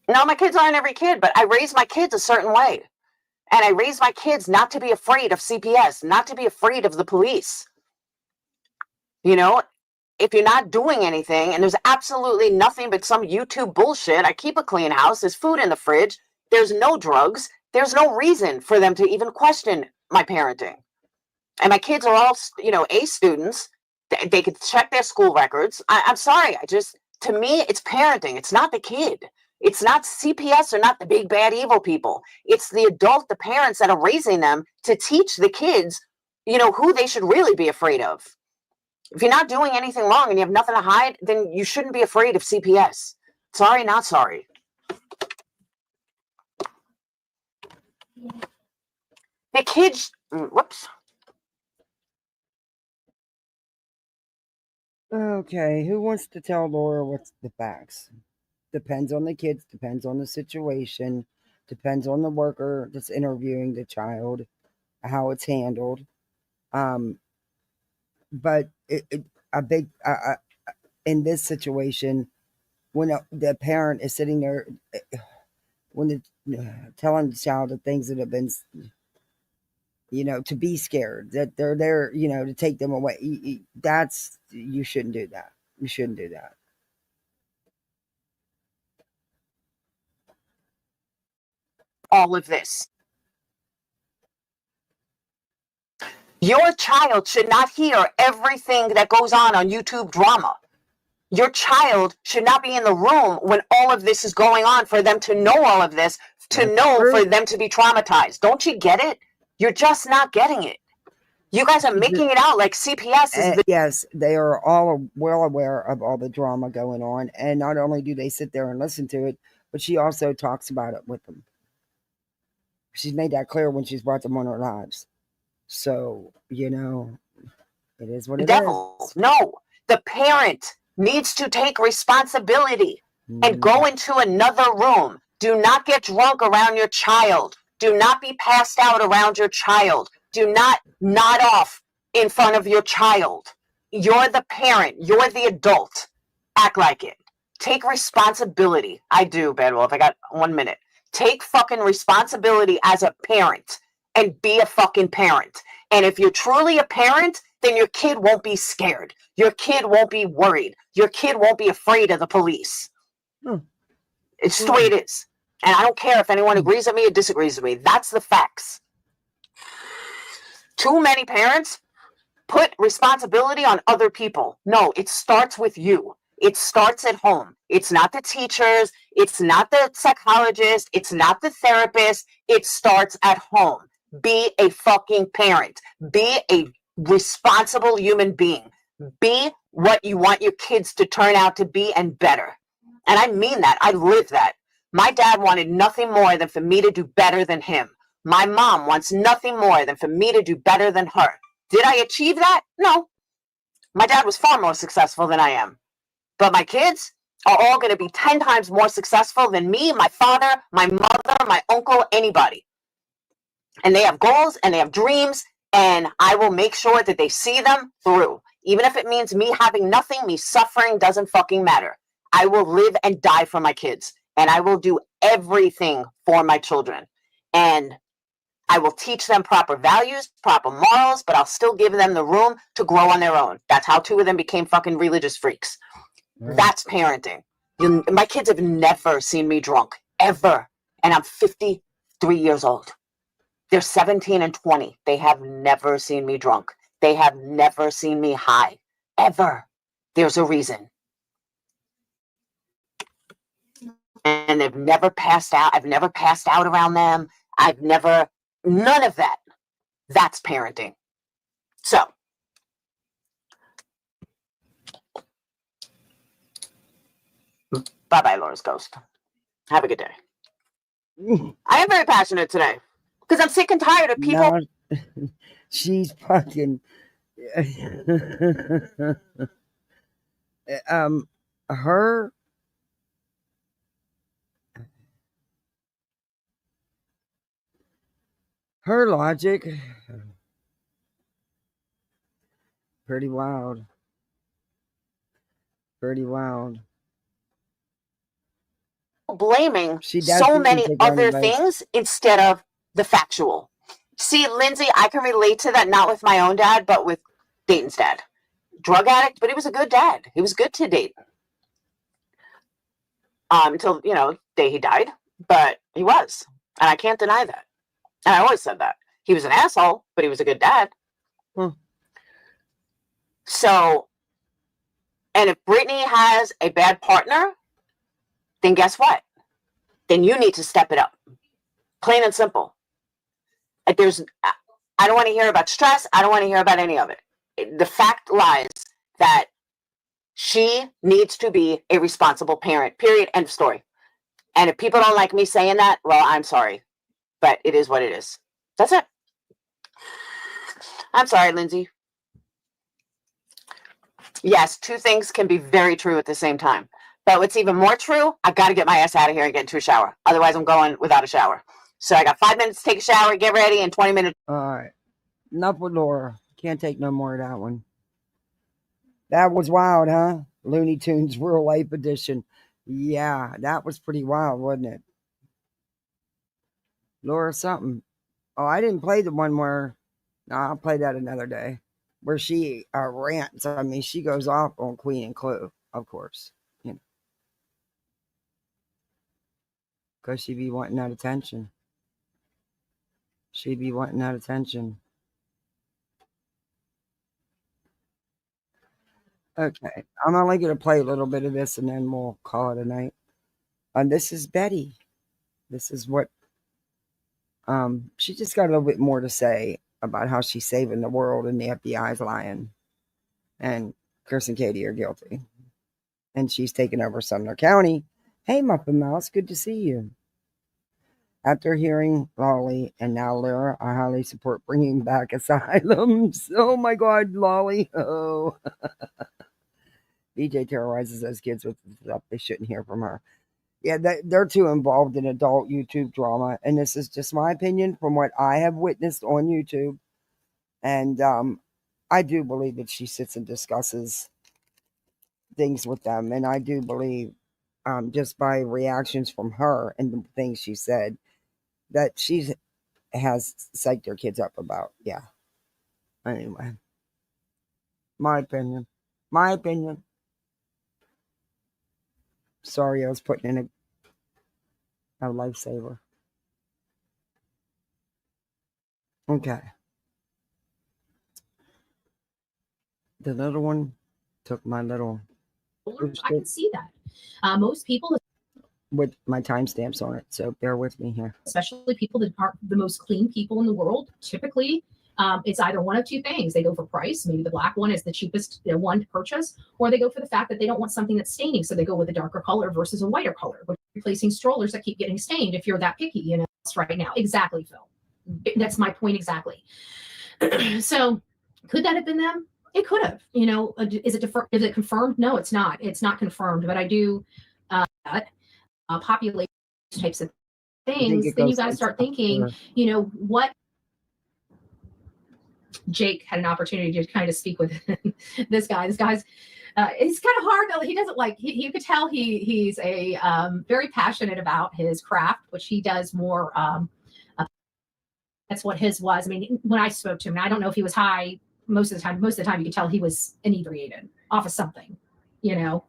Now, my kids aren't every kid, but I raised my kids a certain way. And I raised my kids not to be afraid of CPS, not to be afraid of the police. If you're not doing anything, and there's absolutely nothing but some YouTube bullshit, I keep a clean house, there's food in the fridge, there's no drugs, there's no reason for them to even question my parenting. And my kids are all, A students. They could check their school records. I'm sorry. To me, it's parenting. It's not the kid. It's not CPS or not the big bad evil people. It's the adult, the parents that are raising them to teach the kids, who they should really be afraid of. If you're not doing anything wrong and you have nothing to hide, then you shouldn't be afraid of CPS. Sorry, not sorry. The kids, whoops. Okay, who wants to tell Laura what's the facts? Depends on the kids, depends on the situation, depends on the worker that's interviewing the child, how it's handled. But in this situation, when the parent is sitting there, when telling the child the things that have been, to be scared, that they're there, to take them away, you shouldn't do that. You shouldn't do that. All of this. Your child should not hear everything that goes on YouTube drama. Your child should not be in the room when all of this is going on for them to know all of this, for them to be traumatized. Don't you get it? You're just not getting it. You guys are making it out like CPS is yes, they are all well aware of all the drama going on. And not only do they sit there and listen to it, but she also talks about it with them. She's made that clear when she's brought them on her lives. So, it is what it is. No, the parent needs to take responsibility and go into another room. Do not get drunk around your child. Do not be passed out around your child. Do not nod off in front of your child. You're the parent. You're the adult. Act like it. Take responsibility. I do, Bad Wolf. I got 1 minute. Take fucking responsibility as a parent and be a fucking parent. And if you're truly a parent, then your kid won't be scared. Your kid won't be worried. Your kid won't be afraid of the police. It's just the way it is. And I don't care if anyone agrees with me or disagrees with me. That's the facts. Too many parents put responsibility on other people. No, it starts with you. It starts at home. It's not the teachers. It's not the psychologist. It's not the therapist. It starts at home. Be a fucking parent. Be a responsible human being. Be what you want your kids to turn out to be and better. And I mean that. I live that. My dad wanted nothing more than for me to do better than him. My mom wants nothing more than for me to do better than her. Did I achieve that? No. My dad was far more successful than I am. But my kids are all going to be 10 times more successful than me, my father, my mother, my uncle, anybody. And they have goals and they have dreams, and I will make sure that they see them through. Even if it means me having nothing, me suffering, doesn't fucking matter. I will live and die for my kids, and I will do everything for my children. And I will teach them proper values, proper morals, but I'll still give them the room to grow on their own. That's how 2 of them became fucking religious freaks. Right. That's parenting. My kids have never seen me drunk, ever. And I'm 53 years old. They're 17 and 20. They have never seen me drunk. They have never seen me high, ever. There's a reason. And they've never passed out. I've never passed out around them. None of that. That's parenting. So, bye-bye, Laura's ghost. Have a good day. I am very passionate today because I'm sick and tired of people. No, she's fucking. Her. Her logic. Pretty wild. Pretty wild. Blaming She does so seem to many take her own other advice. things instead of the factual. See, Lindsay, I can relate to that, not with my own dad, but with Dayton's dad. Drug addict, but he was a good dad. He was good to date. Until, the day he died. But he was. And I can't deny that. And I always said that. He was an asshole, but he was a good dad. So, and if Brittany has a bad partner, then guess what? Then you need to step it up. Plain and simple. I don't want to hear about stress. I don't want to hear about any of it. The fact lies that she needs to be a responsible parent, period, end of story. And if people don't like me saying that, well, I'm sorry. But it is what it is. That's it. I'm sorry, Lindsay. Yes, 2 things can be very true at the same time. But what's even more true, I got to get my ass out of here and get into a shower. Otherwise, I'm going without a shower. So I got 5 minutes to take a shower, get ready, and 20 minutes. All right. Enough with Laura. Can't take no more of that one. That was wild, huh? Looney Tunes Real Life Edition. Yeah, that was pretty wild, wasn't it? Laura something. Oh, I didn't play the one where... No, I'll play that another day. Where she rants. I mean, she goes off on Queen and Clue, of course. Because she be wanting that attention. She be wanting that attention. Okay, I'm only going to play a little bit of this and then we'll call it a night. This is Betty. This is what... she just got a little bit more to say about how she's saving the world and the FBI's lying. And Chris and Katie are guilty. And she's taken over Sumner County. Hey, Muffin Mouse, good to see you. After hearing Lolly and now Lyra, I highly support bringing back asylums. Oh my God, Lolly. Oh. BJ terrorizes those kids with stuff they shouldn't hear from her. Yeah, they're too involved in adult YouTube drama. And this is just my opinion from what I have witnessed on YouTube. And I do believe that she sits and discusses things with them. And I do believe, just by reactions from her and the things she said, that she has psyched her kids up about. Yeah. Anyway. My opinion. My opinion. Sorry, I was putting in a lifesaver. Okay. The little one took my little... I can see that. Most people, with my timestamps on it, so bear with me here. especially people that aren't the most clean people in the world, typically it's either one of 2 things. They go for price, maybe the black one is the cheapest one to purchase, or they go for the fact that they don't want something that's staining, so they go with a darker color versus a whiter color, but replacing strollers that keep getting stained if you're that picky, right now. Exactly, Phil. That's my point exactly. So could that have been them? It could have. Is it confirmed? No, it's not. It's not confirmed, but I do populate types of things. Then you got to start thinking, what Jake had an opportunity to kind of speak with this guy. This guy's it's kind of hard. He doesn't like. You could tell he's a very passionate about his craft, which he does more. That's what his was. I mean, when I spoke to him, and I don't know if he was high most of the time. Most of the time, you could tell he was inebriated off of something, you know.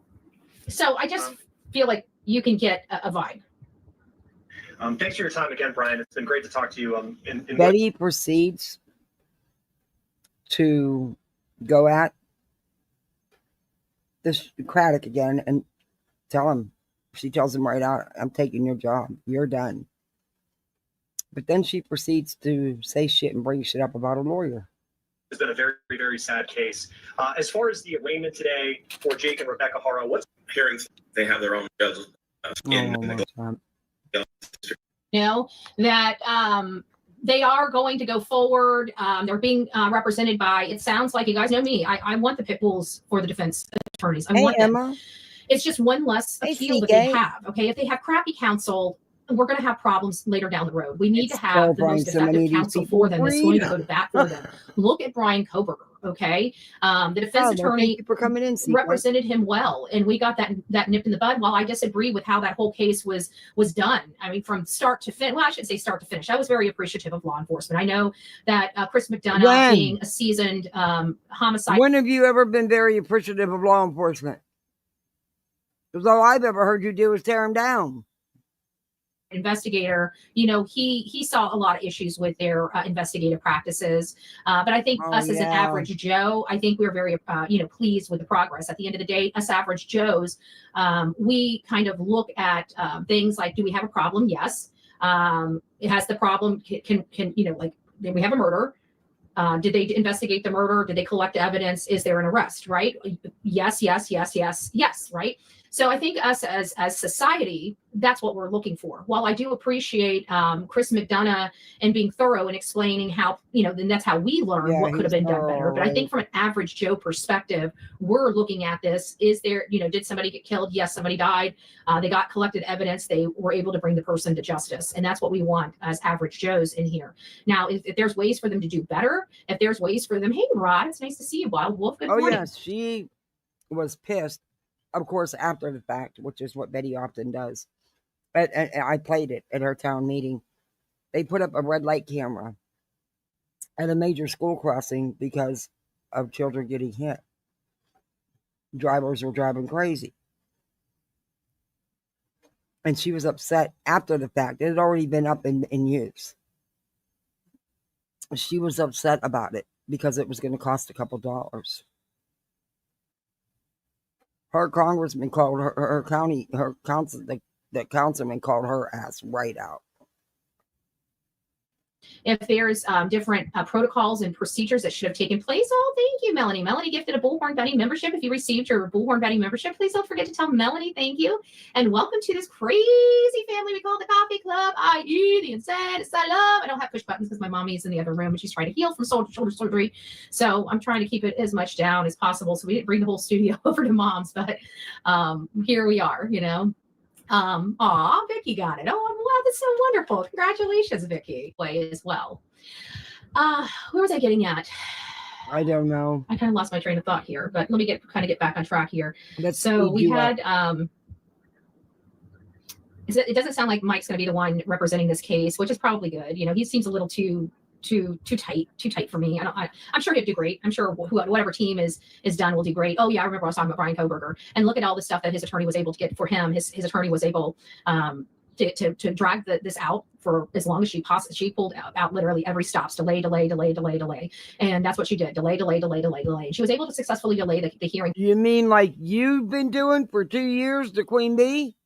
So I just feel like you can get a vibe. Thanks for your time again, Brian. It's been great to talk to you. Betty proceeds to go at this Craddock again and tell him. She tells him right out, I'm taking your job. You're done. But then she proceeds to say shit and bring shit up about a lawyer. It's been a very, very sad case. As far as the arraignment today for Jake and Rebecca Haro, what's hearings? They have their own judges. You know, that they are going to go forward. They're being represented by, it sounds like, you guys know me, I want the pit bulls for the defense attorneys. I want them. Emma. It's just one less appeal that they have. Okay, if they have crappy counsel, we're going to have problems later down the road. We need to have the most effective counsel for them that's going to go to bat for them. Look at Brian Koberger, okay? The defense attorney for coming in, represented him well, and we got that nipped in the bud. While I disagree with how that whole case was done, I mean, from start to finish. Well, I shouldn't say start to finish. I was very appreciative of law enforcement. I know that Chris McDonough, being a seasoned homicide. When have you ever been very appreciative of law enforcement? Because all I've ever heard you do is tear them down. Investigator, you know, he saw a lot of issues with their investigative practices, but I think us as an average Joe, I think we're very pleased with the progress. At the end of the day, us average Joes, we kind of look at things like, do we have a problem? Yes. It has the problem. Can like, did we have a murder? Did they investigate the murder? Did they collect evidence? Is there an arrest? Right? Yes, right? So I think us as society, that's what we're looking for. While I do appreciate Chris McDonough and being thorough and explaining how, then that's how we learn what could have been done better. But I think from an average Joe perspective, we're looking at this. Is there, did somebody get killed? Yes, somebody died. They got collected evidence. They were able to bring the person to justice. And that's what we want as average Joes in here. Now, if there's ways for them to do better, if there's ways for them, hey, Rod, it's nice to see you, Wild Wolf. Good morning. Yes, she was pissed. Of course, after the fact, which is what Betty often does. But I played it at her town meeting. They put up a red light camera at a major school crossing because of children getting hit. Drivers were driving crazy. And she was upset after the fact. It had already been up in use. She was upset about it because it was going to cost a couple dollars. Her congressman called her council, the councilman called her ass right out. If there's different protocols and procedures that should have taken place. Oh, thank you, Melanie. Melanie gifted a Bullhorn Betty membership. If you received your Bullhorn Betty membership, please don't forget to tell Melanie thank you. And welcome to this crazy family we call the Coffee Club, i.e. the insane asylum. I don't have push buttons because my mommy's in the other room and she's trying to heal from shoulder surgery. So I'm trying to keep it as much down as possible. So we didn't bring the whole studio over to mom's, but here we are, Vicky got it. Oh, wow, that's so wonderful. Congratulations, Vicky. Way as well. Where was I getting at? I don't know. I kind of lost my train of thought here, but let me get back on track here. So we had it doesn't sound like Mike's going to be the one representing this case, which is probably good. He seems a little too tight for me. I'm sure he'll do great. I'm sure whatever team is done will do great. Oh yeah, I remember I was talking about Brian Koberger, and look at all the stuff that his attorney was able to get for him. His attorney was able to drag this out for as long as she pulled out literally every stops, delay, and that's what she did. Delay, and she was able to successfully delay the hearing. You mean like you've been doing for 2 years, the Queen Bee?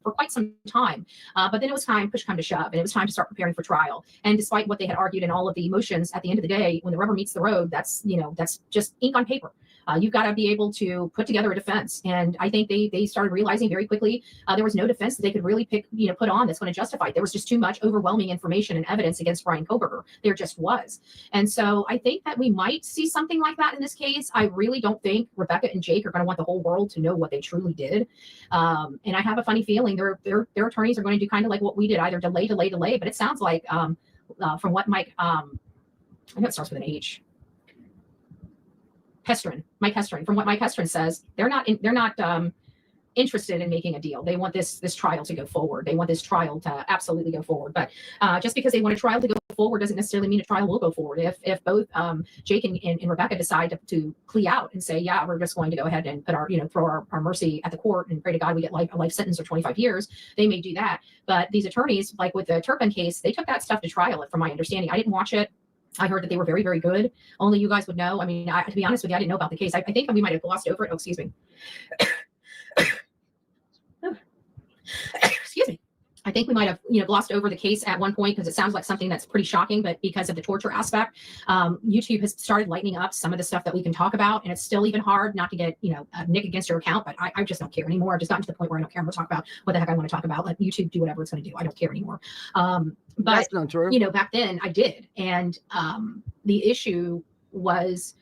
For quite some time. But then it was push come to shove, and it was time to start preparing for trial. And despite what they had argued and all of the emotions, at the end of the day, when the rubber meets the road, that's just ink on paper. You've got to be able to put together a defense. And I think they started realizing very quickly there was no defense that they could really put on that's going to justify it. There was just too much overwhelming information and evidence against Brian Koberger. There just was. And so I think that we might see something like that in this case. I really don't think Rebecca and Jake are going to want the whole world to know what they truly did. And I have a funny feeling their attorneys are going to do kind of like what we did, either delay. But it sounds like from what Mike, I know it starts with an H. Mike Hestrin. From what Mike Hestrin says, they're not interested in making a deal. They want this trial to go forward. They want this trial to absolutely go forward. But just because they want a trial to go forward doesn't necessarily mean a trial will go forward. If both Jake and Rebecca decide to plea out and say, yeah, we're just going to go ahead and put throw our mercy at the court and pray to God we get a life sentence or 25 years, they may do that. But these attorneys, like with the Turpin case, they took that stuff to trial, from my understanding. I didn't watch it. I heard that they were very, very good. Only you guys would know. I mean, to be honest with you, I didn't know about the case. I think we might have glossed over it. Oh, excuse me. Excuse me. I think we might have, glossed over the case at one point because it sounds like something that's pretty shocking, but because of the torture aspect, YouTube has started lightening up some of the stuff that we can talk about, and it's still even hard not to get, a nick against your account, but I just don't care anymore. I've just gotten to the point where I don't care. I'm going to talk about what the heck I want to talk about. Let YouTube do whatever it's going to do. I don't care anymore. But, That's not true. Back then I did. And the issue was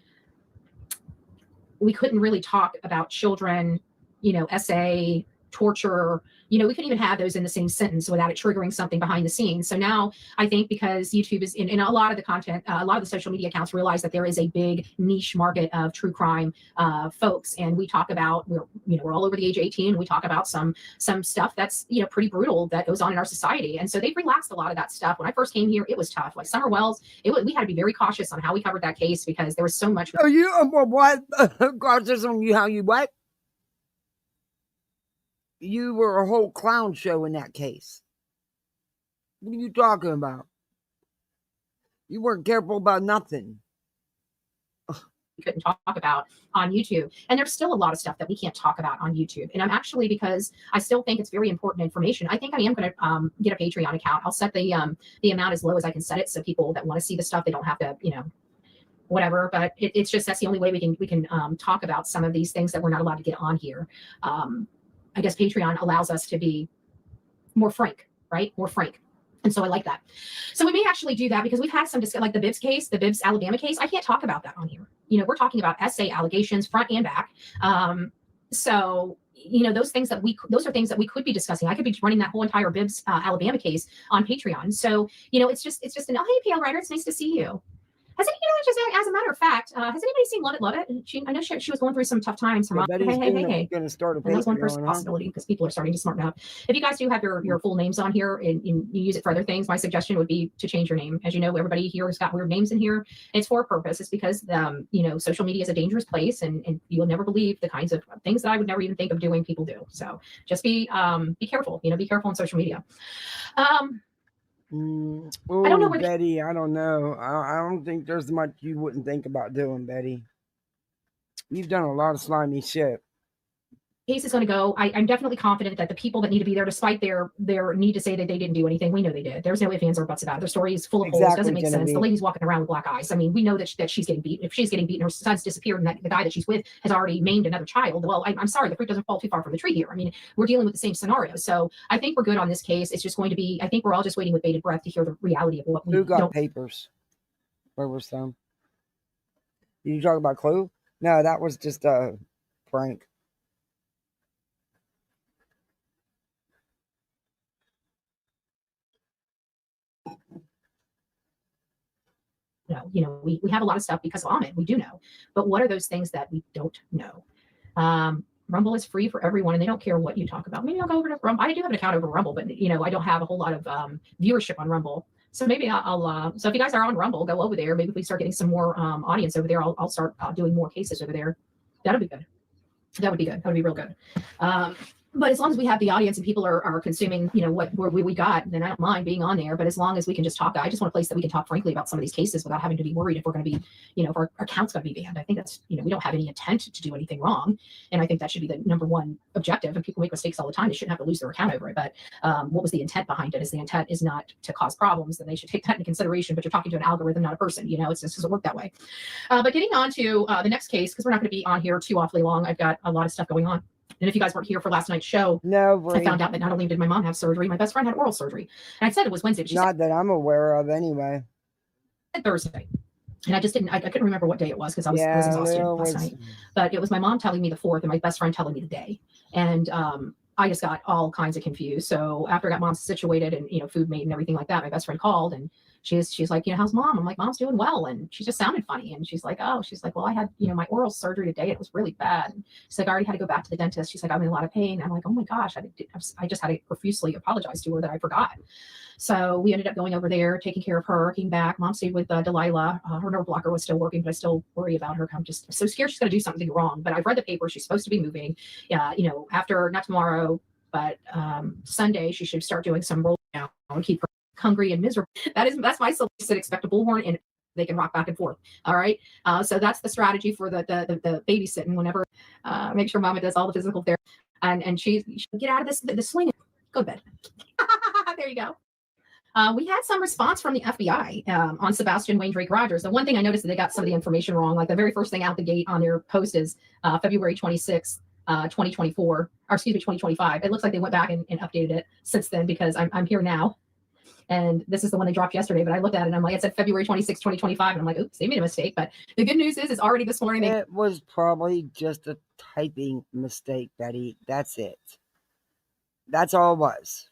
we couldn't really talk about children, SA, torture, we couldn't even have those in the same sentence without it triggering something behind the scenes. So now I think because YouTube is in a lot of the content, a lot of the social media accounts realize that there is a big niche market of true crime folks. And we talk about, we're all over the age of 18. We talk about some stuff that's, pretty brutal that goes on in our society. And so they've relaxed a lot of that stuff. When I first came here, it was tough. Like Summer Wells, we had to be very cautious on how we covered that case because there was so much. Are you, what? Cautious on you, how you what? You were a whole clown show in that case. What are you talking about? You weren't careful about nothing. We couldn't talk about on YouTube. And there's still a lot of stuff that we can't talk about on YouTube. And I'm actually, because I still think it's very important information, I think I am going to get a Patreon account. I'll set the amount as low as I can set it so people that want to see the stuff, they don't have to, whatever. But it's just, that's the only way we can talk about some of these things that we're not allowed to get on here. I guess Patreon allows us to be more frank, right? More frank. And so I like that. So we may actually do that because we've had some discussion, like the Bibbs case, the Bibbs Alabama case. I can't talk about that on here. We're talking about SA allegations, front and back. So, those are things that we could be discussing. I could be running that whole entire Bibbs Alabama case on Patreon. So, it's just an, oh, hey, PL Writer, it's nice to see you. Has anybody, just as a matter of fact, has anybody seen Love It, Love It? I know she was going through some tough times. Hey. Going to start a That was one possibility because people are starting to smarten up. If you guys do have your full names on here and you use it for other things, my suggestion would be to change your name. As you know, everybody here has got weird names in here. It's for a purpose. It's because, social media is a dangerous place and you'll never believe the kinds of things that I would never even think of doing people do. So just be careful, be careful on social media. Oh, I don't know Betty. I don't know. I don't think there's much you wouldn't think about doing, Betty. You've done a lot of slimy shit. Case is going to go. I'm definitely confident that the people that need to be there, despite their need to say that they didn't do anything, we know they did. There's no ifs, ands, or buts about it. Their story is full of holes. Doesn't make sense. The lady's walking around with black eyes. I mean, we know that she's getting beat. If she's getting beaten, her son's disappeared, and the guy that she's with has already maimed another child. Well, I'm sorry, the fruit doesn't fall too far from the tree here. I mean, we're dealing with the same scenario. So I think we're good on this case. It's just going to be, I think we're all just waiting with bated breath to hear the reality of what we Who got papers? Where were some? Did you talk about Clue? No, that was just a prank. We have a lot of stuff because of Ahmed. We do know. But what are those things that we don't know? Rumble is free for everyone, and they don't care what you talk about. Maybe I'll go over to Rumble. I do have an account over Rumble, but, I don't have a whole lot of viewership on Rumble. So maybe I'll so if you guys are on Rumble, go over there. Maybe if we start getting some more audience over there, I'll start doing more cases over there. That'll be good. That would be good. That would be real good. But as long as we have the audience and people are consuming, what we got, then I don't mind being on there. But as long as we can just talk, I just want a place that we can talk frankly about some of these cases without having to be worried if we're going to be, if our account's going to be banned. I think that's, we don't have any intent to do anything wrong. And I think that should be the number one objective. And people make mistakes all the time. They shouldn't have to lose their account over it. But what was the intent behind it? Is the intent is not to cause problems, then they should take that into consideration. But you're talking to an algorithm, not a person. It just doesn't work that way. But getting on to the next case, because we're not going to be on here too awfully long. I've got a lot of stuff going on. And if you guys weren't here for last night's show, I found out that not only did my mom have surgery, my best friend had oral surgery. And I said it was Wednesday. But she Not that I'm aware of anyway. said Thursday. And I just didn't, I couldn't remember what day it was because I was exhausted last night. But it was my mom telling me the 4th and my best friend telling me the day. And I just got all kinds of confused. So after I got mom situated and, food made and everything like that, my best friend called and she's like, how's mom? I'm like, mom's doing well. And she just sounded funny. And she's like, well, I had, my oral surgery today. And it was really bad. And she's like, I already had to go back to the dentist. She's like, I'm in a lot of pain. I'm like, oh my gosh, I just had to profusely apologize to her that I forgot. So we ended up going over there, taking care of her, came back. Mom stayed with Delilah. Her nerve blocker was still working, but I still worry about her. I'm just so scared she's going to do something wrong. But I've read the paper. She's supposed to be moving. After, not tomorrow, but Sunday, she should start doing some roll down and keep her hungry and miserable. That's my solution. Expect a bullhorn and they can rock back and forth. All right. So that's the strategy for the babysitting. Whenever make sure mama does all the physical therapy and she get out of the swing. Go to bed. There you go. We had some response from the FBI on Sebastian Wayne Drake Rogers. The one thing I noticed that they got some of the information wrong. Like the very first thing out the gate on their post is February 26th. 2024, or excuse me, 2025. It looks like they went back and updated it since then because I'm here now. And this is the one they dropped yesterday, but I looked at it and I'm like, it said February 26, 2025. And I'm like, oops, they made a mistake. But the good news is already this morning. It was probably just a typing mistake, Betty. That's it. That's all it was.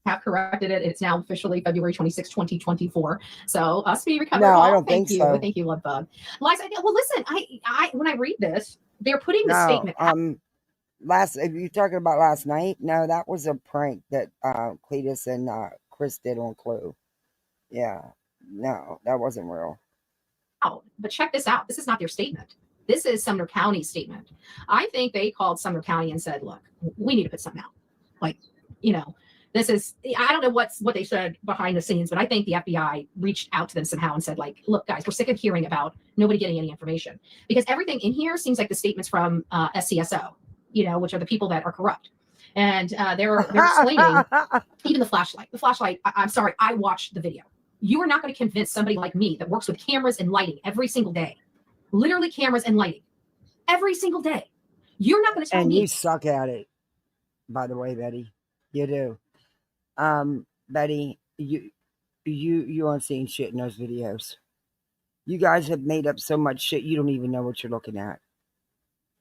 Have corrected it. It's now officially February 26, 2024. So speedy recovery. No, I don't think so. Thank you, Love Bug. Liza, well, listen, I when I read this, they're putting the statement. If you're talking about last night, no, that was a prank that Cletus and Chris did on Clue. Yeah, no, that wasn't real. Oh, but check this out. This is not their statement. This is Sumner County's statement. I think they called Sumner County and said, look, we need to put something out. Like, this is, I don't know what they said behind the scenes, but I think the FBI reached out to them somehow and said, like, look, guys, we're sick of hearing about nobody getting any information. Because everything in here seems like the statements from SCSO, which are the people that are corrupt. And they're explaining even the flashlight. The flashlight, I'm sorry, I watched the video. You are not going to convince somebody like me that works with cameras and lighting every single day. Literally cameras and lighting every single day. You're not going to tell me. And you suck at it, by the way, Betty. You do. Betty, you aren't seeing shit in those videos. You guys have made up so much shit you don't even know what you're looking at.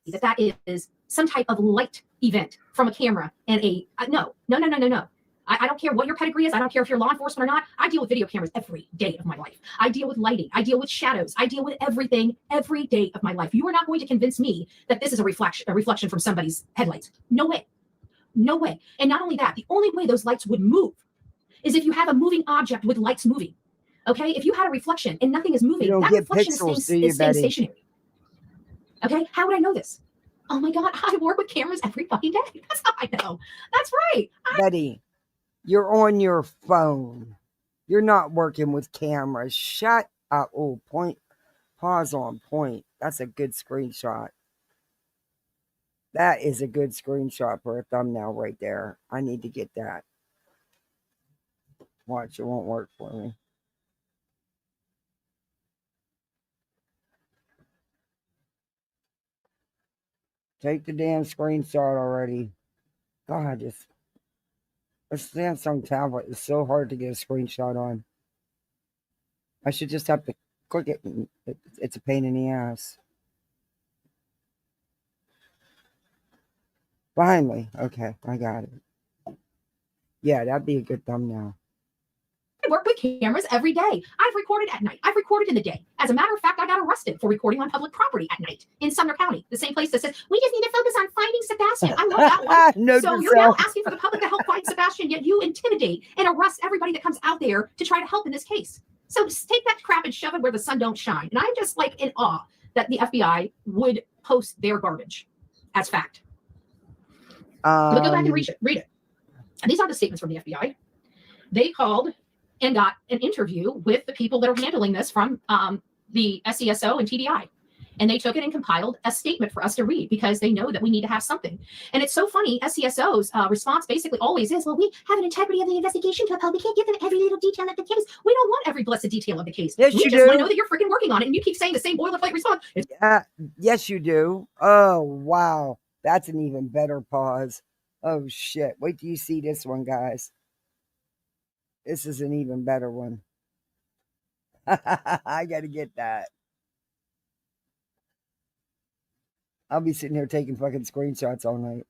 That is some type of light event from a camera and no. I don't care what your pedigree is. I don't care if you're law enforcement or not. I deal with video cameras every day of my life. I deal with lighting. I deal with shadows. I deal with everything every day of my life. You are not going to convince me that this is a reflection from somebody's headlights. No way. No way. And not only that, the only way those lights would move is if you have a moving object with lights moving. Okay? If you had a reflection and nothing is moving, that reflection is staying stationary. Okay? How would I know this? Oh my God, I work with cameras every fucking day. That's how I know. That's right. Betty, you're on your phone. You're not working with cameras. Shut up. Oh, pause on point. That's a good screenshot. That is a good screenshot for a thumbnail right there. I need to get that. Watch, it won't work for me. Take the damn screenshot already. God, this Samsung tablet is so hard to get a screenshot on. I should just have to click it. It's a pain in the ass. Finally. Okay, I got it. Yeah, that'd be a good thumbnail. I work with cameras every day. I've recorded at night. I've recorded in the day. As a matter of fact, I got arrested for recording on public property at night in Sumner County, the same place that says, we just need to focus on finding Sebastian. I love that one. So you're now asking for the public to help find Sebastian, yet you intimidate and arrest everybody that comes out there to try to help in this case. So just take that crap and shove it where the sun don't shine. And I'm just like in awe that the FBI would post their garbage as fact. But go back and read it. And these are the statements from the FBI. They called and got an interview with the people that are handling this from the SESO and TDI. And they took it and compiled a statement for us to read because they know that we need to have something. And it's so funny, SESO's response basically always is, well, we have an integrity of the investigation to uphold. We can't give them every little detail of the case. We don't want every blessed detail of the case. Yes, we you just do. want to know that you're freaking working on it. And you keep saying the same boilerplate response. Yes, you do. Oh, wow. That's an even better pause. Oh, shit. Wait till you see this one, guys. This is an even better one. I got to get that. I'll be sitting here taking fucking screenshots all night.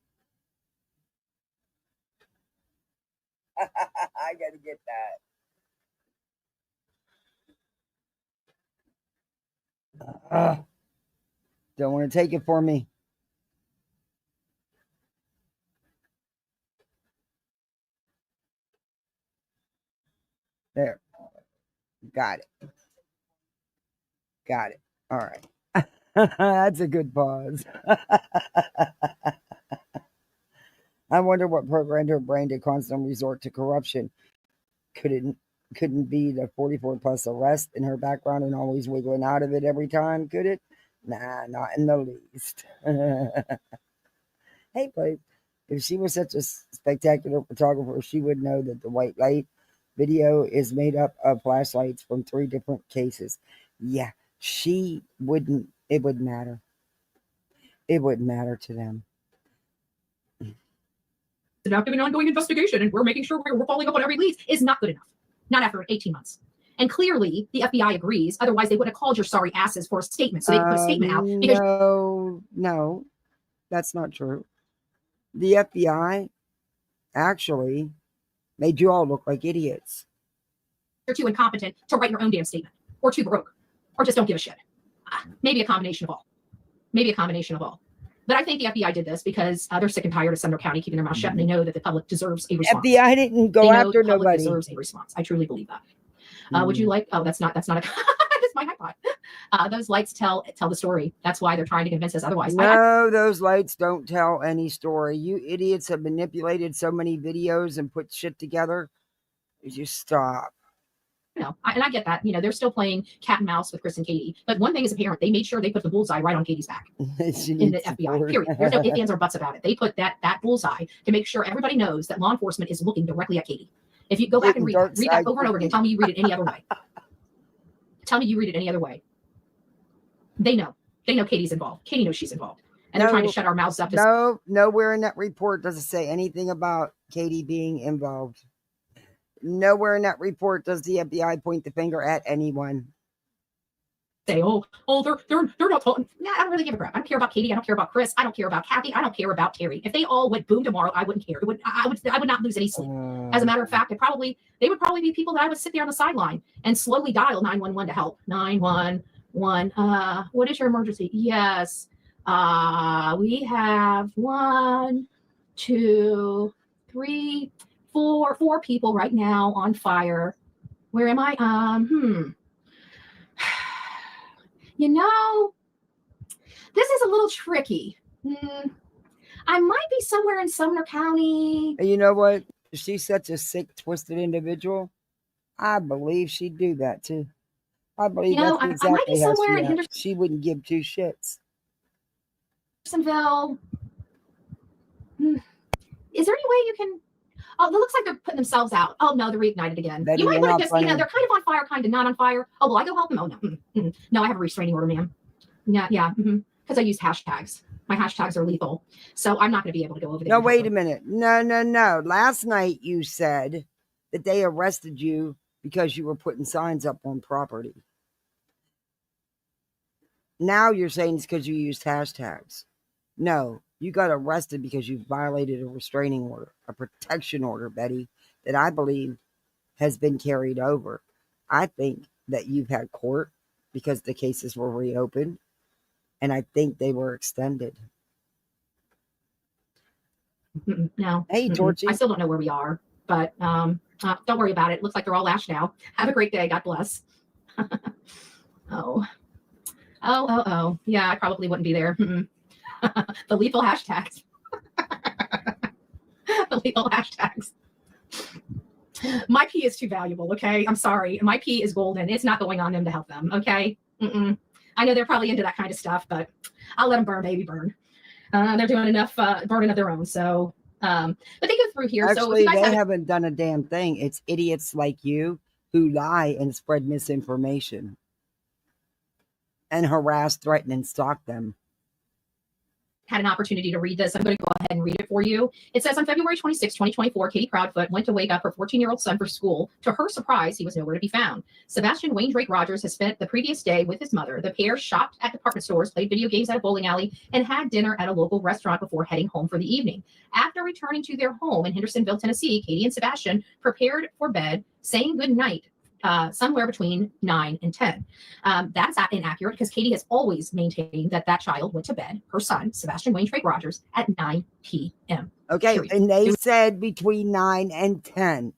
I got to get that. Don't want to take it for me. There. Got it. Got it. All right. That's a good pause. I wonder what programmed her brain to constant resort to corruption. Couldn't be the 44 plus arrest in her background and always wiggling out of it every time, could it? Nah, not in the least. Hey, babe, if she was such a spectacular photographer, she would know that the white light video is made up of flashlights from 3 different cases. Yeah, she wouldn't. It wouldn't matter. It wouldn't matter to them. An active and ongoing investigation, and we're making sure we're following up on every lead is not good enough. Not after 18 months. And clearly, the FBI agrees. Otherwise, they would have called your sorry asses for a statement. So they put a statement out. Because No, that's not true. The FBI actually made you all look like idiots. you're too incompetent to write your own damn statement, or too broke, or just don't give a shit. Maybe a combination of all. Maybe a combination of all. But I think the FBI did this because they're sick and tired of Sumner County keeping their mouth shut, and they know that the public deserves a response. FBI didn't go after the public nobody. Deserves a response. I truly believe that. Would you like? Oh, that's not a. That's my iPod. Those lights tell the story. That's why they're trying to convince us otherwise. No, those lights don't tell any story. You idiots have manipulated so many videos and put shit together. Just stop. No, and I get that. They're still playing cat and mouse with Chris and Katie. But one thing is apparent: they made sure they put the bullseye right on Katie's back in the FBI. Period. There's no ifs, ands, or buts about it. They put that bullseye to make sure everybody knows that law enforcement is looking directly at Katie. If you go back and read that over and over again, tell me you read it any other way. Tell me you read it any other way. They know. They know Katie's involved. Katie knows she's involved. And they're trying to shut our mouths up. Nowhere in that report does it say anything about Katie being involved. Nowhere in that report does the FBI point the finger at anyone. Say, they're not talking. Nah, I don't really give a crap. I don't care about Katie. I don't care about Chris. I don't care about Kathy. I don't care about Terry. If they all went boom tomorrow, I wouldn't care. I would not lose any sleep. As a matter of fact, they would probably be people that I would sit there on the sideline and slowly dial 911 to help. 911. What is your emergency? Yes. We have 1, 2, 3, 4 people right now on fire. Where am I? This is a little tricky. I might be somewhere in Sumner County. You know what? She's such a sick, twisted individual. I believe she'd do that too. I believe that's exactly how she acts. She wouldn't give 2 shits. Hendersonville. Is there any way you can? Oh, it looks like they're putting themselves out. Oh no, they're reignited again. You might want to just, they're kind of on fire, kind of not on fire. Oh, will I go help them? Oh no, no, I have a restraining order, ma'am. Yeah, because I use hashtags. My hashtags are lethal, so I'm not going to be able to go over there. No, wait a minute. No. Last night you said that they arrested you because you were putting signs up on property. Now you're saying it's because you used hashtags. No, you got arrested because you violated a restraining order, a protection order, Betty, that I believe has been carried over. I think that you've had court because the cases were reopened, and I think they were extended. No. Hey, Georgie. I still don't know where we are, but don't worry about it. Looks like they're all lashed now. Have a great day. God bless. Oh. Yeah, I probably wouldn't be there. The lethal hashtags. illegal hashtags. My pee is too valuable, okay? I'm sorry. My pee is golden. It's not going on them to help them, okay? I know they're probably into that kind of stuff, but I'll let them burn, baby, burn. They're doing enough burning of their own. So, but they go through here. Actually, so if you guys haven't done a damn thing. It's idiots like you who lie and spread misinformation and harass, threaten, and stalk them. Had an opportunity to read this, I'm going to go ahead and read it for you. It says on February 26, 2024, Katie Proudfoot went to wake up her 14-year-old son for school. To her surprise, he was nowhere to be found. Sebastian Wayne Drake Rogers has spent the previous day with his mother. The pair shopped at department stores, played video games at a bowling alley, and had dinner at a local restaurant before heading home for the evening. After returning to their home in Hendersonville, Tennessee, Katie and Sebastian prepared for bed, saying goodnight somewhere between 9 and 10. That's inaccurate because Katie has always maintained that that child went to bed, her son, Sebastian Wayne Drake Rogers, at 9 p.m. Okay, Period. and they said between 9 and 10.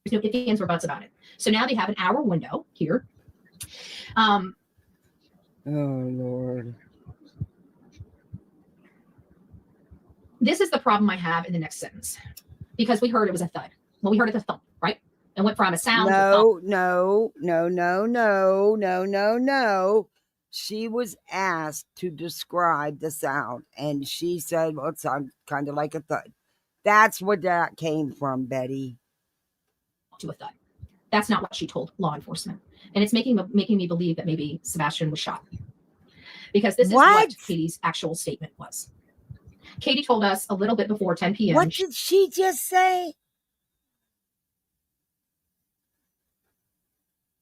There's no ifs, ands, or buts about it. So now they have an hour window here. Oh, Lord. This is the problem I have in the next sentence because we heard it was a thud. Well, we heard it a thump, right? And went from a sound to thump. No. She was asked to describe the sound, and she said, well, it sounds kind of like a thud. That's where that came from, Betty. To a thud. That's not what she told law enforcement. And it's making me believe that maybe Sebastian was shot. Because this is what Katie's actual statement was. Katie told us a little bit before 10 p.m. What did she just say?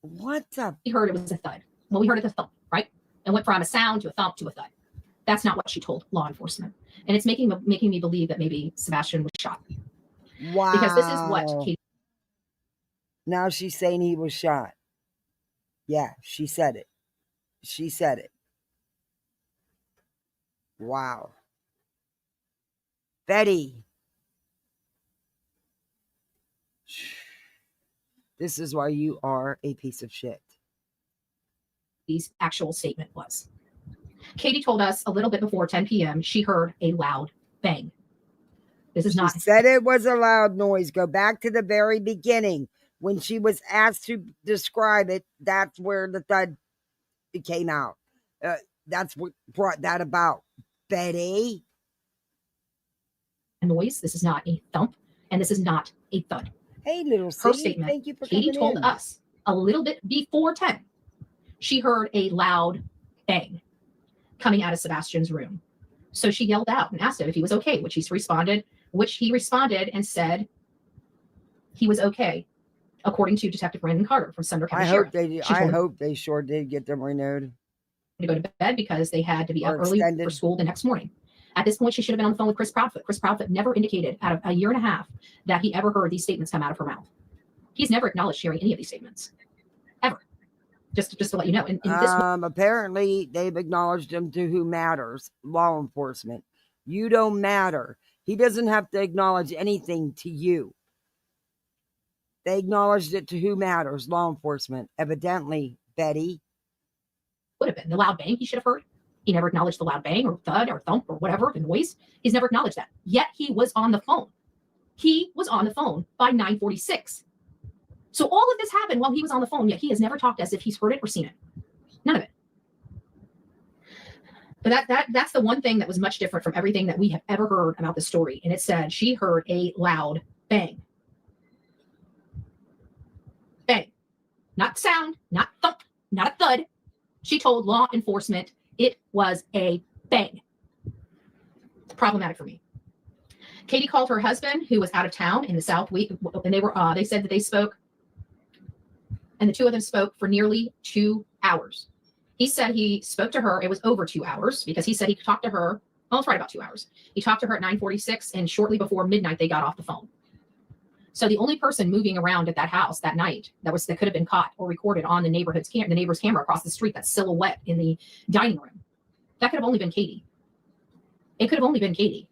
What the? We heard it was a thud. Well, we heard it a thump, right? And went from a sound to a thump to a thud. That's not what she told law enforcement. And it's making me believe that maybe Sebastian was shot. Wow. Because this is what Katie. Now she's saying he was shot. Yeah, she said it. She said it. Wow. Betty. This is why you are a piece of shit. Katie's actual statement was. Katie told us a little bit before 10 p.m. she heard a loud bang. This is not. She said it was a loud noise. Go back to the very beginning. When she was asked to describe it, that's where the thud came out. That's what brought that about. Betty. A noise. This is not a thump, and this is not a thud. Hey, little Her C, statement. Thank you for Katie coming told in. us a little bit before 10. She heard a loud bang coming out of Sebastian's room. So she yelled out and asked him if he was okay, which he responded and said he was okay, according to Detective Brandon Carter from Sumner County Sheriff. I hope they sure did get them renewed. To go to bed because they had to be up early extended. for school the next morning. At this point, she should have been on the phone with Chris Proudfoot. Chris Proudfoot never indicated out of a year and a half that he ever heard these statements come out of her mouth. He's never acknowledged hearing any of these statements, ever. Just to let you know. And this apparently, they've acknowledged him to who matters, law enforcement. You don't matter. He doesn't have to acknowledge anything to you. They acknowledged it to who matters, law enforcement. Evidently, Betty. Would have been the loud bang he should have heard. He never acknowledged the loud bang or thud or thump or whatever, the noise. He's never acknowledged that. Yet he was on the phone. He was on the phone by 9:46. So all of this happened while he was on the phone, yet he has never talked as if he's heard it or seen it. None of it. But that's the one thing that was much different from everything that we have ever heard about this story. And it said she heard a loud bang. Bang. Not sound, not thump, not a thud. She told law enforcement it was a bang. Problematic for me. Katie called her husband, who was out of town in the South week, and they said that they spoke, and the two of them spoke for nearly 2 hours. He said he spoke to her. It was over 2 hours because he said he talked to her. Well, it's right about 2 hours. He talked to her at 9:46, and shortly before midnight, they got off the phone. So the only person moving around at that house that night that could have been caught or recorded on the neighbor's camera across the street, that silhouette in the dining room, that could have only been Katie. It could have only been Katie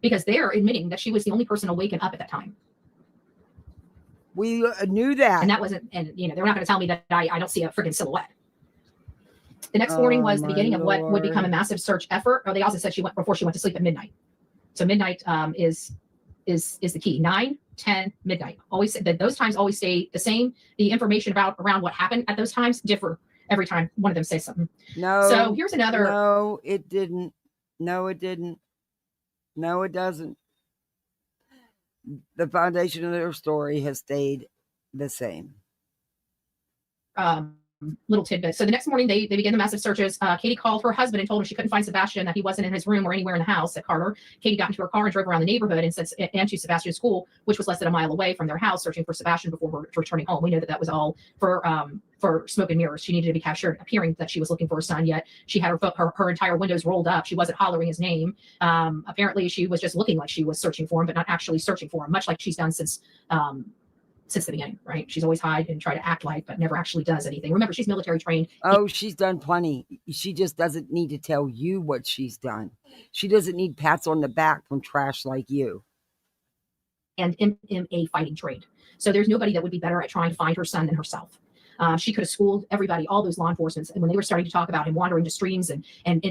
because they're admitting that she was the only person awake and up at that time. We knew that. And that wasn't, and they're not going to tell me that I don't see a freaking silhouette. The next morning was the beginning of what would become a massive search effort. Or they also said before she went to sleep at midnight. So midnight is the key. 9, 10, midnight. Always that those times always stay the same. The information around what happened at those times differ every time one of them says something. No. So here's another. No, it didn't. No, it didn't. No, it doesn't. The foundation of their story has stayed the same. Little tidbit. So the next morning, they begin the massive searches. Katie called her husband and told him she couldn't find Sebastian, that he wasn't in his room or anywhere in the house at Carter. Katie got into her car and drove around the neighborhood and to Sebastian's school, which was less than a mile away from their house, searching for Sebastian before returning home. We know that was all for smoke and mirrors. She needed to be captured, appearing that she was looking for her son, yet she had her entire windows rolled up. She wasn't hollering his name. Apparently, she was just looking like she was searching for him, but not actually searching for him, much like she's done since the beginning, right? She's always hide and try to act like, but never actually does anything. Remember, she's military trained. Oh, she's done plenty. She just doesn't need to tell you what she's done. She doesn't need pats on the back from trash like you. And MMA fighting trade. So there's nobody that would be better at trying to find her son than herself. She could have schooled everybody, all those law enforcement, and when they were starting to talk about him wandering to streams, and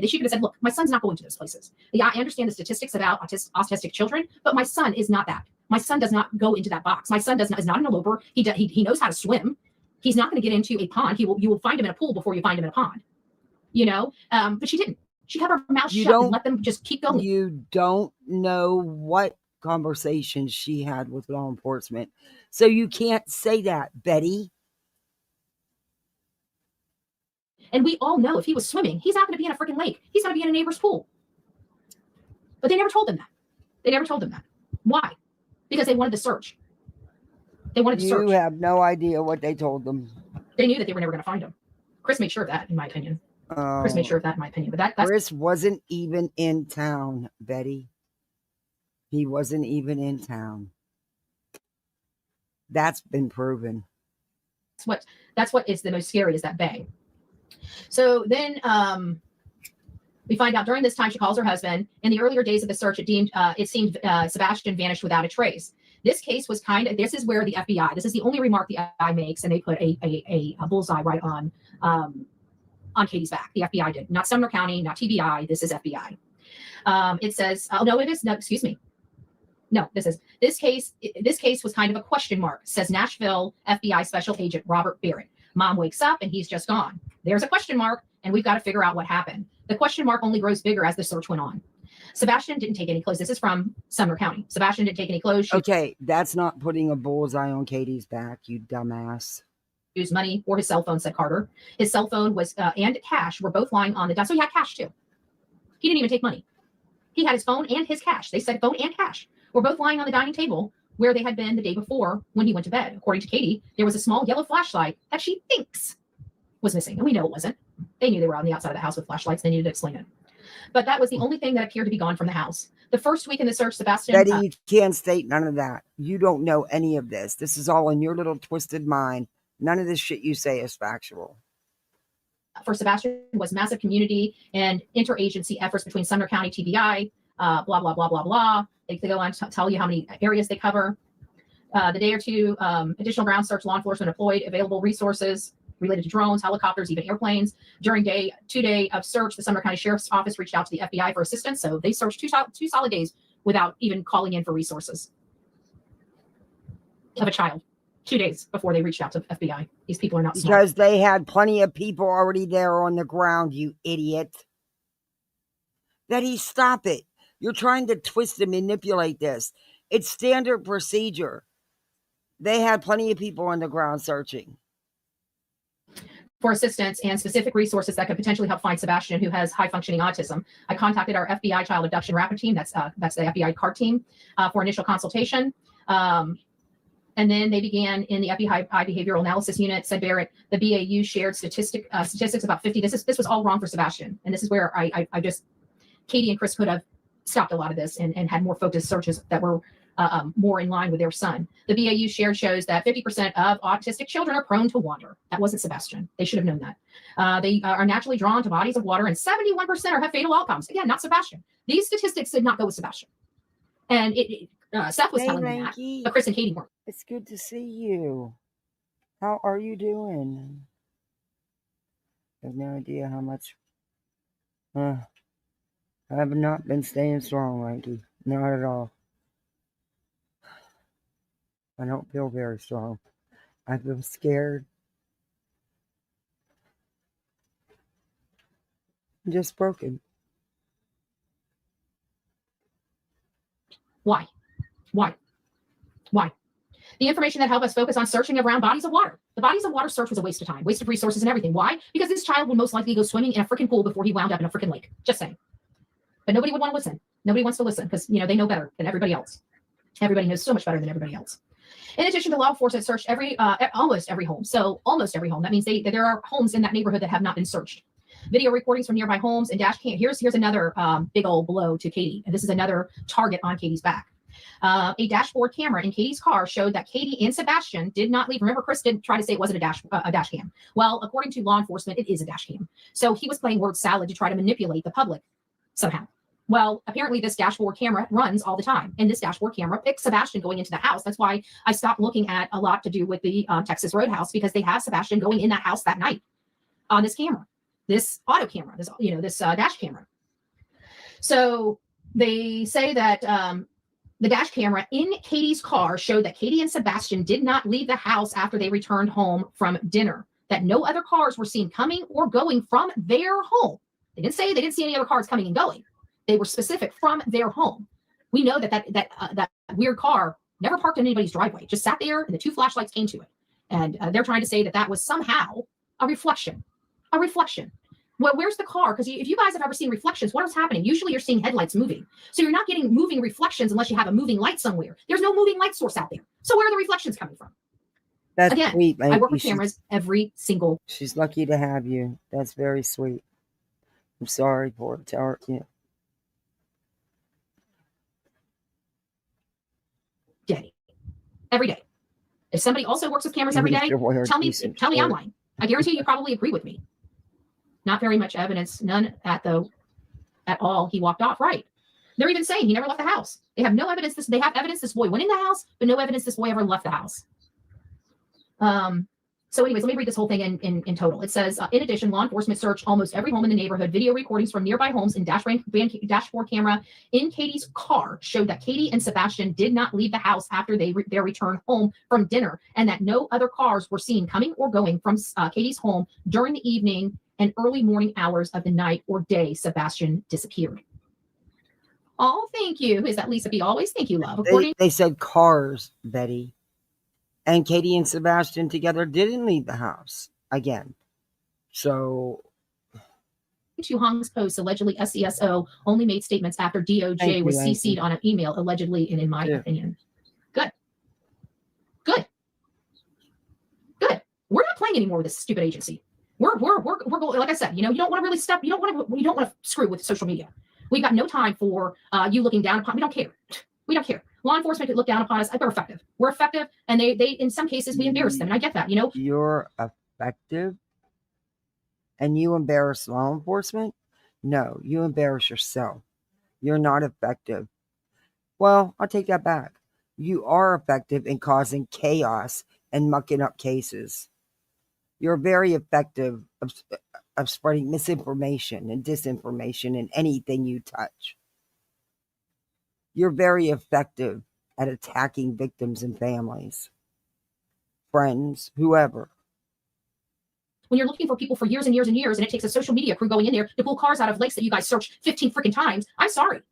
she could have said, look, my son's not going to those places. Yeah, I understand the statistics about autistic children, but my son is not that. My son does not go into that box. My son is not an eloper. He knows how to swim. He's not going to get into a pond. You will find him in a pool before you find him in a pond. But she didn't. She had her mouth shut and let them just keep going. You don't know what conversations she had with law enforcement, so you can't say that, Betty. And we all know if he was swimming, he's not going to be in a freaking lake. He's going to be in a neighbor's pool. But they never told them that. Why? Because they wanted to search. You have no idea what they told them. They knew that they were never going to find him. Chris made sure of that, in my opinion. Chris made sure of that, in my opinion. But that's Chris wasn't even in town, Betty. He wasn't even in town. That's been proven. That's what is the most scary, is that bang. So then we find out during this time she calls her husband. In the earlier days of the search, it seemed Sebastian vanished without a trace. This case was this is where the FBI, this is the only remark the FBI makes, and they put a bullseye right on Katie's back. The FBI did, not Sumner County, not TBI. This is FBI. It says, oh no, it is no. Excuse me. No, this case was kind of a question mark, says Nashville FBI Special Agent Robert Barrett. Mom wakes up and he's just gone. There's a question mark, and we've got to figure out what happened. The question mark only grows bigger as the search went on. Sebastian didn't take any clothes. This is from Sumner County. Sebastian didn't take any clothes. Okay, that's not putting a bullseye on Katie's back, you dumbass. Used money or his cell phone, said Carter. His cell phone was and cash were both lying on the desk. So he had cash too. He didn't even take money. He had his phone and his cash. They said phone and cash were both lying on the dining table where they had been the day before when he went to bed. According to Katie, there was a small yellow flashlight that she thinks was missing. And we know it wasn't. They knew they were on the outside of the house with flashlights. They needed to explain it. But that was the only thing that appeared to be gone from the house. The first week in the search, Sebastian... Betty, you can't state none of that. You don't know any of this. This is all in your little twisted mind. None of this shit you say is factual. For Sebastian was massive community and interagency efforts between Sumner County, TBI, blah, blah, blah, blah, blah. They go on to tell you how many areas they cover. The day or two, additional ground search law enforcement deployed, available resources related to drones, helicopters, even airplanes. During 2 day of search, the Sumner County Sheriff's Office reached out to the FBI for assistance. So they searched two solid days without even calling in for resources of a child. 2 days before they reached out to the FBI. These people are not smart. Because they had plenty of people already there on the ground, you idiot. Betty, stop it. You're trying to twist and manipulate this. It's standard procedure. They had plenty of people on the ground searching. For assistance and specific resources that could potentially help find Sebastian, who has high-functioning autism. I contacted our FBI Child Abduction Rapid Team, that's the FBI CART team, for initial consultation. And then they began in the FBI Behavioral Analysis Unit, said Barrett. The BAU shared statistics about 50. This was all wrong for Sebastian. And this is where I just, Katie and Chris could have stopped a lot of this and had more focused searches that were more in line with their son. The BAU shared shows that 50% of autistic children are prone to wander. That wasn't Sebastian. They should have known that. They are naturally drawn to bodies of water, and 71% have fatal outcomes. Again, not Sebastian. These statistics did not go with Sebastian. And Seth was telling me that, but Chris and Katie weren't. It's good to see you. How are you doing? I have no idea how much. I have not been staying strong, Ranky. Not at all. I don't feel very strong. I feel scared. I'm just broken. Why? Why? Why? The information that helped us focus on searching around bodies of water. The bodies of water search was a waste of time, waste of resources and everything. Why? Because this child would most likely go swimming in a freaking pool before he wound up in a freaking lake. Just saying. But nobody would want to listen. Nobody wants to listen because, you know, they know better than everybody else. Everybody knows so much better than everybody else. In addition to law enforcement searched almost every home. So almost every home. That means there are homes in that neighborhood that have not been searched. Video recordings from nearby homes and dash cam. Here's another big old blow to Katie. And this is another target on Katie's back. A dashboard camera in Katie's car showed that Katie and Sebastian did not leave. Remember, Chris did try to say it wasn't a dash cam. Well, according to law enforcement, it is a dash cam. So he was playing word salad to try to manipulate the public somehow. Well, apparently this dashboard camera runs all the time. And this dashboard camera picked Sebastian going into the house. That's why I stopped looking at a lot to do with the Texas Roadhouse, because they have Sebastian going in that house that night on this camera, this auto camera, this dash camera. So they say that the dash camera in Katie's car showed that Katie and Sebastian did not leave the house after they returned home from dinner, that no other cars were seen coming or going from their home. They didn't see any other cars coming and going. They were specific from their home. We know that weird car never parked in anybody's driveway, just sat there and the two flashlights came to it. And they're trying to say that was somehow a reflection. Well, where's the car? Because if you guys have ever seen reflections, what is happening? Usually you're seeing headlights moving. So you're not getting moving reflections unless you have a moving light somewhere. There's no moving light source out there. So where are the reflections coming from? That's Again, sweet. I work with cameras every single. She's lucky to have you. That's very sweet. I'm sorry, poor Tower. Yeah. Day. Every day. If somebody also works with cameras every day, tell me I'm lying. I guarantee you probably agree with me. Not very much evidence, none at all. He walked off, right? They're even saying he never left the house. They have no evidence. They have evidence this boy went in the house, but no evidence this boy ever left the house. So anyways, let me read this whole thing in total. It says, in addition, law enforcement searched almost every home in the neighborhood. Video recordings from nearby homes and dashboard camera in Katie's car showed that Katie and Sebastian did not leave the house after their return home from dinner, and that no other cars were seen coming or going from Katie's home during the evening and early morning hours of the night or day Sebastian disappeared. Oh, thank you. Is that Lisa B? Always thank you, love. They said cars, Betty. And Katie and Sebastian together didn't leave the house again. So to Hong's post, allegedly SESO only made statements after DOJ was CC'd on an email, allegedly, and in my opinion. Good. We're not playing anymore with this stupid agency. We're going, like I said, you don't want to really step, you don't want to screw with social media. We've got no time for you looking down upon. We don't care. Law enforcement could look down upon us. We're effective. We're effective, and they in some cases we embarrass them, and I get that. You're effective, and you embarrass law enforcement. No, you embarrass yourself. You're not effective. Well, I'll take that back. You are effective in causing chaos and mucking up cases. You're very effective of spreading misinformation and disinformation in anything you touch. You're very effective at attacking victims and families, friends, whoever. When you're looking for people for years and years and years, and it takes a social media crew going in there to pull cars out of lakes that you guys searched 15 freaking times, I'm sorry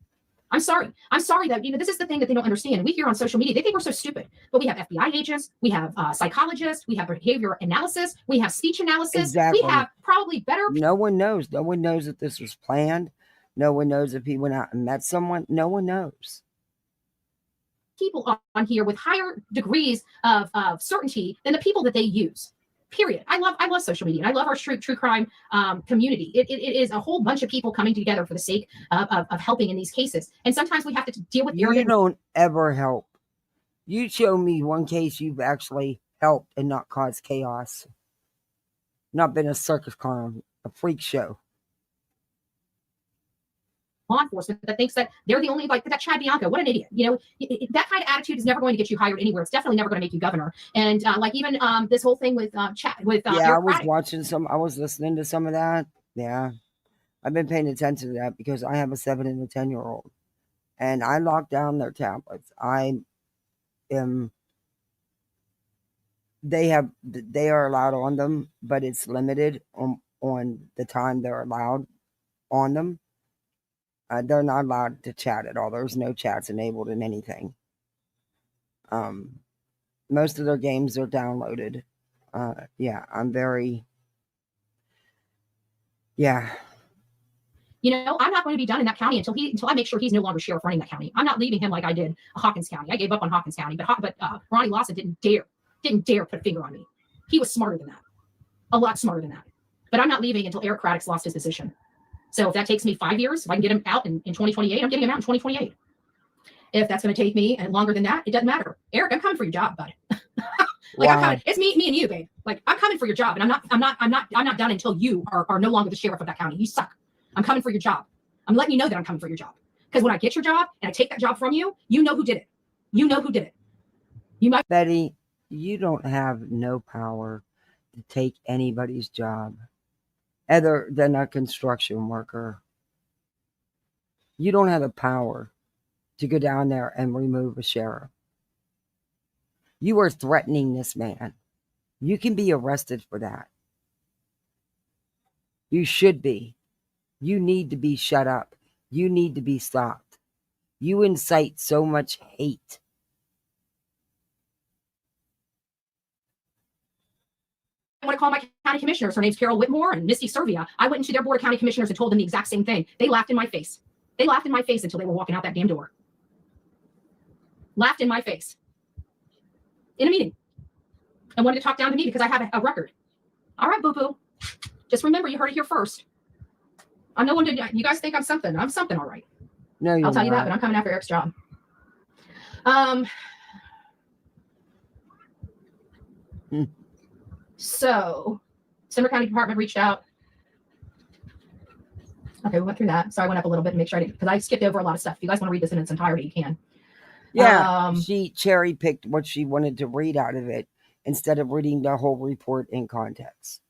that, this is the thing that they don't understand. We hear on social media, they think we're so stupid, but we have FBI agents, we have psychologists, we have behavior analysis, we have speech analysis. Exactly. We have probably better. No one knows that this was planned. No one knows if he went out and met someone. No one knows. People on here with higher degrees of certainty than the people that they use. Period. I love social media. And I love our true crime community. It is a whole bunch of people coming together for the sake of helping in these cases. And sometimes we have to deal with. You don't ever help. You show me one case you've actually helped and not caused chaos. Not been a circus clown, a freak show. Law enforcement that thinks that they're the only, like that Chad Bianco, what an idiot. That kind of attitude is never going to get you hired anywhere. It's definitely never going to make you governor. And even this whole thing with Chad, with I was listening to some of that. Yeah, I've been paying attention to that because I have a 7 and a 10-year-old, and I lock down their tablets. They are allowed on them, but it's limited on the time they're allowed on them. They're not allowed to chat at all. There's no chats enabled in anything. Most of their games are downloaded. Yeah, I'm very. Yeah. You know, I'm not going to be done in that county until I make sure he's no longer sheriff running that county. I'm not leaving him like I did Hawkins County. I gave up on Hawkins County, but Ronnie Lawson didn't dare put a finger on me. He was smarter than that, a lot smarter than that. But I'm not leaving until Eric Craddock's lost his position. So if that takes me 5 years, if I can get him out in 2028, I'm getting him out in 2028. If that's going to take me longer than that, it doesn't matter. Eric, I'm coming for your job, bud. I'm coming. It's me and you, babe. Like, I'm coming for your job, and I'm not done until you are no longer the sheriff of that county. You suck. I'm coming for your job. I'm letting you know that I'm coming for your job. Because when I get your job and I take that job from you, you know who did it. You know who did it. You might. Betty, you don't have no power to take anybody's job other than a construction worker. You don't have the power to go down there and remove a sheriff. You are threatening this man. You can be arrested for that. You should be. You need to be shut up. You need to be stopped. You incite so much hate. I want to call my county commissioners. Her name's Carol Whitmore and Misty Servia. I went into their board of county commissioners and told them the exact same thing. They laughed in my face. They laughed in my face until they were walking out that damn door. Laughed in my face. In a meeting. And wanted to talk down to me because I have a record. All right, boo-boo. Just remember, you heard it here first. I'm no one to, you guys think I'm something. I'm something, all right. No, you're I'll tell you that, not. but I'm coming after Eric's job. So, Cinder County Department reached out. Okay, we went through that. So I went up a little bit to make sure I didn't, because I skipped over a lot of stuff. If you guys want to read this in its entirety, you can. Yeah, she cherry picked what she wanted to read out of it instead of reading the whole report in context.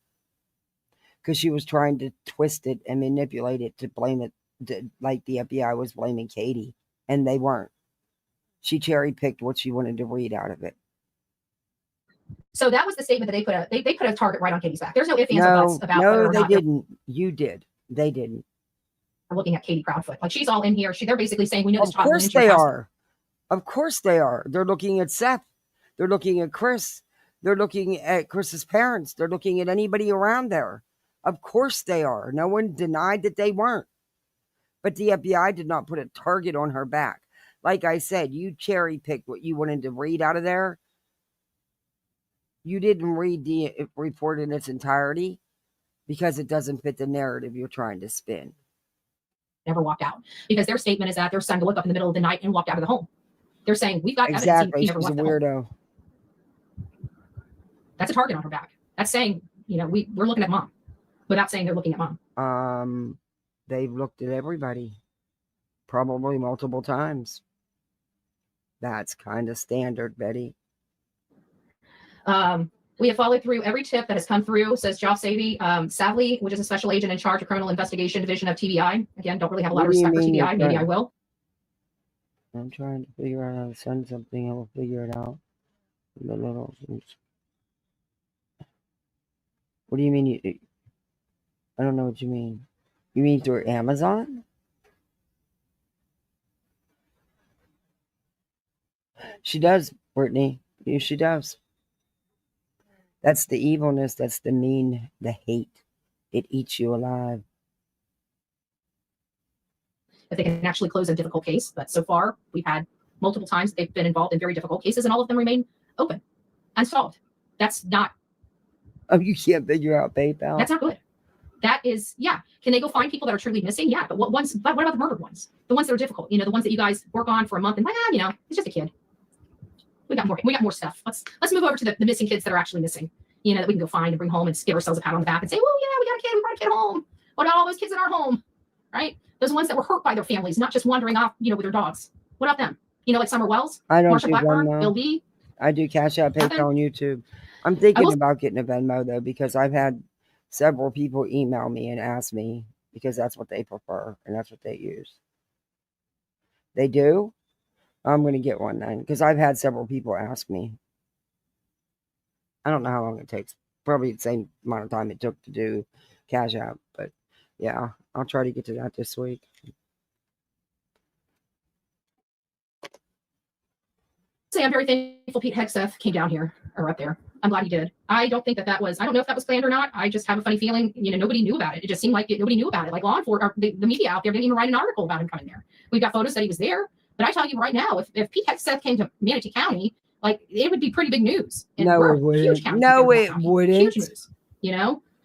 Because she was trying to twist it and manipulate it to blame it, like the FBI was blaming Katie, and they weren't. She cherry picked what she wanted to read out of it. So that was the statement that they put a target right on Katie's back. There's no ifs, ands, or buts about whether or they not didn't. You did. They didn't. They're looking at Katie Proudfoot. Like, she's all in here. They're basically saying, we know this Of child went course into your they house. are. Of course they are. They're looking at Seth. They're looking at Chris. They're looking at Chris's parents. They're looking at anybody around there. Of course they are. No one denied that they weren't. But the FBI did not put a target on her back. Like I said, you cherry picked what you wanted to read out of there. You didn't read the report in its entirety because it doesn't fit the narrative you're trying to spin. Never walked out, because their statement is that their son woke up in the middle of the night and walked out of the home. They're saying, we've got evidence Exactly. he She's never a left the home. weirdo. That's a target on her back. That's saying, we're looking at mom, without saying they're looking at mom. They've looked at everybody, probably multiple times. That's kind of standard, Betty. We have followed through every tip that has come through, says Joff Savvy, which is a special agent in charge of criminal investigation division of TBI. Again, don't really have a lot of respect for TBI. Maybe I will. I'm trying to figure out how to send something. I will figure it out. What do you mean? I don't know what you mean. You mean through Amazon? She does, Brittany. Yeah, she does. That's the evilness. That's the mean, the hate. It eats you alive. If they can actually close a difficult case, but so far we've had multiple times they've been involved in very difficult cases, and all of them remain open, unsolved. That's not. Oh, you can't figure out PayPal. That's not good. That is, yeah. Can they go find people that are truly missing? Yeah, but what about the murdered ones? The ones that are difficult. The ones that you guys work on for a month and it's just a kid. We got more stuff. Let's move over to the missing kids that are actually missing. That we can go find and bring home and give ourselves a pat on the back and say, "Oh yeah, we got a kid. We brought a kid home. What about all those kids in our home?" Right? Those ones that were hurt by their families, not just wandering off, with their dogs. What about them? Like Summer Wells, I don't Marsha do Blackburn, Venmo. Bill B. I do Cash App, PayPal on YouTube. I'm thinking about getting a Venmo though, because I've had several people email me and ask me, because that's what they prefer and that's what they use. They do? I'm going to get one then, because I've had several people ask me. I don't know how long it takes. Probably the same amount of time it took to do Cash App. But yeah, I'll try to get to that this week. Say I'm very thankful Pete Hegseth came down here or up there. I'm glad he did. I don't think that was, I don't know if that was planned or not. I just have a funny feeling, nobody knew about it. It just seemed like nobody knew about it. Like law enforcement, or the media out there didn't even write an article about him coming there. We've got photos that he was there. But I tell you right now, if Pete Hegseth came to Manatee County, like it would be pretty big news. And no, we're it wouldn't. huge county. No, it wouldn't. Huge news,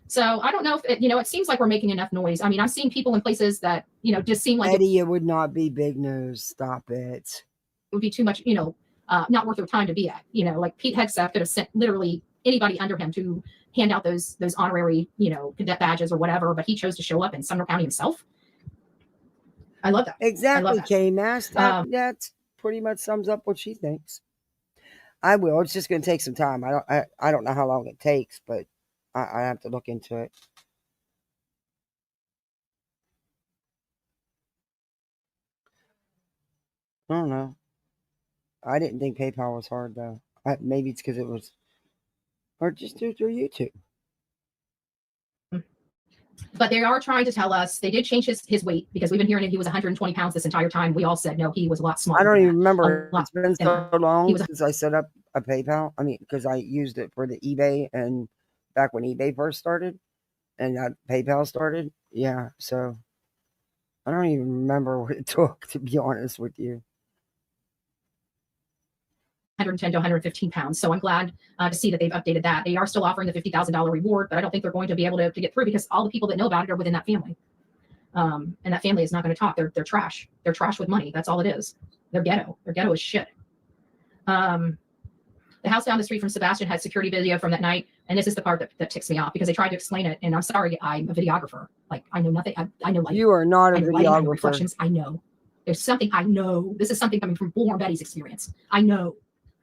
So I don't know if it seems like we're making enough noise. I mean, I'm seeing people in places that, just seem like Eddie, it would not be big news. Stop it. It would be too much, not worth their time to be at. Like Pete Hegseth could have sent literally anybody under him to hand out those honorary, cadet badges or whatever, but he chose to show up in Sumner County himself. I love that. Exactly, K-Mass. That pretty much sums up what she thinks. I will. It's just going to take some time. I don't know how long it takes, but I have to look into it. I don't know. I didn't think PayPal was hard, though. Maybe it's because it was... Or just do it through YouTube. But they are trying to tell us, they did change his weight, because we've been hearing he was 120 pounds this entire time. We all said, no, he was a lot smaller. I don't even remember. It's been so long was since I set up a PayPal. I mean, because I used it for the eBay, and back when eBay first started, and PayPal started. Yeah, so I don't even remember what it took, to be honest with you. 110 to 115 pounds. So I'm glad to see that they've updated that. They are still offering the $50,000 reward, but I don't think they're going to be able to get through, because all the people that know about it are within that family. And that family is not going to talk. They're trash. They're trash with money. That's all it is. They're ghetto. They're ghetto as shit. The house down the street from Sebastian had security video from that night. And this is the part that ticks me off, because they tried to explain it. And I'm sorry, I'm a videographer. Like, I know nothing. I know lighting. You are not a videographer. I know reflections. I know. There's something I know. This is something coming from Bullhorn Betty's experience. I know.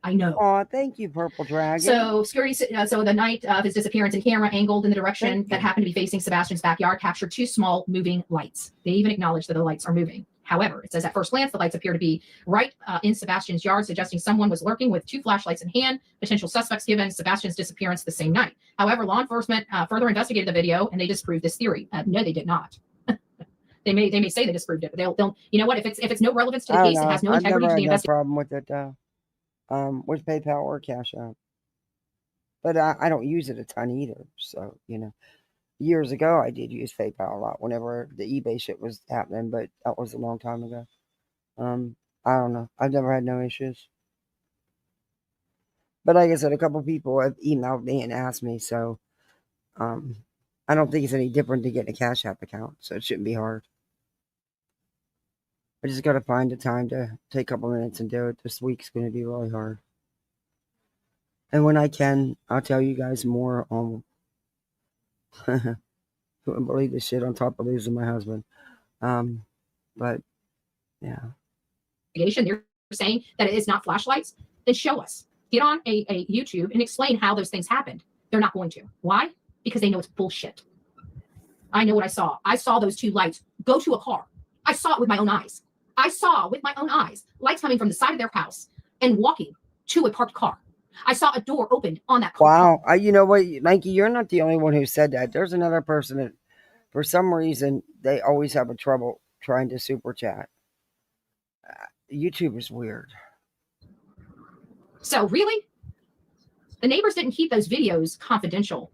Oh, thank you, Purple Dragon. So security. So the night of his disappearance, in camera angled in the direction that happened to be facing Sebastian's backyard captured two small moving lights. They even acknowledge that the lights are moving. However, it says at first glance, the lights appear to be right in Sebastian's yard, suggesting someone was lurking with two flashlights in hand. Potential suspects given Sebastian's disappearance the same night. However, law enforcement further investigated the video, and they disproved this theory. No, they did not. They may say they disproved it, but they'll you know what? If it's no relevance to the case, it has no integrity to the investigation. Problem with it though. With PayPal or Cash App. But I don't use it a ton either. So, years ago I did use PayPal a lot whenever the eBay shit was happening, but that was a long time ago. I don't know. I've never had no issues. But like I said, a couple people have emailed me and asked me, so I don't think it's any different to get a Cash App account, so it shouldn't be hard. I just got to find the time to take a couple minutes and do it. This week's going to be really hard. And when I can, I'll tell you guys more on... I couldn't believe this shit on top of losing my husband. But, yeah. They're saying that it is not flashlights. Then show us. Get on a YouTube and explain how those things happened. They're not going to. Why? Because they know it's bullshit. I know what I saw. I saw those two lights go to a car. I saw it with my own eyes. Lights coming from the side of their house and walking to a parked car. I saw a door opened on that car. Wow. You know what, Nike, you're not the only one who said that. There's another person that, for some reason, they always have a trouble trying to super chat. YouTube is weird. So really? The neighbors didn't keep those videos confidential.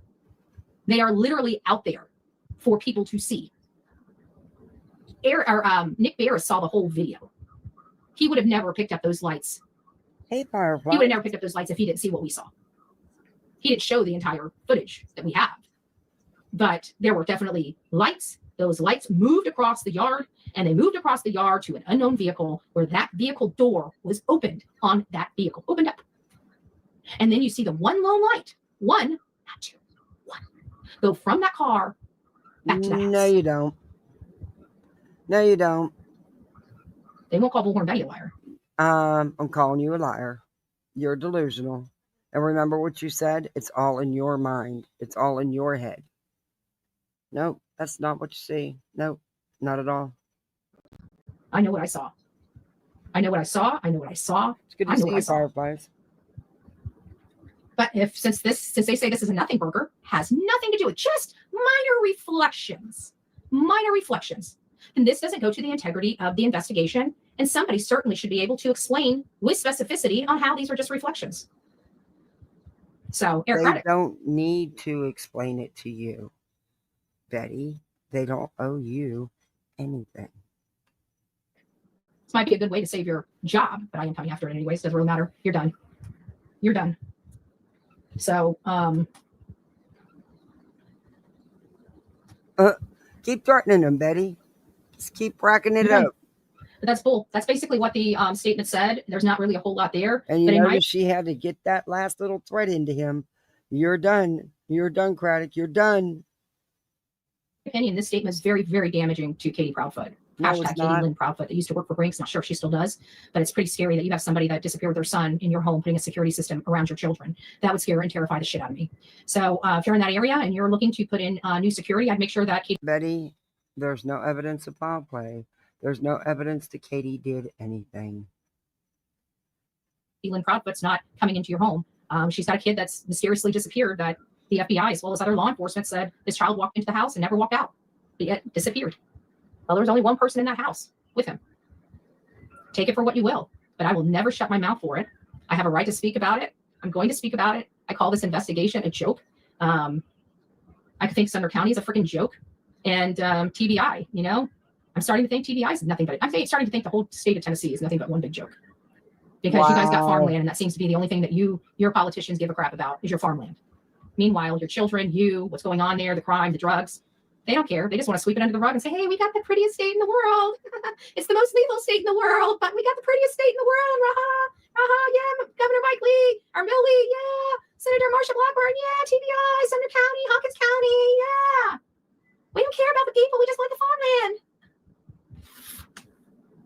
They are literally out there for people to see. Nick Barris saw the whole video. He would have never picked up those lights. Hey, Firefly. He would have never picked up those lights if he didn't see what we saw. He didn't show the entire footage that we have. But there were definitely lights. Those lights moved across the yard, and they moved across the yard to an unknown vehicle where that vehicle door was opened on that vehicle. Opened up. And then you see the one lone light. One, not two. One. Go from that car back to the house. No, you don't. No, you don't. They won't call Bullhorn Betty a liar. I'm calling you a liar. You're delusional. And remember what you said? It's all in your mind. It's all in your head. Nope, that's not what you see. Nope, not at all. I know what I saw. I know what I saw. I know what I saw. It's good I to know see what I you, saw. Fireflies. But since they say this is a nothing burger, has nothing to do with, just minor reflections, then this doesn't go to the integrity of the investigation. And somebody certainly should be able to explain with specificity on how these are just reflections. So, Eric They Craddock. don't need to explain it to you, Betty. They don't owe you anything. This might be a good way to save your job, but I am coming after it anyways. Doesn't really matter. You're done. You're done. So, keep threatening them, Betty. Just keep racking it up. But that's bull. That's basically what the statement said. There's not really a whole lot there. And you but notice she had to get that last little threat into him. You're done. You're done, Craddock. You're done. Opinion, this statement is very, very damaging to Katie Proudfoot. No, Hashtag it's Katie not. Lynn Proudfoot that used to work for Brinks. Not sure if she still does, but it's pretty scary that you have somebody that disappeared with their son in your home, putting a security system around your children. That would scare and terrify the shit out of me. So if you're in that area and you're looking to put in new security, I'd make sure that Katie. Betty, there's no evidence of foul play. There's no evidence that Katie did anything. Lynn Proudfoot's not coming into your home. She's got a kid that's mysteriously disappeared that the FBI, as well as other law enforcement, said this child walked into the house and never walked out. It disappeared. Well, there was only one person in that house with him. Take it for what you will, but I will never shut my mouth for it. I have a right to speak about it. I'm going to speak about it. I call this investigation a joke. I think Sumner County is a freaking joke. And TBI, you know, I'm starting to think TBI is nothing but, I'm starting to think the whole state of Tennessee is nothing but one big joke. Because you guys got farmland, and that seems to be the only thing that your politicians give a crap about is your farmland. Meanwhile, your children, what's going on there, the crime, the drugs, they don't care. They just want to sweep it under the rug and say, hey, we got the prettiest state in the world. It's the most lethal state in the world, but we got the prettiest state in the world. Yeah, Governor Mike Lee, or Millie, yeah. Senator Marsha Blackburn, yeah. TBI, Sumner County, Hawkins County, yeah. We don't care about the people. We just want the farmland.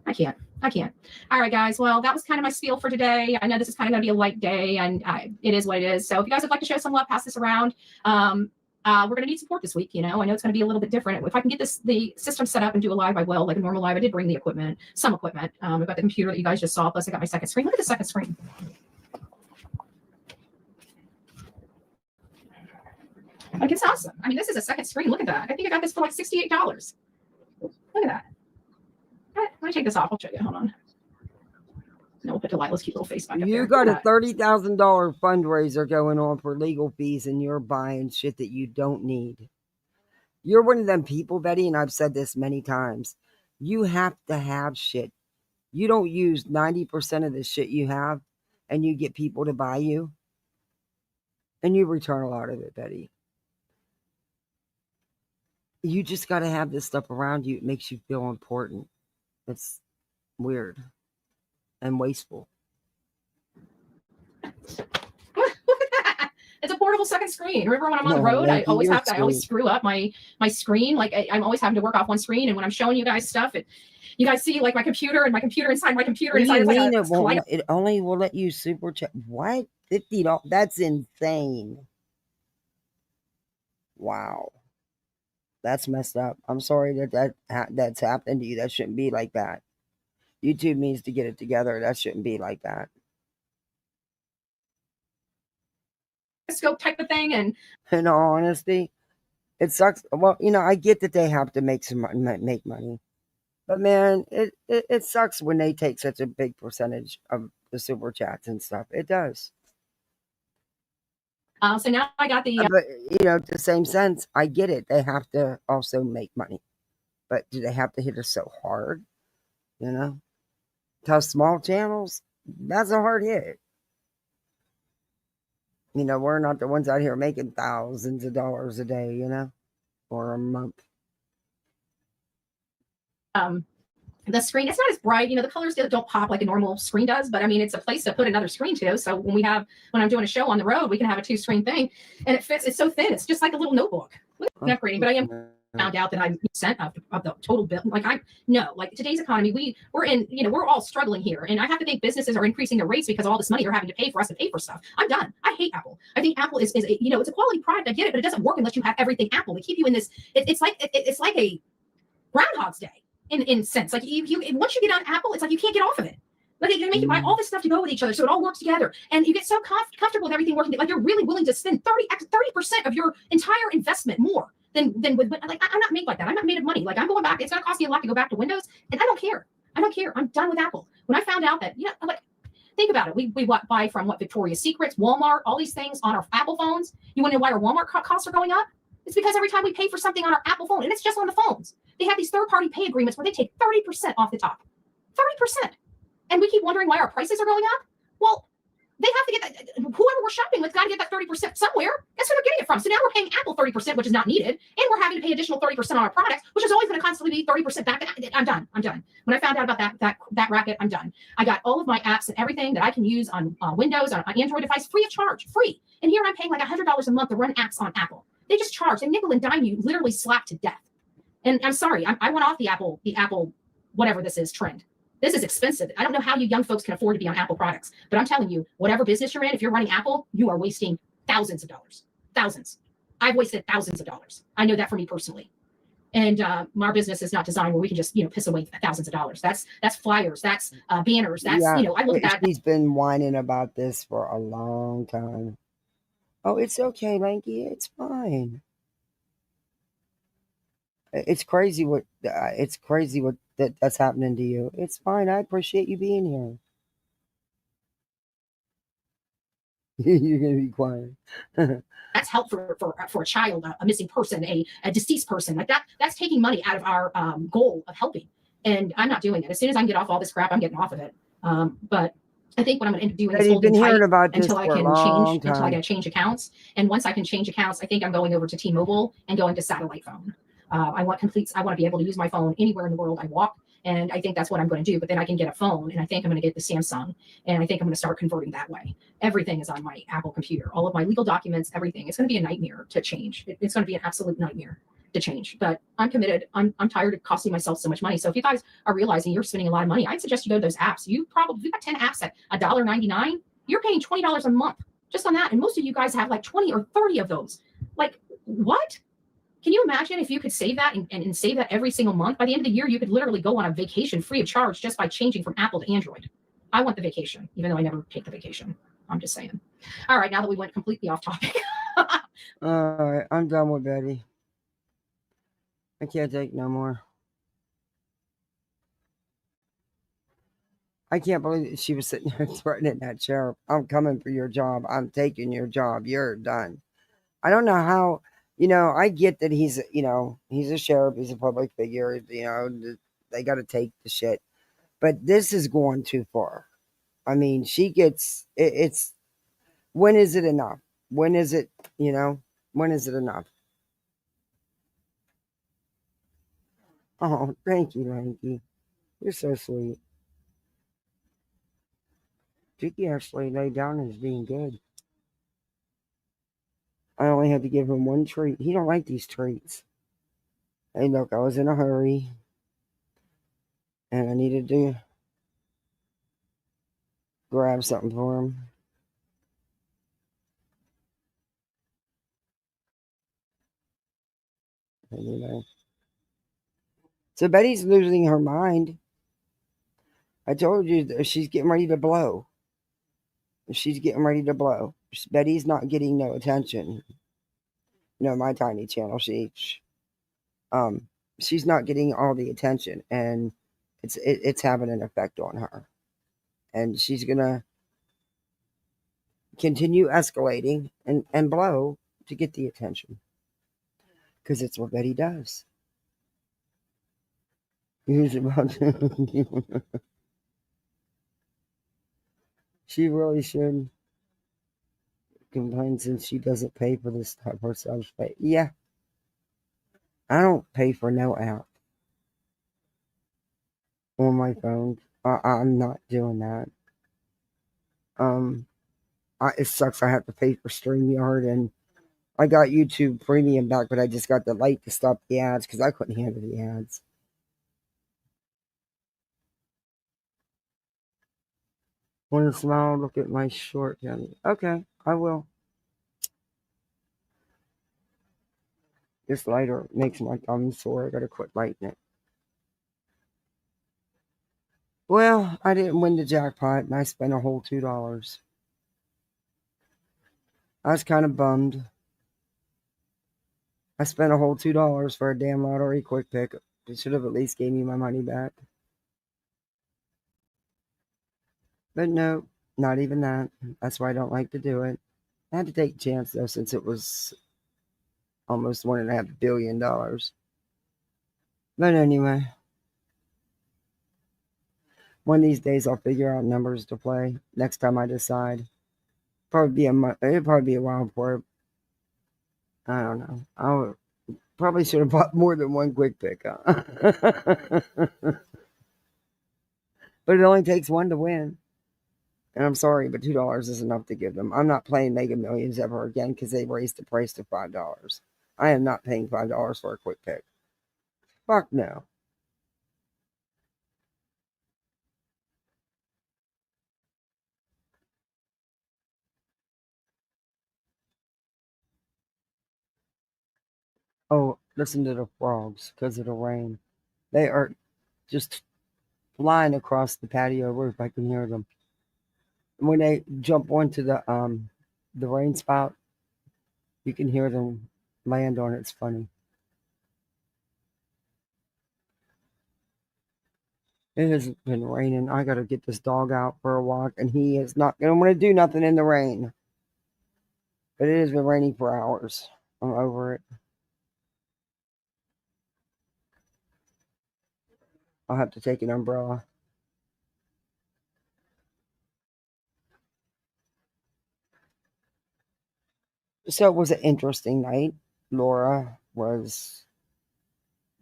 I can't. All right, guys. Well, that was kind of my spiel for today. I know this is kind of going to be a light day, and it is what it is. So if you guys would like to show some love, pass this around. We're going to need support this week. You know, I know it's going to be a little bit different. If I can get the system set up and do a live, I will, like a normal live. I did bring the equipment, some equipment. I've got the computer that you guys just saw. Plus, I got my second screen. Look at the second screen. Like, it's awesome. I mean, this is a second screen. Look at that. I think I got this for like $68. Look at that. Let me take this off. I'll show you. Hold on. No, we'll put Delilah's cute little face back up there. You got a $30,000 fundraiser going on for legal fees, and you're buying shit that you don't need. You're one of them people, Betty, and I've said this many times. You have to have shit. You don't use 90% of the shit you have, and you get people to buy you, and you return a lot of it, Betty. You just got to have this stuff around you. It makes you feel important. It's weird and wasteful. It's a portable second screen. Remember when I'm on the road, I always screw up my screen. Like I'm always having to work off one screen. And when I'm showing you guys stuff, you guys see like my computer inside my computer. It only will let you super chat. What? $50? That's insane. Wow. That's messed up. I'm sorry that's happened to you. That shouldn't be like that. YouTube needs to get it together. That shouldn't be like that. Scope type of thing, and in all honesty, it sucks. Well, you know, I get that they have to make money, but man, it sucks when they take such a big percentage of the super chats and stuff. It does. So now I got the. But you know, the same sense, I get it. They have to also make money, but do they have to hit us so hard? You know, tough small channels. That's a hard hit. You know, we're not the ones out here making thousands of dollars a day, you know, or a month. The screen, it's not as bright, you know, the colors don't pop like a normal screen does, but I mean, it's a place to put another screen to. So when I'm doing a show on the road, we can have a 2-screen thing, and it fits. It's so thin. It's just like a little notebook. I'm upgrading, but I am found out that I'm % of the total bill. Like today's economy, we're all struggling here. And I have to think businesses are increasing their rates because of all this money they're having to pay for us to pay for stuff. I'm done. I hate Apple. I think Apple is it's a quality product. I get it, but it doesn't work unless you have everything Apple. They keep you in this, it's like a Groundhog's Day in sense. Like you once you get on Apple, it's like you can't get off of it. Like they make you buy all this stuff to go with each other, so it all works together, and you get so comfortable with everything working. Like you're really willing to spend 30% of your entire investment more than with. Like I'm not made like that. I'm not made of money. Like I'm going back. It's going to cost me a lot to go back to Windows, and I don't care. I don't care. I'm done with Apple. When I found out that, like, think about it. We buy from Victoria's Secrets, Walmart, all these things on our Apple phones. You want to know why our Walmart costs are going up? It's because every time we pay for something on our Apple phone, and it's just on the phones, they have these third-party pay agreements where they take 30% off the top. 30%. And we keep wondering why our prices are going up. Well, they have to get that. Whoever we're shopping with got to get that 30% somewhere. Guess who they're getting it from? So now we're paying Apple 30%, which is not needed, and we're having to pay additional 30% on our products, which is always going to constantly be 30% back. I'm done. When I found out about that racket, I'm done. I got all of my apps and everything that I can use on Windows, on Android device, free of charge, free. And here I'm paying like $100 a month to run apps on Apple. They just charge. They nickel and dime you, literally slap to death. And I'm sorry, I went off the Apple, whatever this is, trend. This is expensive. I don't know how you young folks can afford to be on Apple products, but I'm telling you, whatever business you're in, if you're running Apple, you are wasting thousands of dollars. Thousands. I've wasted thousands of dollars. I know that for me personally. And our business is not designed where we can just, piss away thousands of dollars. That's flyers. That's banners. That's, I look at that. He's been whining about this for a long time. Oh, it's okay, Lanky. It's fine. It's crazy what that's happening to you. It's fine. I appreciate you being here. You're gonna be quiet. That's help for a child, a missing person, a deceased person. Like that's taking money out of our goal of helping. And I'm not doing it. As soon as I can get off all this crap, I'm getting off of it. But I think what I'm going to do is holding tight until I can change accounts. And once I can change accounts, I think I'm going over to T-Mobile and going to satellite phone. I want to be able to use my phone anywhere in the world I walk. And I think that's what I'm going to do. But then I can get a phone, and I think I'm going to get the Samsung, and I think I'm going to start converting that way. Everything is on my Apple computer. All of my legal documents, everything. It's going to be a nightmare to change. It's going to be an absolute nightmare to change. But I'm committed. I'm tired of costing myself so much money. So if you guys are realizing you're spending a lot of money, I'd suggest you go to those apps. You've got 10 apps at $1.99. You're paying $20 a month just on that. And most of you guys have like 20 or 30 of those. Like, what? Can you imagine if you could save that and save that every single month? By the end of the year, you could literally go on a vacation free of charge just by changing from Apple to Android. I want the vacation, even though I never take the vacation. I'm just saying. All right, now that we went completely off topic. All right, I'm done with Betty. I can't take no more. I can't believe she was sitting there threatening that sheriff. I'm coming for your job. I'm taking your job. You're done. I don't know how... I get that he's a sheriff, he's a public figure, they got to take the shit. But this is going too far. I mean, she gets, it's, when is it enough? When is it, when is it enough? Oh, thank you, Lanky. You're so sweet. Tiki actually laid down as being good. I only had to give him one treat. He don't like these treats. Hey, look, I was in a hurry. And I needed to grab something for him. Anyway. So Betty's losing her mind. I told you that she's getting ready to blow. She's getting ready to blow. Betty's not getting no attention. My tiny channel, she's not getting all the attention, and it's having an effect on her. And she's gonna continue escalating and blow to get the attention. Because it's what Betty does. He's about to she really should complain since she doesn't pay for this stuff herself. Yeah. I don't pay for no app on my phone. I'm not doing that. It sucks I have to pay for StreamYard, and I got YouTube Premium back, but I just got the light to stop the ads because I couldn't handle the ads. Want to smile? Look at my short belly. Okay, I will. This lighter makes my thumb sore. I gotta quit lighting it. Well, I didn't win the jackpot and I spent a whole $2. I was kind of bummed. I spent a whole $2 for a damn lottery quick pick. It should have at least gave me my money back. But no, not even that. That's why I don't like to do it. I had to take a chance though, since it was almost $1.5 billion. But anyway, one of these days I'll figure out numbers to play. Next time I decide, probably be a month. It'll probably be a while before. I don't know. I'll probably should have bought more than one quick pick. Huh? But it only takes one to win. And I'm sorry, but $2 is enough to give them. I'm not playing Mega Millions ever again because they raised the price to $5. I am not paying $5 for a quick pick. Fuck no. Oh, listen to the frogs because of the rain. They are just flying across the patio roof. I can hear them. When they jump onto the rain spout, you can hear them land on it. It's funny. It has been raining. I gotta get this dog out for a walk, and he is not gonna want to do nothing in the rain. But it has been raining for hours. I'm over it. I'll have to take an umbrella. So it was an interesting night. Laura was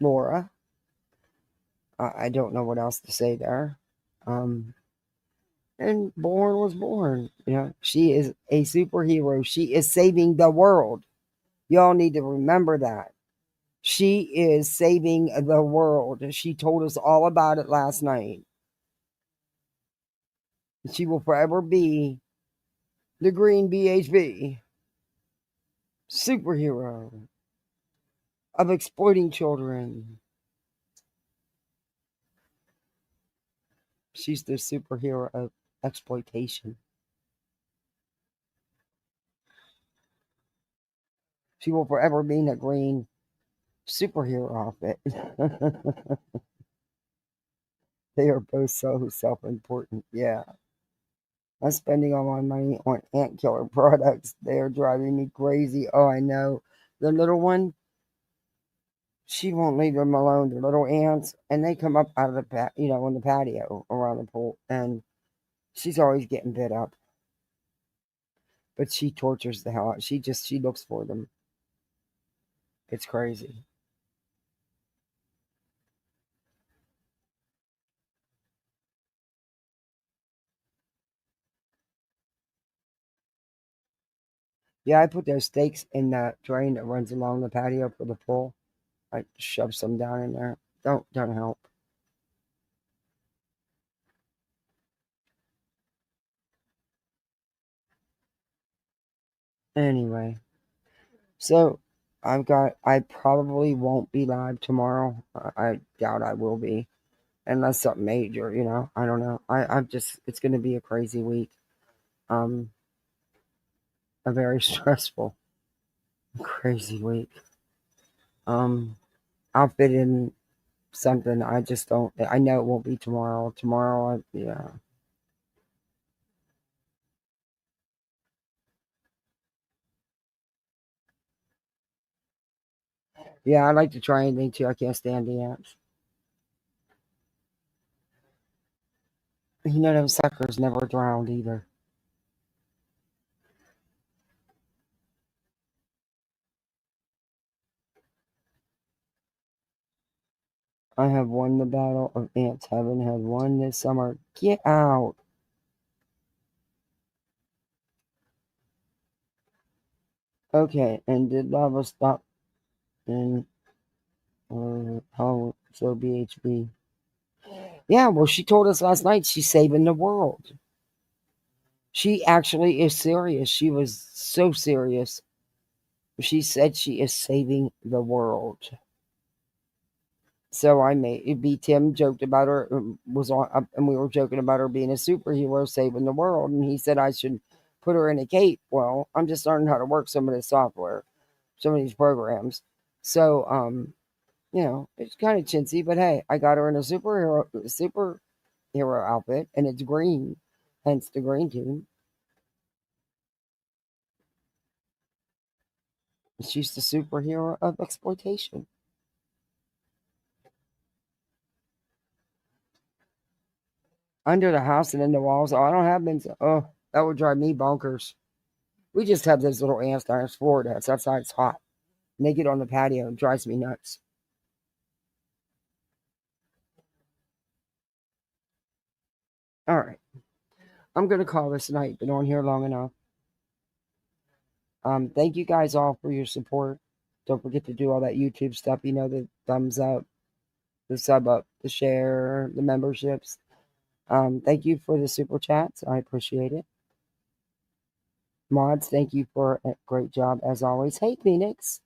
Laura. I don't know what else to say there. And Bullhorn was born. You know, she is a superhero. She is saving the world. Y'all need to remember that. She is saving the world. She told us all about it last night. She will forever be the green BHB superhero of exploiting children. She's the superhero of exploitation. She will forever be in a green superhero outfit. They are both so self-important. Yeah. I'm spending all my money on ant killer products. They are driving me crazy. Oh, I know. The little one, she won't leave them alone. The little ants, and they come up out of the on the patio around the pool, and she's always getting bit up. But she tortures the hell out. She looks for them. It's crazy. Yeah, I put those stakes in the drain that runs along the patio for the pool. I shove some down in there. Don't help. Anyway, so I probably won't be live tomorrow. I doubt I will be, unless something major. I don't know. It's going to be a crazy week. A very stressful, crazy week. I'll fit in something. I just don't. I know it won't be tomorrow. Tomorrow, yeah. Yeah, I like to try anything too. I can't stand the ants. Those suckers never drowned either. I have won the battle of ants. Haven't had one this summer. Get out. Okay, and did lava stop in how so BHB? Yeah, well, she told us last night she's saving the world. She actually is serious. She was so serious. She said she is saving the world. So I made it be Tim joked about her was on and we were joking about her being a superhero saving the world, and he said I should put her in a cape. Well, I'm just learning how to work some of this software, some of these programs. So it's kind of chintzy, but hey, I got her in a superhero outfit, and it's green, hence the green team. She's the superhero of exploitation. Under the house and in the walls. Oh, I don't have been. Oh, that would drive me bonkers. We just have those little ants down in Florida. It's outside. It's hot. And they get on the patio. It drives me nuts. All right. I'm going to call this night. Been on here long enough. Thank you guys all for your support. Don't forget to do all that YouTube stuff. You know, the thumbs up, the sub up, the share, the memberships. Thank you for the super chats. I appreciate it. Mods, thank you for a great job as always. Hey, Phoenix.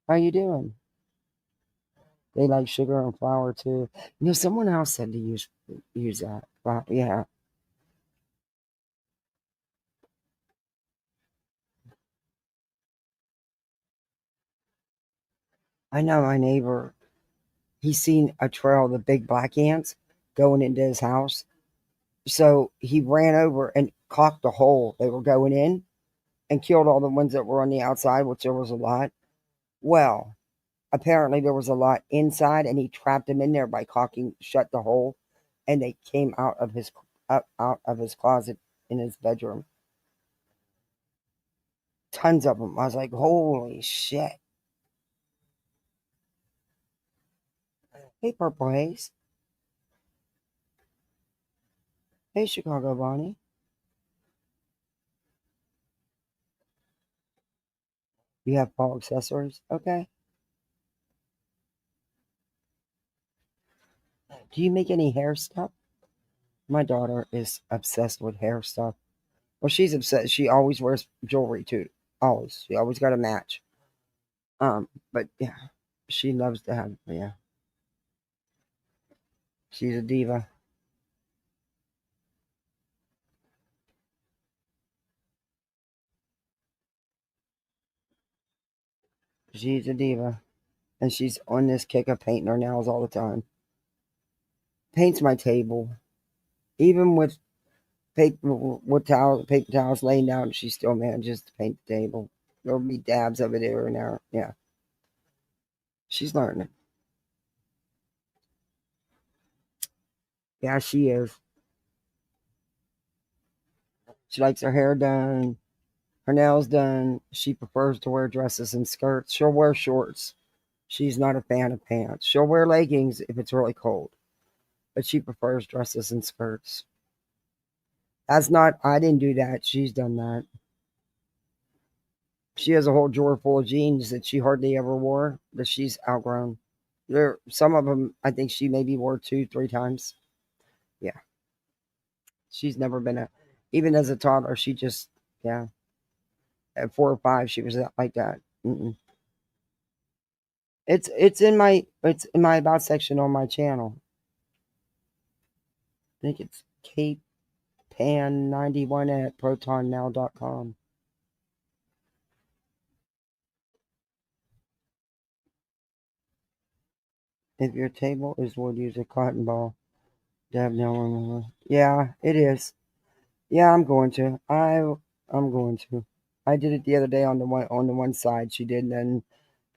How you doing? They like sugar and flour too. Someone else said to use that. Wow, yeah. I know my neighbor. He's seen a trail of the big black ants going into his house. So he ran over and caulked the hole they were going in and killed all the ones that were on the outside, which there was a lot. Well, apparently there was a lot inside, and he trapped them in there by caulking shut the hole, and they came out of his closet in his bedroom. Tons of them. I was like, holy shit. Hey, Purple Haze. Hey, Chicago Bonnie. You have fall accessories? Okay. Do you make any hair stuff? My daughter is obsessed with hair stuff. Well, she's obsessed. She always wears jewelry too. Always. She always got a match. But yeah, she loves to have, yeah. She's a diva. She's a diva. And she's on this kick of painting her nails all the time. Paints my table. Even with paper towels laying down, she still manages to paint the table. There'll be dabs of it here and there. Yeah. She's learning. Yeah, she is. She likes her hair done, her nails done. She prefers to wear dresses and skirts. She'll wear shorts. She's not a fan of pants. She'll wear leggings if it's really cold, but she prefers dresses and skirts. I didn't do that. She's done that. She has a whole drawer full of jeans that she hardly ever wore, that she's outgrown. Some of them I think she maybe wore 2-3 times. Yeah. She's never been even as a toddler, she just, yeah. At 4 or 5, she was like that. Mm-mm. It's in my about section on my channel. I think it's Kate Pan91 at protonmail.com. If your table is wood, use a cotton ball. Dab no. Yeah, it is. Yeah, I'm going to. I'm going to. I did it the other day on the one side. She did, and then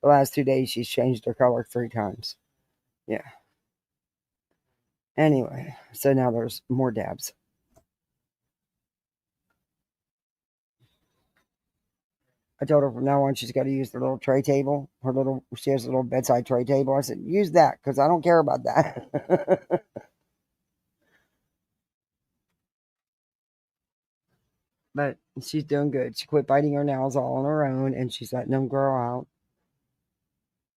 the last 2 days she's changed her color 3 times. Yeah. Anyway, so now there's more dabs. I told her from now on she's got to use the little tray table. She has a little bedside tray table. I said, use that because I don't care about that. But she's doing good. She quit biting her nails all on her own, and she's letting them grow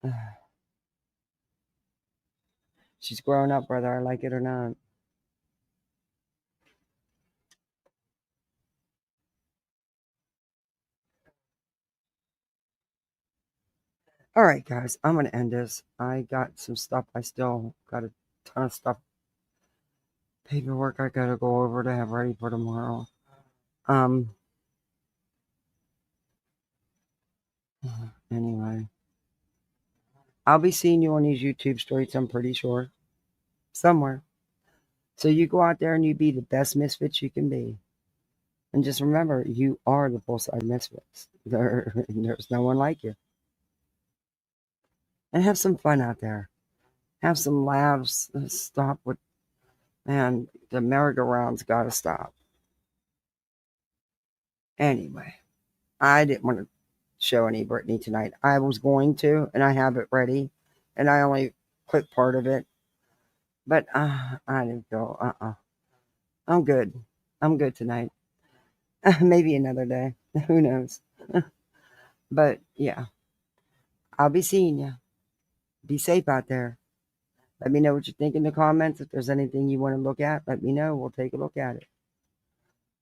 out. She's growing up, whether I like it or not. All right, guys, I'm going to end this. I got some stuff. I still got a ton of stuff, paperwork I got to go over to have ready for tomorrow. Anyway, I'll be seeing you on these YouTube streets, I'm pretty sure. Somewhere. So you go out there and you be the best misfits you can be. And just remember, you are the full-side misfits. There's no one like you. And have some fun out there. Have some laughs. Stop with, man, the merry-go-round's got to stop. Anyway, I didn't want to show any Brittany tonight. I was going to, and I have it ready. And I only clicked part of it. But I didn't feel, I'm good. I'm good tonight. Maybe another day. Who knows? But yeah, I'll be seeing you. Be safe out there. Let me know what you think in the comments. If there's anything you want to look at, let me know. We'll take a look at it.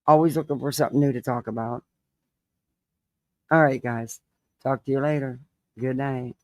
Always looking for something new to talk about. All right, guys. Talk to you later. Good night.